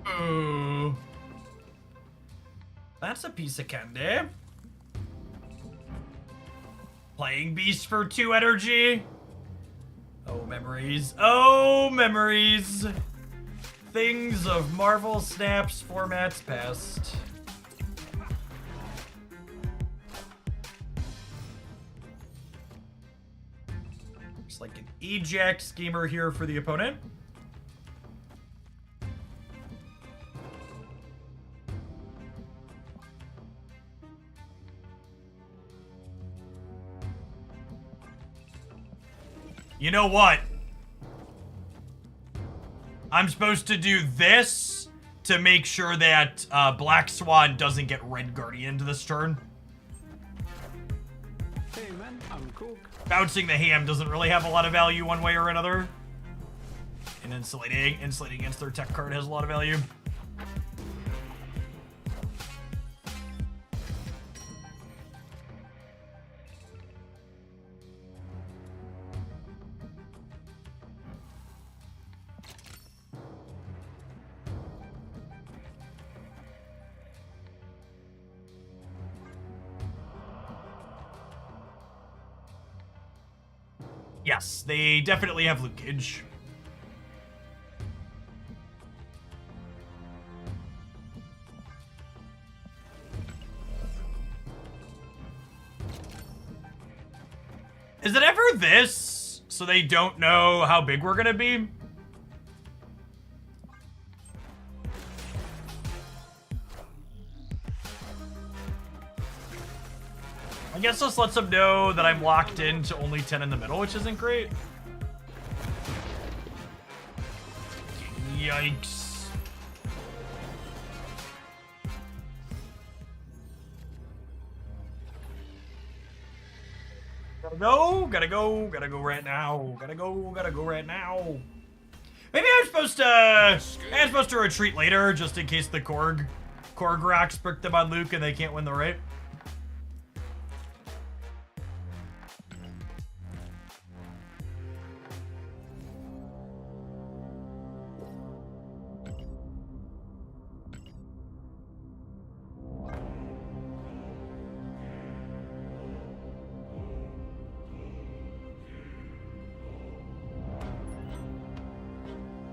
Ooh. That's a piece of candy. Playing Beast for 2 energy. Oh, memories. Oh, memories. Things of Marvel Snaps formats past. Looks like an Ajax schemer here for the opponent. You know what? I'm supposed to do this to make sure that Black Swan doesn't get Red Guardian to this turn. Hey man, I'm cool. Bouncing the ham doesn't really have a lot of value one way or another. And insulating against their tech card has a lot of value. Yes, they definitely have leakage. Is it ever this, so they don't know how big we're gonna be? I guess this lets them know that I'm locked into only 10 in the middle, which isn't great. Yikes. Gotta go right now. Gotta go right now. Maybe I'm supposed to retreat later, just in case the Korg rocks brick them on Luke and they can't win the raid.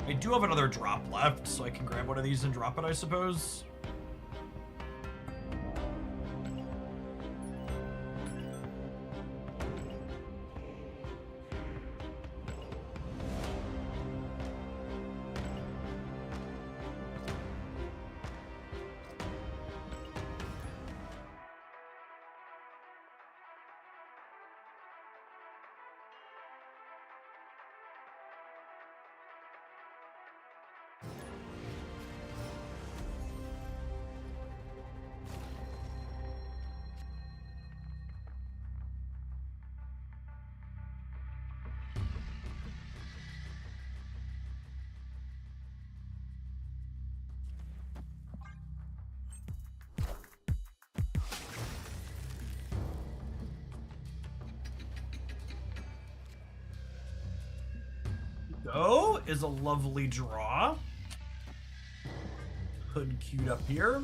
I do have another drop left, so I can grab one of these and drop it, I suppose. Go is a lovely draw. Hood queued up here.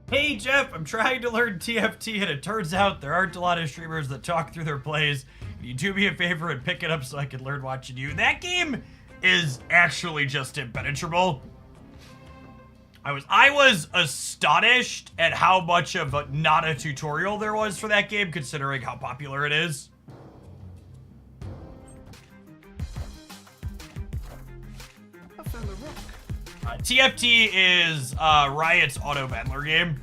Hey Jeff, I'm trying to learn TFT and it turns out there aren't a lot of streamers that talk through their plays. Can you do me a favor and pick it up so I can learn watching you? That game is actually just impenetrable. I was astonished at how much of not a tutorial there was for that game, considering how popular it is. Defend the rock. TFT is Riot's auto battler game,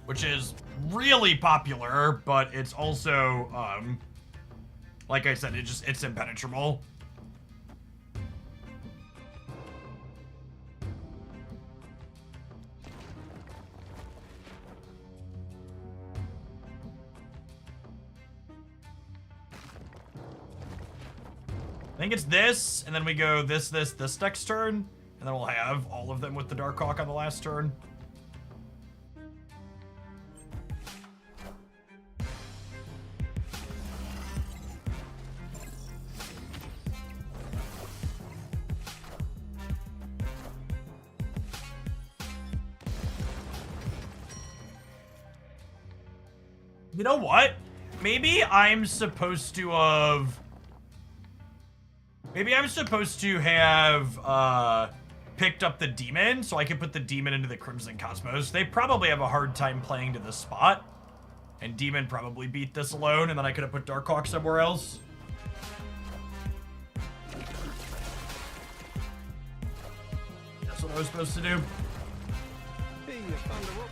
which is really popular, but it's also, like I said, it's impenetrable. I think it's this, and then we go this next turn, and then we'll have all of them with the Darkhawk on the last turn. You know what? Maybe I'm supposed to have... Maybe I'm supposed to have picked up the demon so I can put the demon into the Crimson Cosmos. They probably have a hard time playing to this spot. And demon probably beat this alone, and then I could have put Darkhawk somewhere else. That's what I was supposed to do. Hey, you found the rock.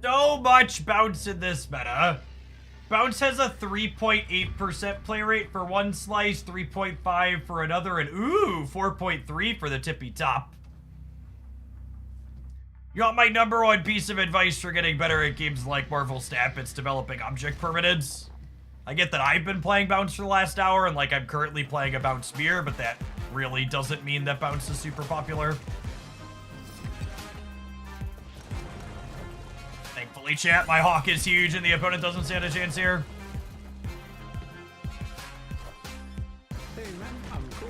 So much bounce in this meta. Bounce has a 3.8% play rate for one slice, 3.5 for another, and ooh, 4.3 for the tippy top. You want my number one piece of advice for getting better at games like Marvel Snap? It's developing object permanence. I get that I've been playing Bounce for the last hour, and like I'm currently playing a Bounce Spear, but that really doesn't mean that Bounce is super popular. Thankfully, chat, my Hawk is huge and the opponent doesn't stand a chance here. Hey man, I'm cool.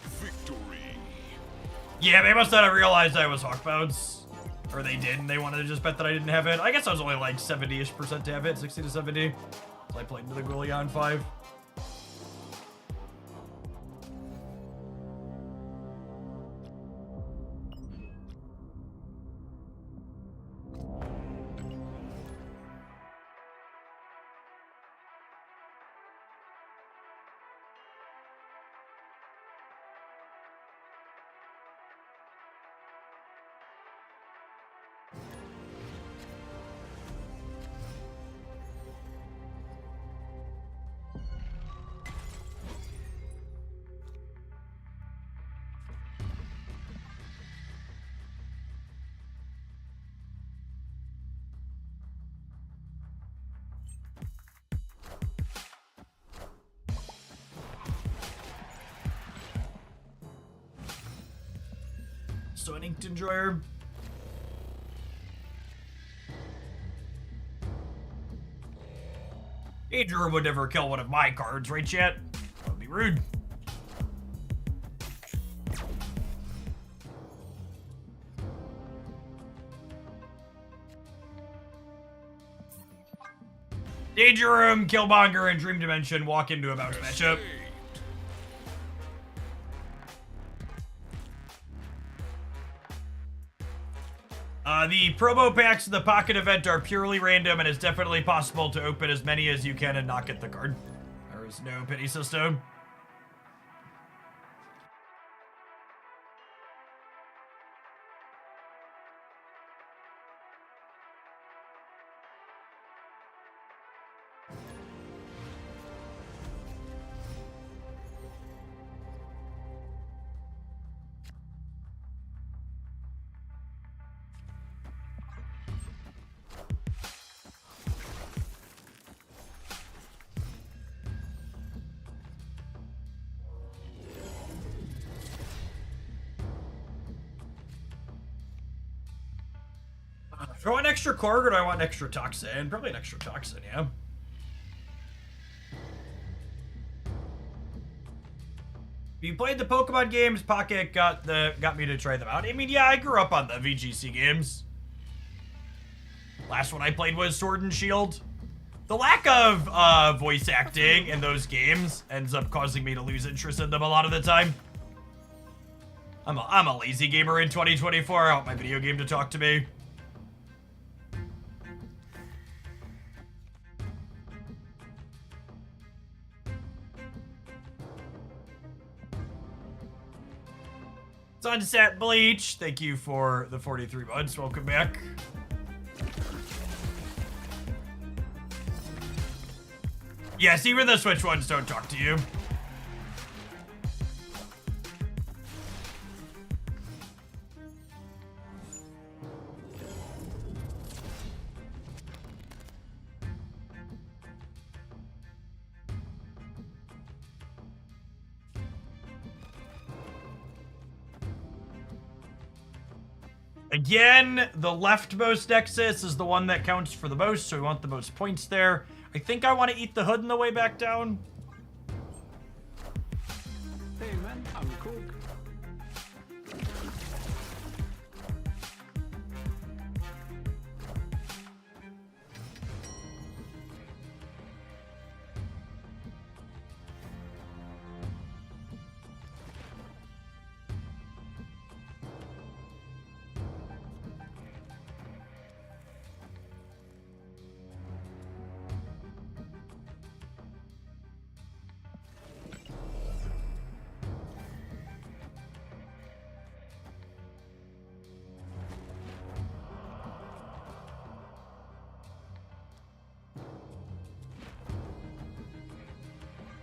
Victory. Yeah, they must not have realized I was Hawk Bounce. Or they did, and they wanted to just bet that I didn't have it. I guess I was only like 70-ish% to have it, 60 to 70. So I played into the Gullion 5. So an Inked Enjoyer. Adrian would never kill one of my cards, right, chat? That would be rude. Danger Room, Killmonger, and Dream Dimension walk into a Bounce matchup. The promo packs in the Pocket event are purely random, and it's definitely possible to open as many as you can and not get the card. There is no pity system. Do I want an extra Korg or do I want an extra Toxin? Probably an extra Toxin, yeah. If you played the Pokemon games, Pocket got me to try them out. I mean, yeah, I grew up on the VGC games. Last one I played was Sword and Shield. The lack of voice acting in those games ends up causing me to lose interest in them a lot of the time. I'm a lazy gamer in 2024. I want my video game to talk to me. Sunset Bleach, thank you for the 43 months. Welcome back. Yes, even the Switch ones don't talk to you. Again, the leftmost Nexus is the one that counts for the most, so we want the most points there. I think I want to eat the hood on the way back down. Hey man, I'm cool.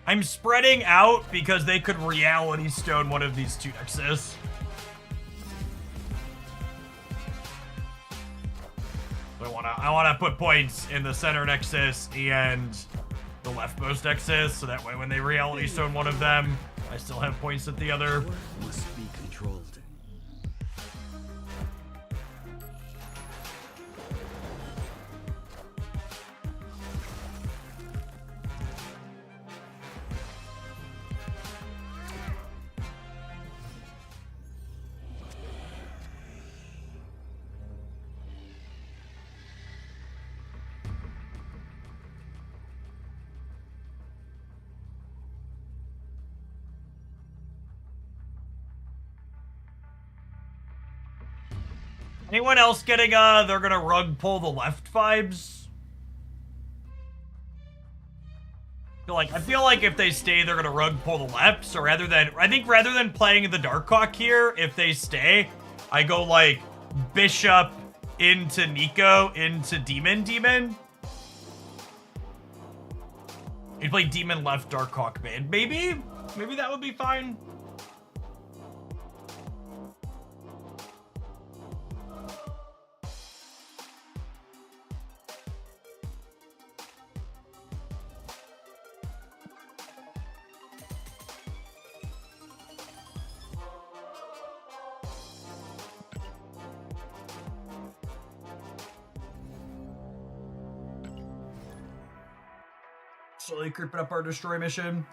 I'm spreading out because they could Reality Stone one of these two Nexus. I wanna put points in the center Nexus and the leftmost Nexus, so that way when they Reality Stone one of them, I still have points at the other. Must be controlled. Anyone else getting they're gonna rug pull the left vibes? I feel like if they stay, they're gonna rug pull the left. So rather than playing the Darkhawk here, if they stay, I go like Bishop into Nico into Demon. You'd play Demon left, Darkhawk mid. Maybe that would be fine. Slowly creeping up our destroy mission.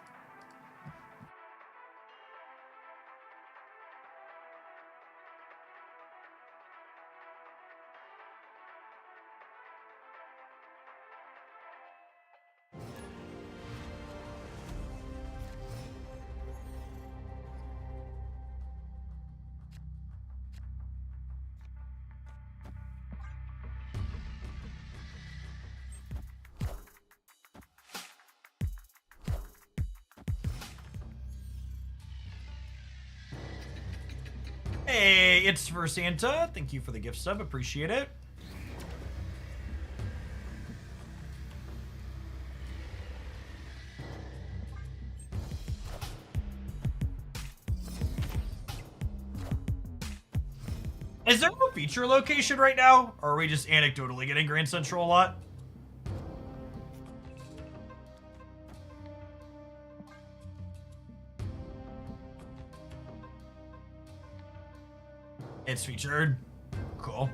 Hey, it's for Santa. Thank you for the gift sub. Appreciate it. Is there a feature location right now? Or are we just anecdotally getting Grand Central a lot? It's featured. Cool.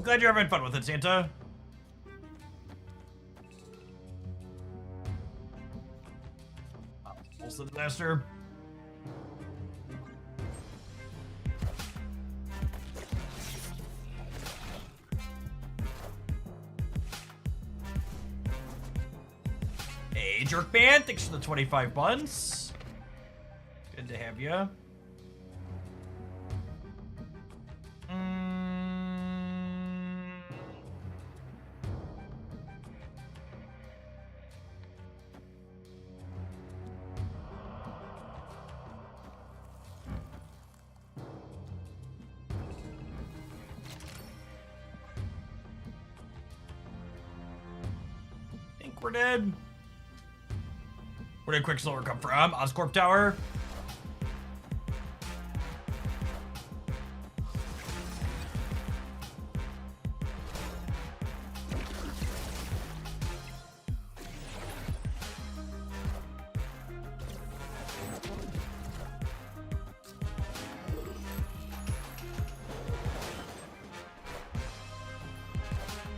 glad you're having fun with it, Santa. Also the disaster. Hey, Jerk Band, thanks for the 25 buns. Good to have you. Think we're dead. Where did Quicksilver come from? Oscorp Tower.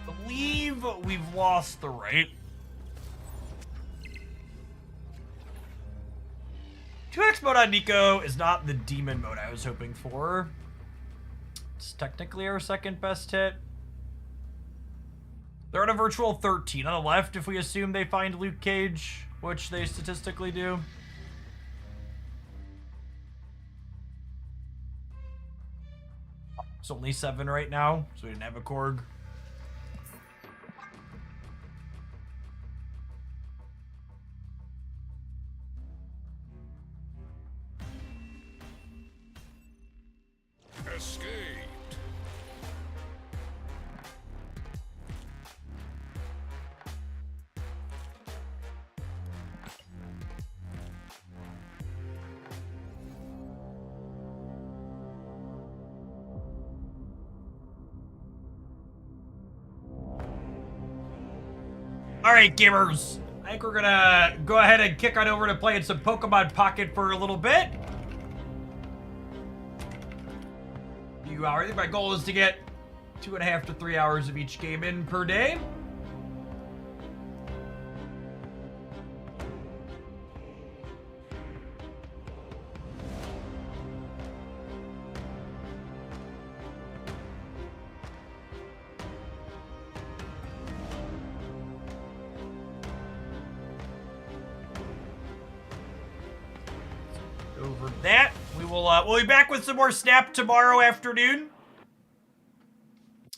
Believe we've lost the right. 2x mode on Nico is not the demon mode I was hoping for. It's technically our second best hit. They're at a virtual 13 on the left if we assume they find Luke Cage, which they statistically do. It's only 7 right now, so we didn't have a Korg. Escaped. Alright, gamers. I think we're gonna go ahead and kick on over to playing some Pokemon Pocket for a little bit. I think my goal is to get 2.5 to 3 hours of each game in per day. Over that, we'll be back with some more Snap tomorrow afternoon.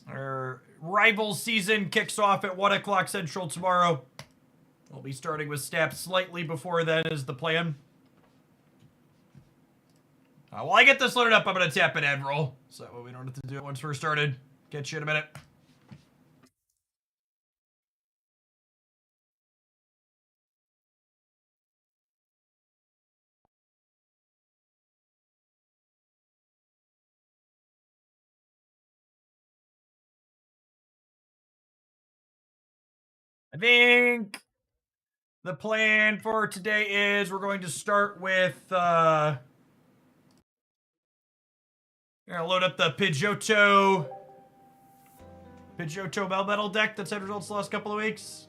Our rival season kicks off at 1 o'clock Central tomorrow. We'll be starting with Snap slightly before then is the plan. While I get this loaded up, I'm going to tap an ad roll, so we don't have to do it once we're started. Catch you in a minute. I think the plan for today is we're going to start with, we're going to load up the Pidgeotto Melmetal deck that's had results the last couple of weeks.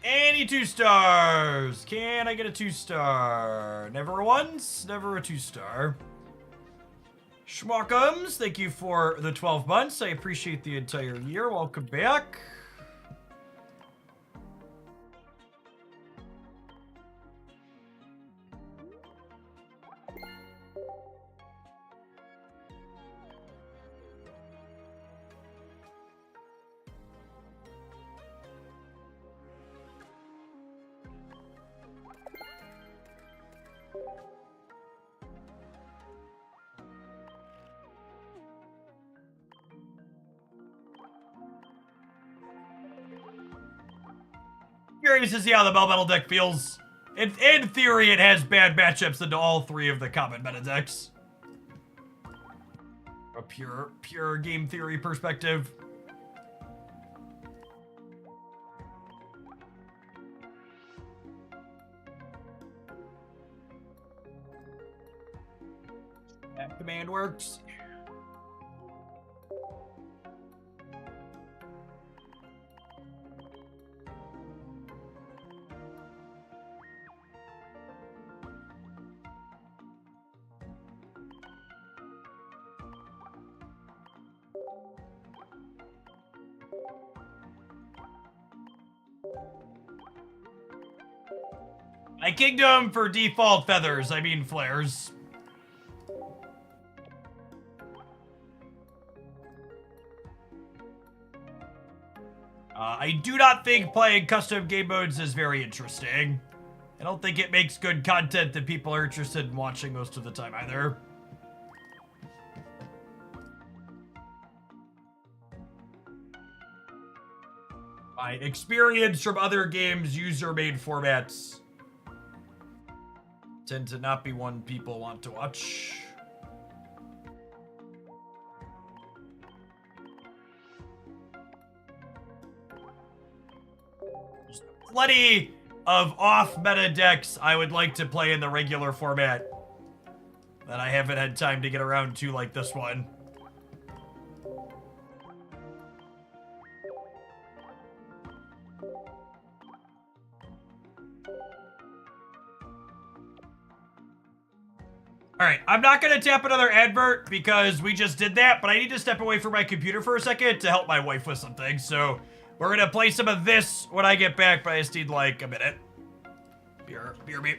Any 2-stars? Can I get a 2-star? Never a once, never a 2-star. Schmockums, thank you for the 12 months. I appreciate the entire year. Welcome back. curious to see how the Melmetal deck feels. In theory, it has bad matchups into all three of the common meta decks. A pure game theory perspective. That command works. My kingdom for default feathers, I mean flares. I do not think playing custom game modes is very interesting. I don't think it makes good content that people are interested in watching most of the time either. My experience from other games' user-made formats tend to not be one people want to watch. There's plenty of off-meta decks I would like to play in the regular format that I haven't had time to get around to, like this one. Alright, I'm not going to tap another advert because we just did that, but I need to step away from my computer for a second to help my wife with something. So we're going to play some of this when I get back, but I just need like a minute. Beer me.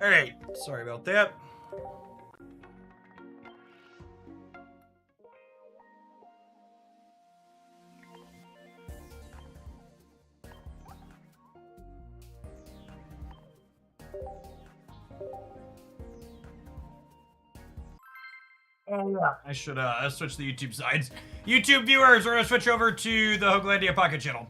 All right, sorry about that. I should switch the YouTube sides. YouTube viewers, we're gonna switch over to the Hoaglandia Pocket channel.